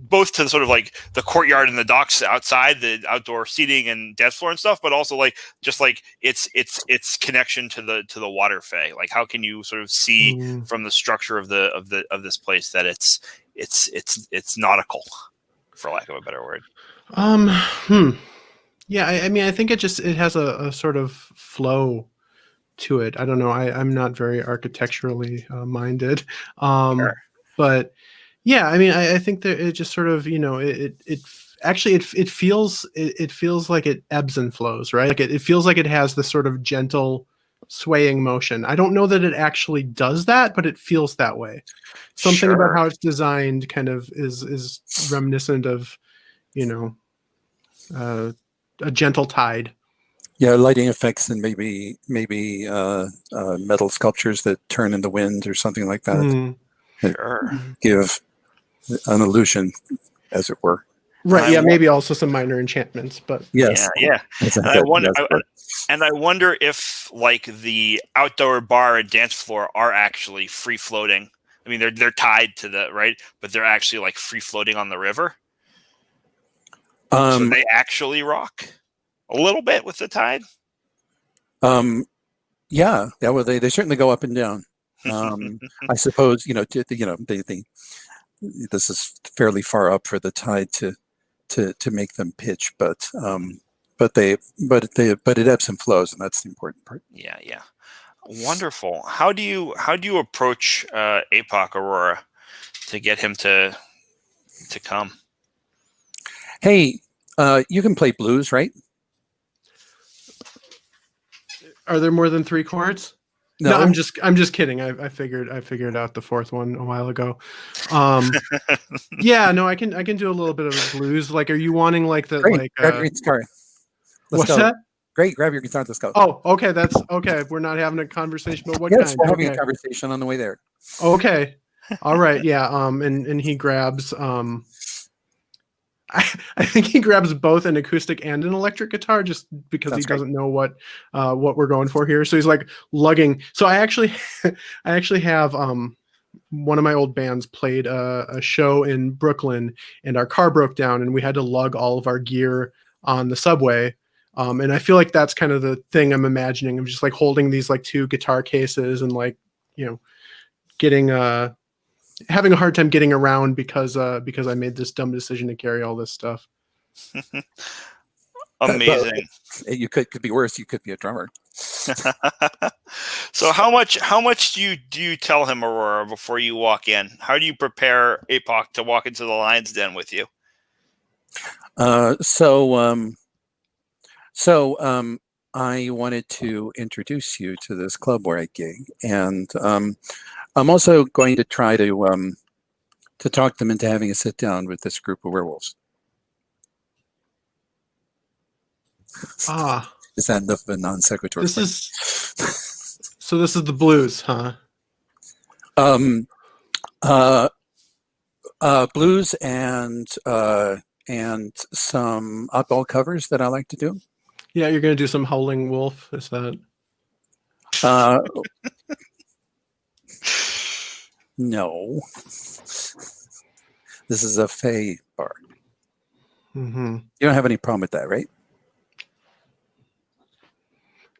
both to sort of like the courtyard and the docks outside, the outdoor seating and dance floor and stuff, but also like just like its connection to the water fae? Like how can you sort of see from the structure of this place that it's nautical, for lack of a better word? Yeah, I mean, I think it has a sort of flow to it. I don't know. I'm not very architecturally minded, Sure. but yeah, I mean, I think that it just sort of, it feels like it ebbs and flows, right? Like it feels like it has this sort of gentle swaying motion. I don't know that it actually does that, but it feels that way. Something about how it's designed kind of is reminiscent of, a gentle tide. Yeah, lighting effects and maybe metal sculptures that turn in the wind or something like that. Sure. Give an illusion, as it were. Right. I Yeah. wa- Maybe also some minor enchantments, but Yes. Yeah. That's And a I good- wonder, that's good. and I wonder if like the outdoor bar and dance floor are actually free floating. I mean, they're tied to the right, but they're actually like free floating on the river. So they actually rock a little bit with the tide. Yeah. Well, they certainly go up and down. I suppose this is fairly far up for the tide to make them pitch, but it ebbs and flows, and that's the important part. Yeah, yeah. Wonderful. How do you approach APOC Aurora to get him to come? Hey, you can play blues, right? are there more than 3 chords? No, I'm just kidding. I figured out the 4th one a while ago. Yeah, no, I can do a little bit of blues. Like, are you wanting like the Great. like? Grab your guitar. Let's What's go. that? Great. Grab your guitar. Let's go. Oh, okay. That's okay. We're not having a conversation, but what Yes, kind? we're having a Okay. conversation on the way there. Okay. All right. Yeah. And he grabs I think he grabs both an acoustic and an electric guitar just because Sounds he great. doesn't know what we're going for here. So he's like lugging. So I actually have one of my old bands played a show in Brooklyn, and our car broke down and we had to lug all of our gear on the subway. And I feel like that's kind of the thing I'm imagining. I'm just like holding these like 2 guitar cases and like, getting having a hard time getting around because I made this dumb decision to carry all this stuff. Amazing. You could be worse. You could be a drummer. So how much do you tell him, Aurora, before you walk in? How do you prepare APOC to walk into the lion's den with you? I wanted to introduce you to this club where I gig, and I'm also going to try to talk them into having a sit down with this group of werewolves. Ah, Is that enough of a non sequitur? this is the blues, huh? Blues and some oddball covers that I like to do. Yeah, you're gonna do some Howling Wolf. Is that? No. This is a Fey bar. Mm-hmm. You don't have any problem with that, right?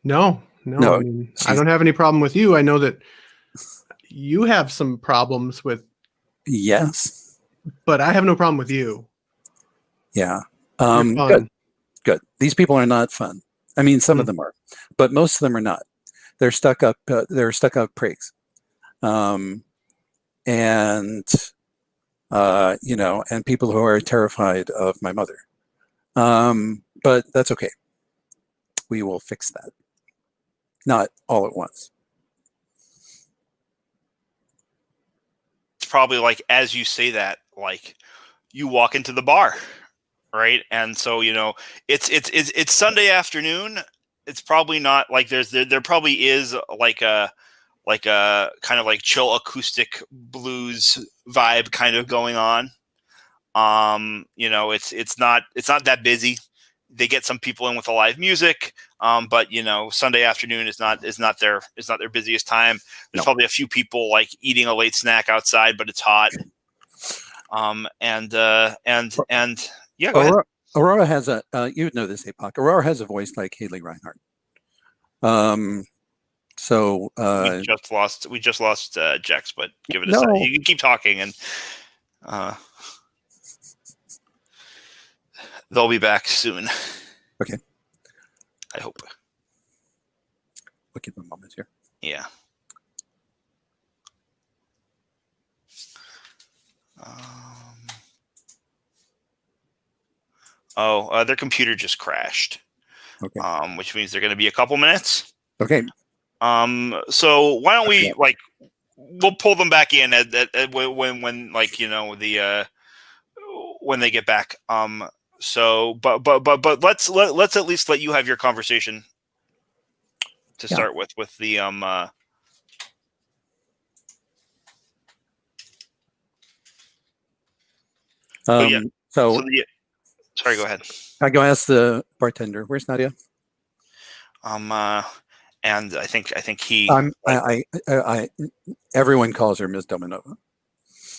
No. No, I mean, I don't have any problem with you. I know that you have some problems with, Yes. but I have no problem with you. Yeah. You're fun. Good. These people are not fun. I mean, some of them are, but most of them are not. They're stuck up. They're stuck up prigs, and and people who are terrified of my mother. But that's okay. We will fix that. Not all at once. It's probably like as you say that, like you walk into the bar, right? And so it's Sunday afternoon. It's probably not like there probably is like a kind of like chill acoustic blues vibe kind of going on. It's not that busy. They get some people in with the live music, but Sunday afternoon is not their busiest time. There's probably a few people like eating a late snack outside, but it's hot. Yeah, go ahead. Aurora has a you would know this, APOC. Aurora has a voice like Haley Reinhardt. So we just lost Jex, but give it a No. second. You can keep talking, and they'll be back soon. Okay. I hope. We'll give them a moment here. Yeah. Their computer just crashed. Okay. Which means they're going to be a couple minutes. Okay. So why don't we we'll pull them back in when when they get back. So but let's at least let you have your conversation to start with the So Sorry, go ahead. I go ask the bartender, "Where's Nadia?" And I think he Everyone calls her Ms. Dominova.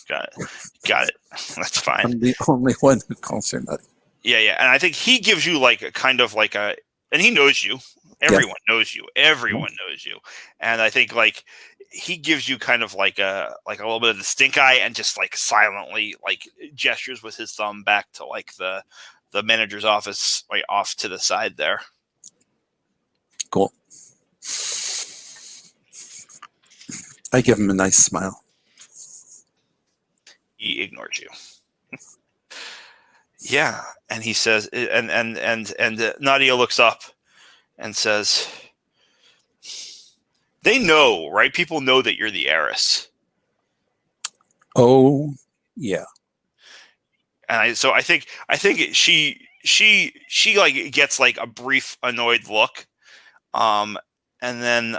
got it. That's fine. I'm the only one who calls her Nadia. Yeah, and I think he gives you like a kind of like a, and he knows you. Everyone knows you. Everyone knows you. And I think like he gives you kind of like a little bit of the stink eye and just like silently like gestures with his thumb back to like the manager's office, like off to the side there. Cool. I give him a nice smile. He ignores you. Yeah, and he says, and Nadia looks up and says, "They know, right? People know that you're the heiress." Oh, yeah. And I think she like gets like a brief annoyed look, and then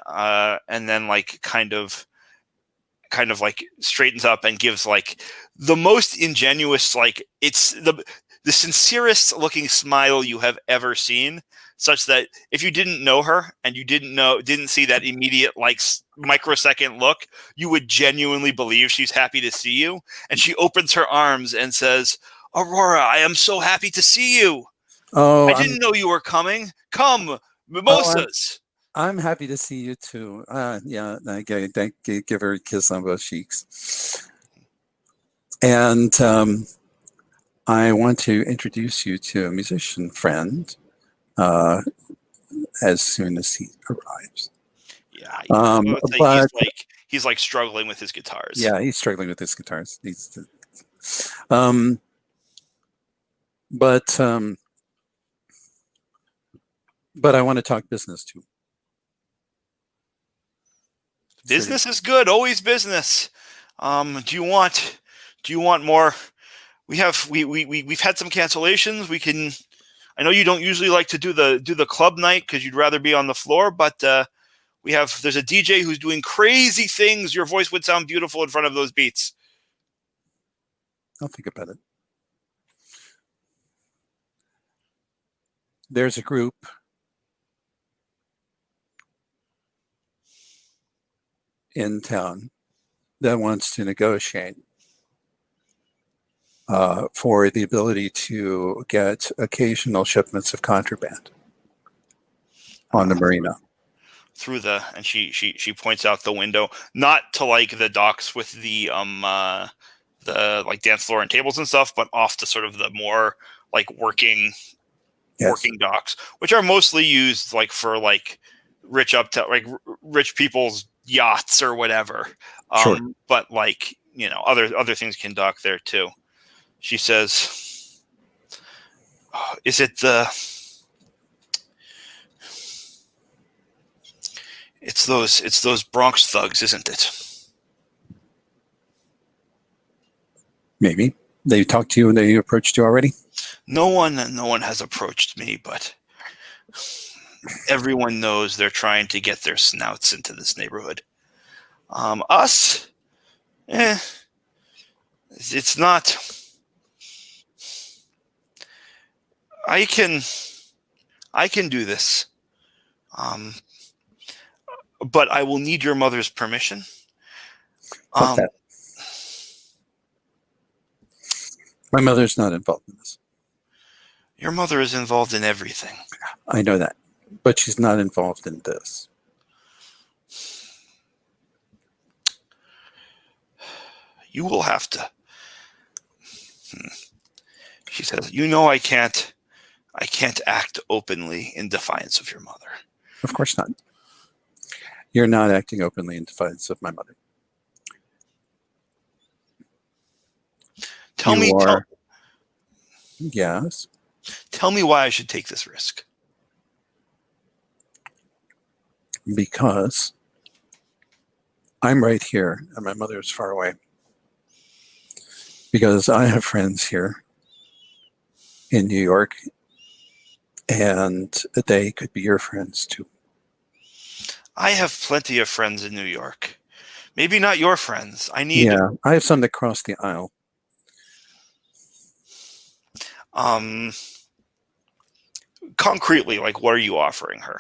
like kind of like straightens up and gives like the most ingenuous, like it's the sincerest looking smile you have ever seen, such that if you didn't know her and you didn't see that immediate like microsecond look, you would genuinely believe she's happy to see you. And she opens her arms and says, "Aurora, I am so happy to see you. Oh, I didn't know you were coming. Come, mimosas." I'm happy to see you too. Yeah, I give her a kiss on both cheeks. And I want to introduce you to a musician friend as soon as he arrives. Yeah, but he's like struggling with his guitars. Yeah, he's struggling with his guitars. But I want to talk business too. Business is good, always business. Do you want more? We've had some cancellations. I know you don't usually like to do the club night because you'd rather be on the floor, but there's a DJ who's doing crazy things. Your voice would sound beautiful in front of those beats. I'll think about it. There's a group in town that wants to negotiate for the ability to get occasional shipments of contraband on the marina. And she points out the window, not to like the docks with the like dance floor and tables and stuff, but off to sort of the more like working docks, which are mostly used like for like rich people's yachts or whatever. Sure. But like, you know, other things can dock there too. She says, "Is it It's those Bronx thugs, isn't it?" Maybe. They talked to you and they approached you already? No one has approached me, but everyone knows they're trying to get their snouts into this neighborhood. Us? It's not. I can do this. But I will need your mother's permission. Fuck that. My mother's not involved in this. Your mother is involved in everything. I know that, but she's not involved in this. You will have to. She says, "You know, I can't act openly in defiance of your mother." Of course not. You're not acting openly in defiance of my mother. Yes. Tell me why I should take this risk. Because I'm right here and my mother is far away. Because I have friends here in New York and they could be your friends too. I have plenty of friends in New York. Maybe not your friends. I have some that cross the aisle. concretely, like, what are you offering her?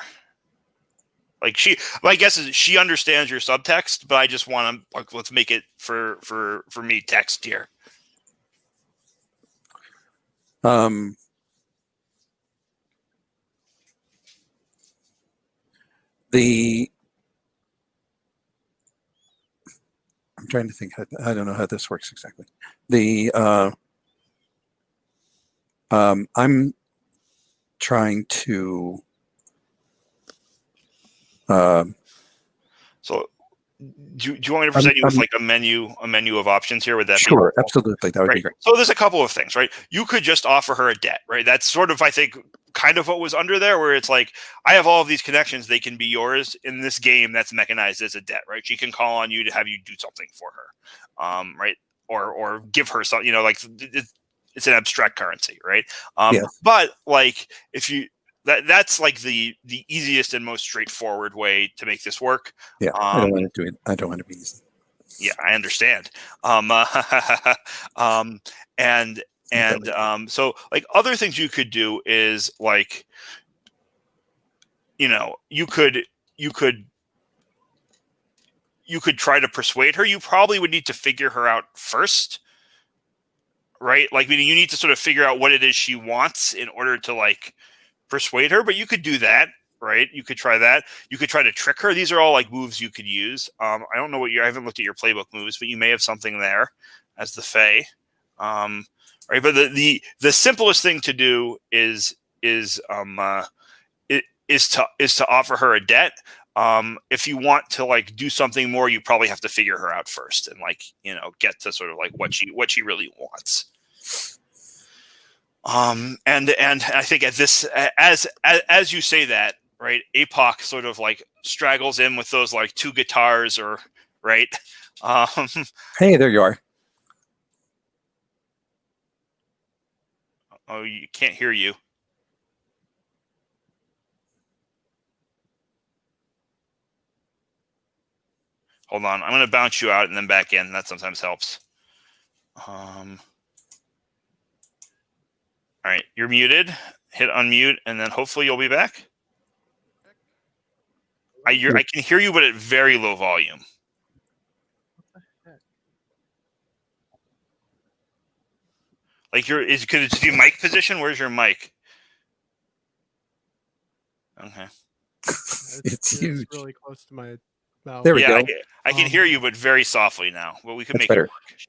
Like, my guess is she understands your subtext, but I just want to, like, let's make it for me text here. I'm trying to think. I don't know how this works exactly. I'm trying to. So, do you want me to present you with like a menu of options here? Would that be sure? helpful? Absolutely, that would be great. So there's a couple of things, right? You could just offer her a debt, right? That's sort of, I think, kind of what was under there, where it's like, I have all of these connections, they can be yours in this game that's mechanized as a debt, right? She can call on you to have you do something for her, right? Or give her something, like it's an abstract currency, right? Yes. But like, if you that's like the easiest and most straightforward way to make this work. Yeah, I don't want to do it. I don't want to be easy. Yeah, I understand. So like other things you could do is like, you could try to persuade her. You probably would need to figure her out first, right? Like, meaning you need to sort of figure out what it is she wants in order to like persuade her, but you could do that, right? You could try that. You could try to trick her. These are all like moves you could use. I don't know I haven't looked at your playbook moves, but you may have something there as the Fae. Right. But the simplest thing to do is to offer her a debt. If you want to like do something more, you probably have to figure her out first and like, get to sort of like what she really wants. And I think at this, as you say that, right, APOC sort of like straggles in with those like two guitars, or right. Hey, there you are. Oh, you can't hear you. Hold on, I'm going to bounce you out and then back in. That sometimes helps. All right, you're muted. Hit unmute, and then hopefully you'll be back. I can hear you, but at very low volume. Like could it be mic position? Where's your mic? Okay. It's huge. Really close to my mouth. There we go. I can hear you, but very softly now. Well, we could make better. it work.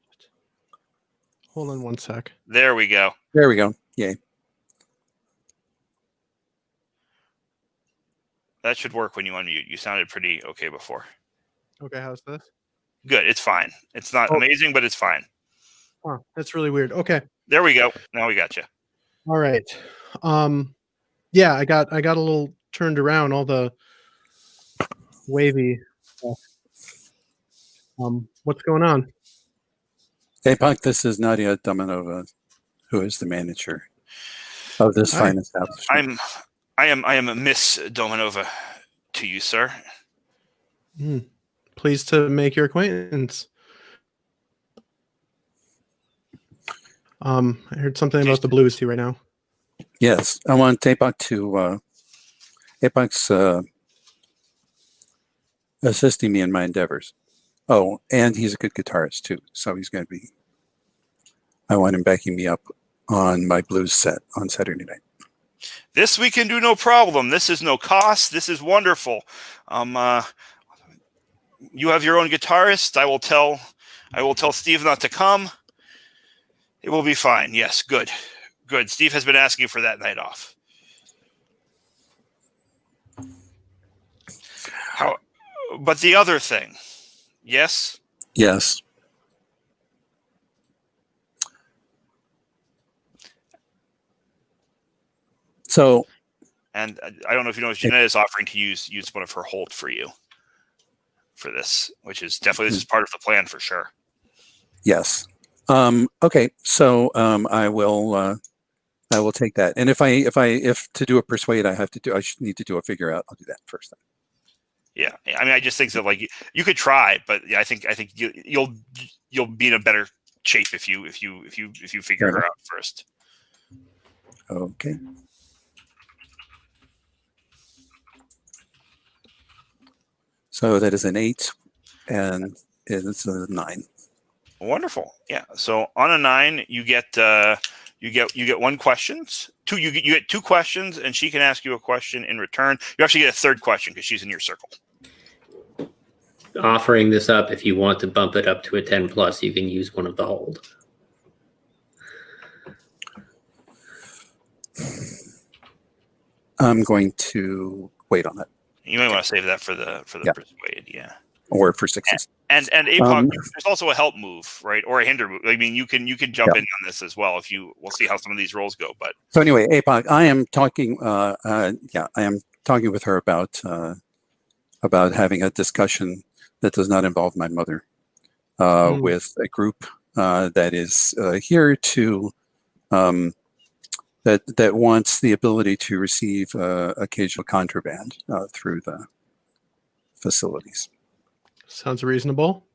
Hold on one sec. There we go. There we go. Yay. That should work when you unmute. You sounded pretty okay before. Okay, how's this? Good. It's fine. It's not amazing, but it's fine. Wow, that's really weird. Okay. There we go. Now we got you. All right. Yeah, I got a little turned around, all the wavy stuff. What's going on? Hey, Punk, this is Nadia Domanova, who is the manager of this fine establishment. I am Miss Domanova to you, sir. Pleased to make your acquaintance. I heard something about the blues too right now. Yes, I want APOC to APOC's assisting me in my endeavors. Oh, and he's a good guitarist too, so he's going to be. I want him backing me up on my blues set on Saturday night. This we can do, no problem. This is no cost. This is wonderful. You have your own guitarist. I will tell Steve not to come. It will be fine. Yes, good. Steve has been asking for that night off. But the other thing, yes? Yes. So, and I don't know if you know, Jeanette is offering to use one of her hold for you for this, which is definitely, this is part of the plan for sure. Yes. Okay. So I will take that. And if to do a persuade, I need to do a figure out. I'll do that first. Yeah. I mean, I just think that like you could try, but I think you'll be in a better shape if you figure her out first. Okay. So that is an 8, and it's a 9. Wonderful. Yeah. So on a 9, you get 1 question. You get 2 questions, and she can ask you a question in return. You actually get a 3rd question because she's in your circle. Offering this up, if you want to bump it up to a 10 plus, you can use one of the hold. I'm going to wait on it. You may want to save that for the Yeah. persuade. Yeah. Or for 6s. And APOC, there's also a help move, right, or a hinder move. I mean, you can jump in on this as well if you. We'll see how some of these rolls go. But so anyway, APOC, I am talking. I am talking with her about having a discussion that does not involve my mother, with a group that is here to that wants the ability to receive occasional contraband through the facilities. Sounds reasonable.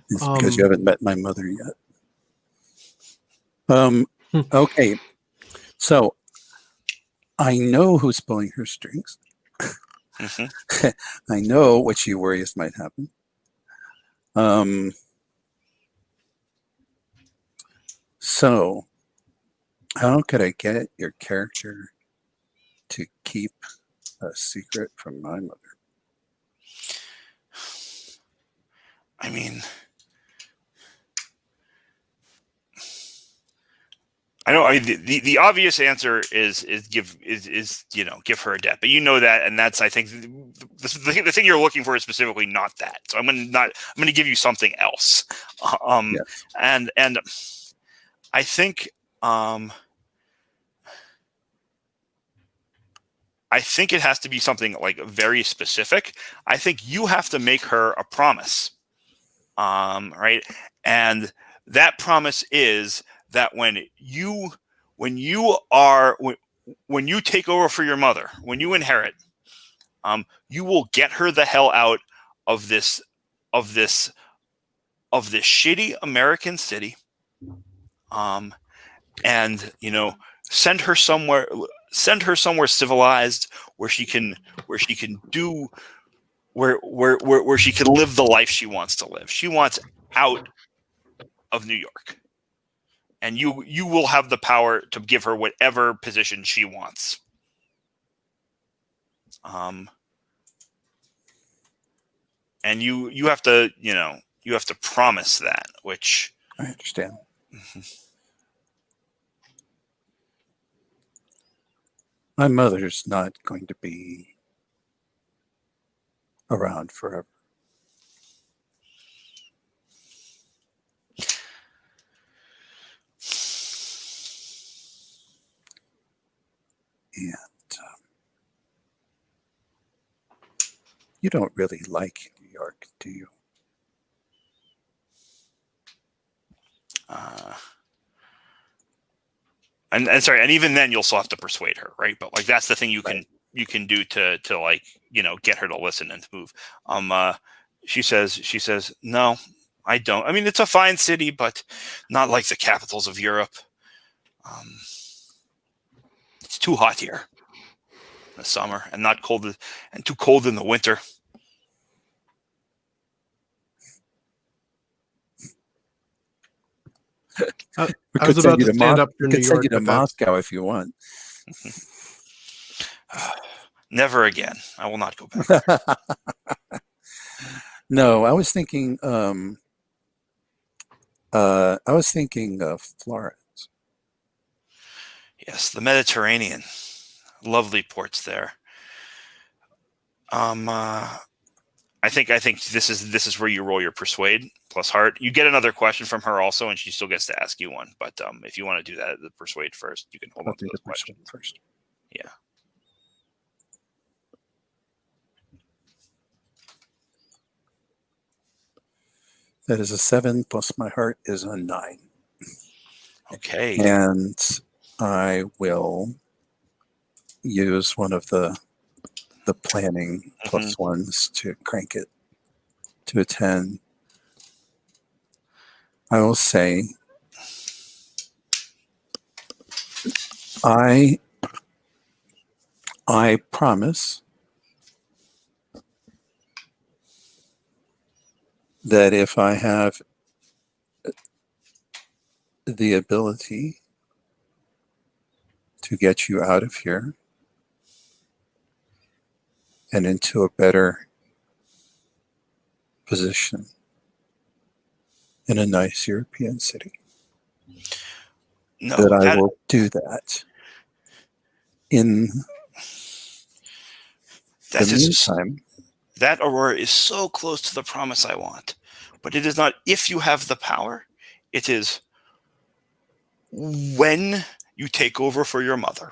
It's because you haven't met my mother yet. Okay, so I know who's pulling her strings. Mhm. I know what she worries might happen. So how could I get your character to keep a secret from my mother? I mean, I know. I mean, the obvious answer is give her a debt, but you know that, and that's, I think, the thing you're looking for is specifically not that. So I'm gonna give you something else. Yes. And I think it has to be something like very specific. I think you have to make her a promise, right? And that promise is that when you take over for your mother, when you inherit, you will get her the hell out of this shitty American city, and send her somewhere civilized where she can live the life she wants to live. She wants out of New York, and you will have the power to give her whatever position she wants. And you have to promise that, which I understand. My mother's not going to be around forever. And you don't really like New York, do you? And sorry, and even then you'll still have to persuade her, right? But like that's the thing you can do to like get her to listen and move. She says no, I don't. I mean, it's a fine city, but not like the capitals of Europe. It's too hot here in the summer, and not cold, and too cold in the winter. I was about to stand up for New Could send York. you to but that's- Moscow if you want. Never again. I will not go back. No, I was thinking. I was thinking of Florence. Yes, the Mediterranean, lovely ports there. I think this is where you roll your persuade plus heart. You get another question from her also, and she still gets to ask you one. But if you want to do that, the persuade first, you can hold on to the question first. Yeah. That is a 7 plus my heart is a 9. Okay. And I will use one of the planning plus ones to crank it to a 10. I will say I promise that if I have the ability to get you out of here and into a better position in a nice European city, No, that I that will do that. In the that's just meantime, that Aurora is so close to the promise I want. But it is not if you have the power. It is when you take over for your mother.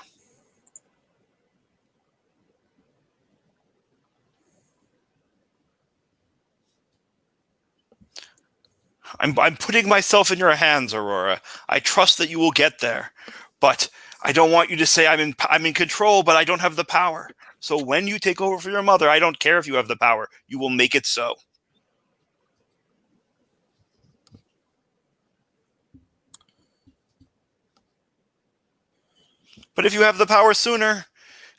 I'm putting myself in your hands, Aurora. I trust that you will get there, but I don't want you to say I'm in control, but I don't have the power. So when you take over for your mother, I don't care if you have the power. You will make it so. But if you have the power sooner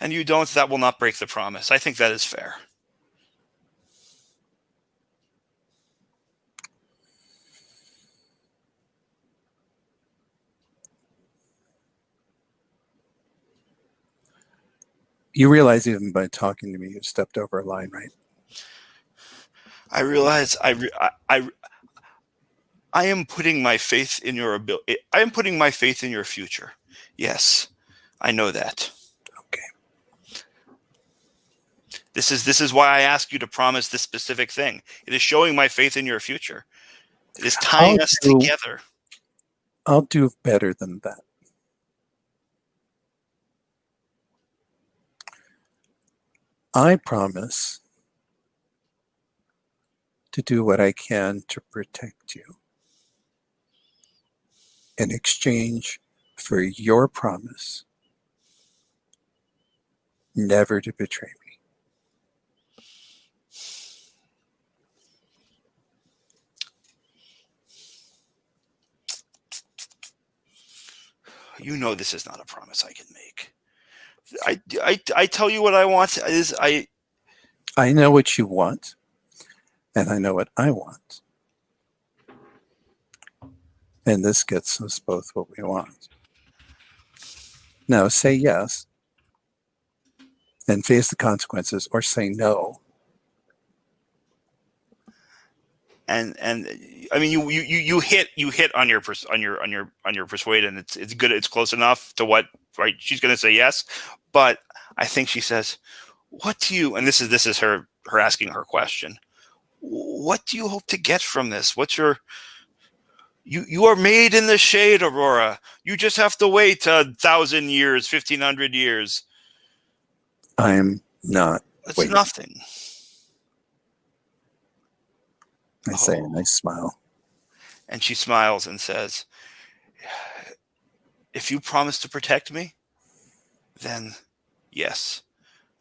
and you don't, that will not break the promise. I think that is fair. you realize even by talking to me, you've stepped over a line, right? I realize I am putting my faith in your ability. I am putting my faith in your future. Yes, I know that. Okay. This is why I ask you to promise this specific thing. It is showing my faith in your future. It is tying us together. I'll do better than that. I promise to do what I can to protect you in exchange for your promise never to betray me. You know this is not a promise I can make. I tell you what I want is I know what you want, and I know what I want. And this gets us both what we want. Now, say yes and face the consequences, or say no. and I mean you hit on your persuade, and it's good, it's close enough to what, right, she's going to say yes, but I think she says, what do you, and this is her asking her question, what do you hope to get from this? What's your, you are made in the shade, Aurora. You just have to wait 1,000 years, 1,500 years. I'm not It's waiting. nothing. I say, and I smile. And she smiles and says, if you promise to protect me, then yes,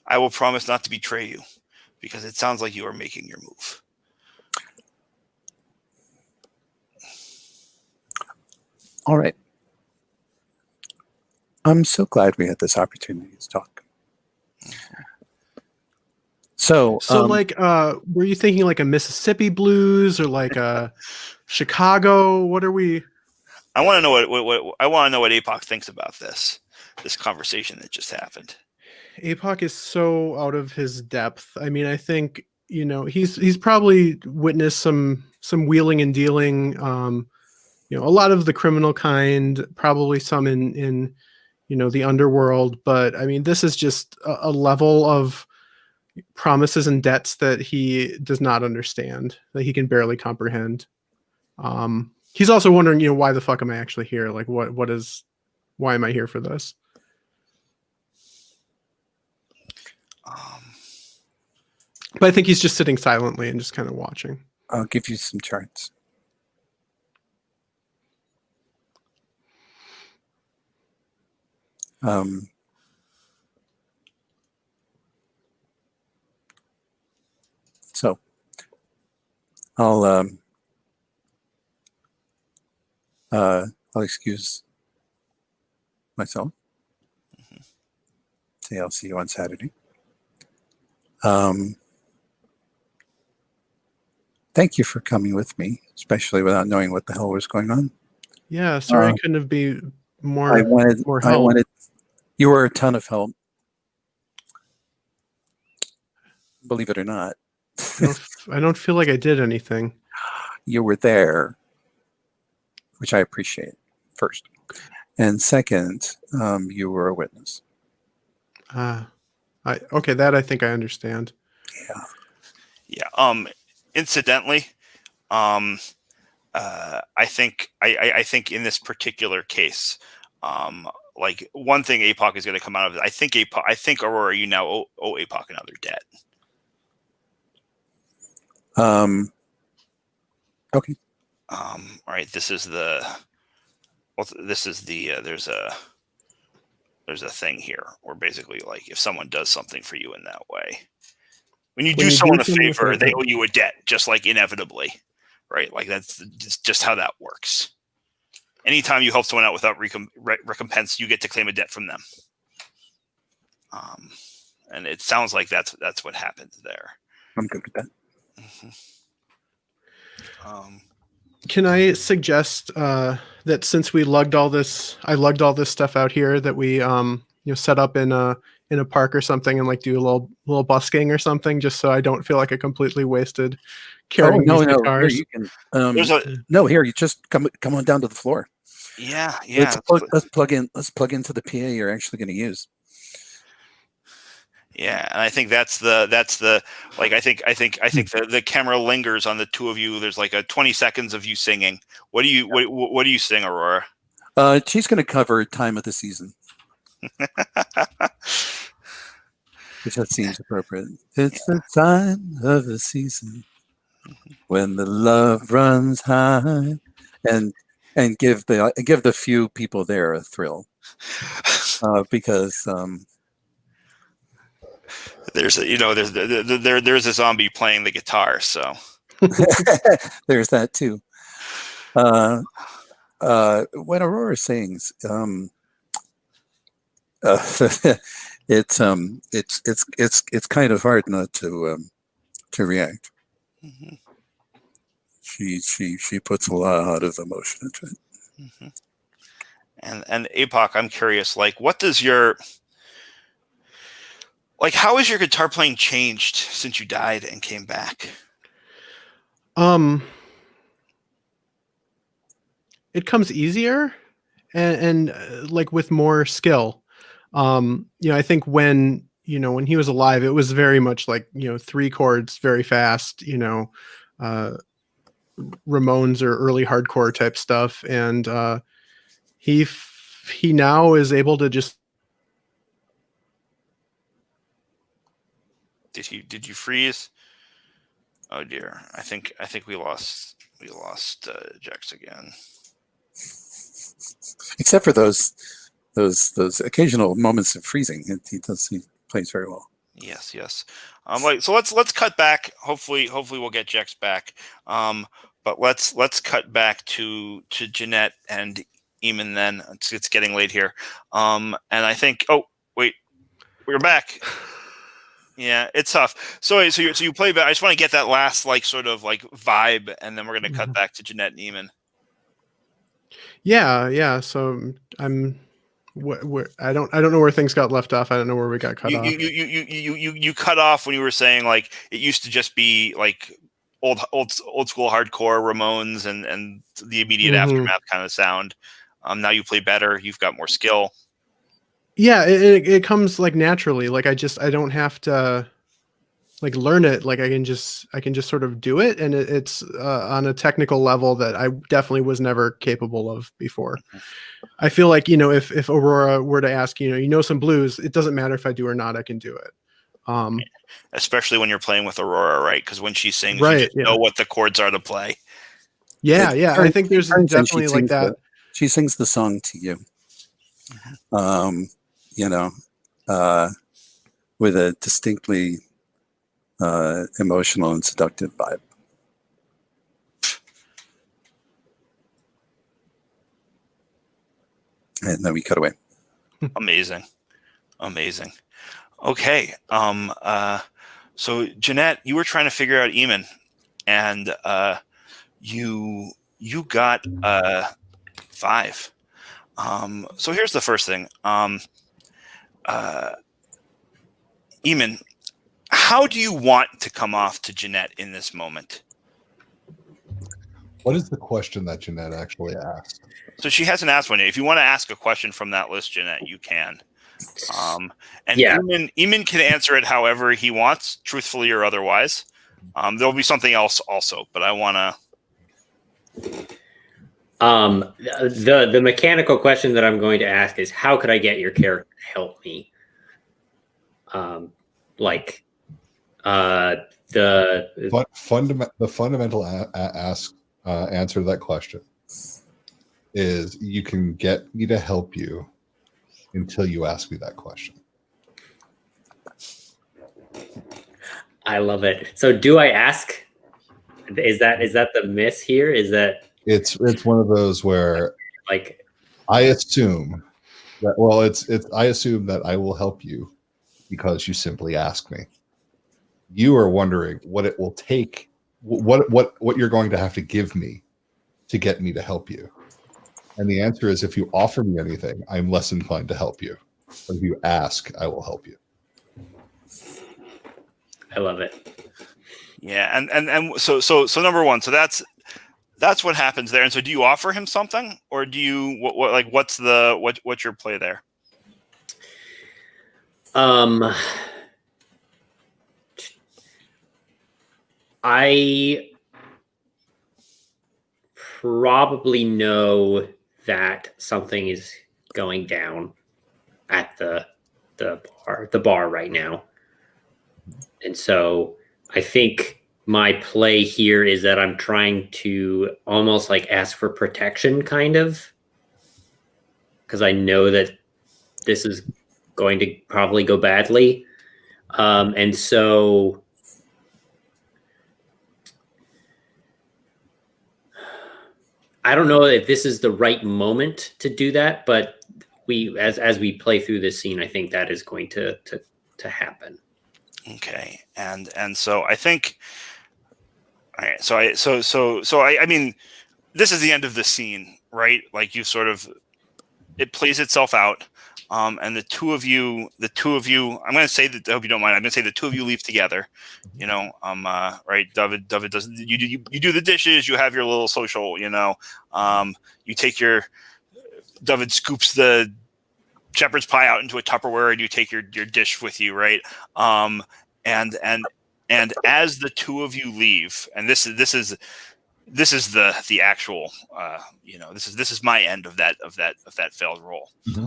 I will promise not to betray you, because it sounds like you are making your move. All right. I'm so glad we had this opportunity to talk. So, were you thinking like a Mississippi blues or like a Chicago? What are we? I want to know what I want to know what APOC thinks about this conversation that just happened. APOC is so out of his depth. I mean, I think, he's probably witnessed some wheeling and dealing. A lot of the criminal kind, probably some in the underworld. But I mean, this is just a level of promises and debts that he does not understand, that he can barely comprehend. He's also wondering, why the fuck am I actually here? Like, why am I here for this? But I think he's just sitting silently and just kind of watching. I'll give you some charts. So I'll excuse myself. Say I'll see you on Saturday. thank you for coming with me, especially without knowing what the hell was going on. Yeah, sorry I couldn't have been I more wanted, help. you were a ton of help. Believe it or not, I don't feel like I did anything. you were there, which I appreciate, first. And second, you were a witness. Okay, that I think I understand. Yeah. Incidentally, I think in this particular case, like one thing APOC is going to come out of it. I think Aurora, you now owe APOC another debt. Okay. All right. This is the there's a thing here where basically, like, if someone does something for you in that way, when you do someone a favor, they owe you a debt, just like inevitably, right? Like that's just how that works. Anytime you help someone out without recompense, you get to claim a debt from them. And it sounds like that's what happened there. I'm good with that. Mm-hmm. Can I suggest that since I lugged all this stuff out here, that we set up in a park or something and like do a little busking or something, just so I don't feel like I completely wasted carrying these guitars. Here you can. Here you just come on down to the floor. Yeah. Let's plug into the PA you're actually going to use. Yeah, and I think that's the like I think the camera lingers on the two of you. There's like a 20 seconds of you singing. What do you sing, Aurora? She's going to cover Time of the Season. Which that seems appropriate. It's the time of the season when the love runs high, and give the few people there a thrill, because there's a zombie playing the guitar, so there's that too. When Aurora sings, it's kind of hard not to react. Mm-hmm. She puts a lot of emotion into it. Mm-hmm. And APOC, I'm curious, like, what does your how has your guitar playing changed since you died and came back? It comes easier and like with more skill. I think when he was alive, it was very much like, 3 chords very fast, Ramones or early hardcore type stuff. And he now is able to just. Did you freeze? Oh dear. I think we lost Jax again. Except for those occasional moments of freezing, he plays very well. Yes. So let's cut back. Hopefully we'll get Jax back. But let's cut back to Jeanette and Eamon then. It's getting late here. And I think wait, we're back. Yeah, it's tough. So you play back. I just want to get that last sort of vibe, and then we're going to cut back to Jeanette and Eamon. Yeah. So I'm. I don't know where things got left off. I don't know where we got cut off. You cut off when you were saying it used to just be old school hardcore Ramones and the immediate aftermath kind of sound. Now you play better. You've got more skill. Yeah, it comes naturally. I don't have to learn it. I can just sort of do it, and it's on a technical level that I definitely was never capable of before. I feel like, if Aurora were to ask, some blues, it doesn't matter if I do or not, I can do it. Especially when you're playing with Aurora, right? Because when she sings, right, you just know what the chords are to play. Yeah. I think there's definitely that. She sings the song to you. With a distinctly emotional and seductive vibe. And then we cut away. Amazing. Okay. So Jeanette, you were trying to figure out Eamon. and you got 5. So here's the first thing. Eamon, how do you want to come off to Jeanette in this moment? What is the question that Jeanette actually asked? So she hasn't asked one yet. If you want to ask a question from that list, Jeanette, you can. And Yeah. Eamon can answer it however he wants, truthfully or otherwise. There'll be something else also, but I want to. The mechanical question that I'm going to ask is, how could I get your character to help me? The fundamental answer to that question is you can get me to help you until you ask me that question. I love it. So do I ask? Is that the miss here? Is that it's one of those where like I assume that I assume that I will help you because you simply ask me. You are wondering what it will take, what you're going to have to give me to get me to help you. And the answer is, if you offer me anything, I'm less inclined to help you. But if you ask, I will help you. I love it. Yeah, and so number one, so that's what happens there. And so, do you offer him something, or do you what's your play there? I probably know that something is going down at the bar right now. And so I think my play here is that I'm trying to almost like ask for protection, kind of, because I know that this is going to probably go badly. And so I don't know if this is the right moment to do that, but as we play through this scene, I think that is going to happen. Okay, and so I think, all right, so I mean, this is the end of the scene, right? Like it plays itself out, and the two of you, I'm going to say that, I hope you don't mind, I'm going to say the two of you leave together, right? David does, you do the dishes, you have your little social, you take David scoops the shepherd's pie out into a Tupperware and you take your dish with you, right? And as the two of you leave, and this is the actual, this is my end of that failed roll. Mm-hmm.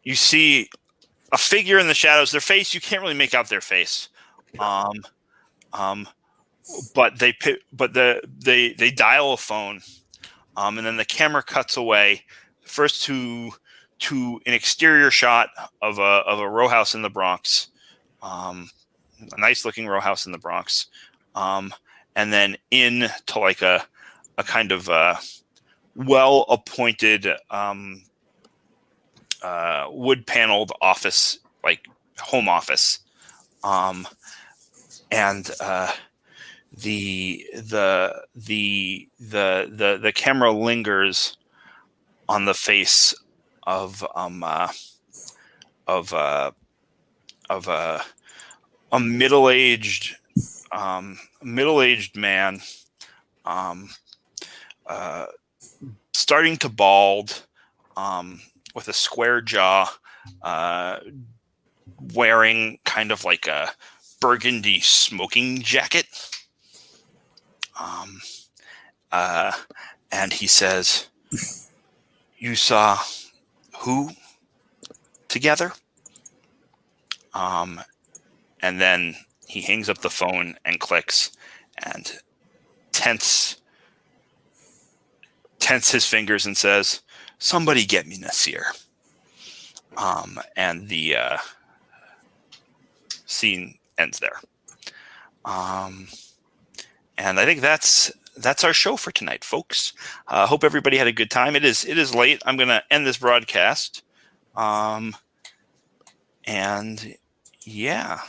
You see a figure in the shadows. Their face, you can't really make out their face. But they dial a phone. And then the camera cuts away first to an exterior shot of a row house in the Bronx, a nice looking row house in the Bronx, and then in to like a kind of well appointed wood paneled office, like home office, and the camera lingers on the face of a middle-aged man, starting to bald, with a square jaw, wearing kind of like a burgundy smoking jacket. And he says, "You saw who together?" And then he hangs up the phone and clicks and tense his fingers and says, "Somebody get me Nasir." And the scene ends there. And I think that's our show for tonight, folks. Hope everybody had a good time. It is late. I'm going to end this broadcast. And yeah.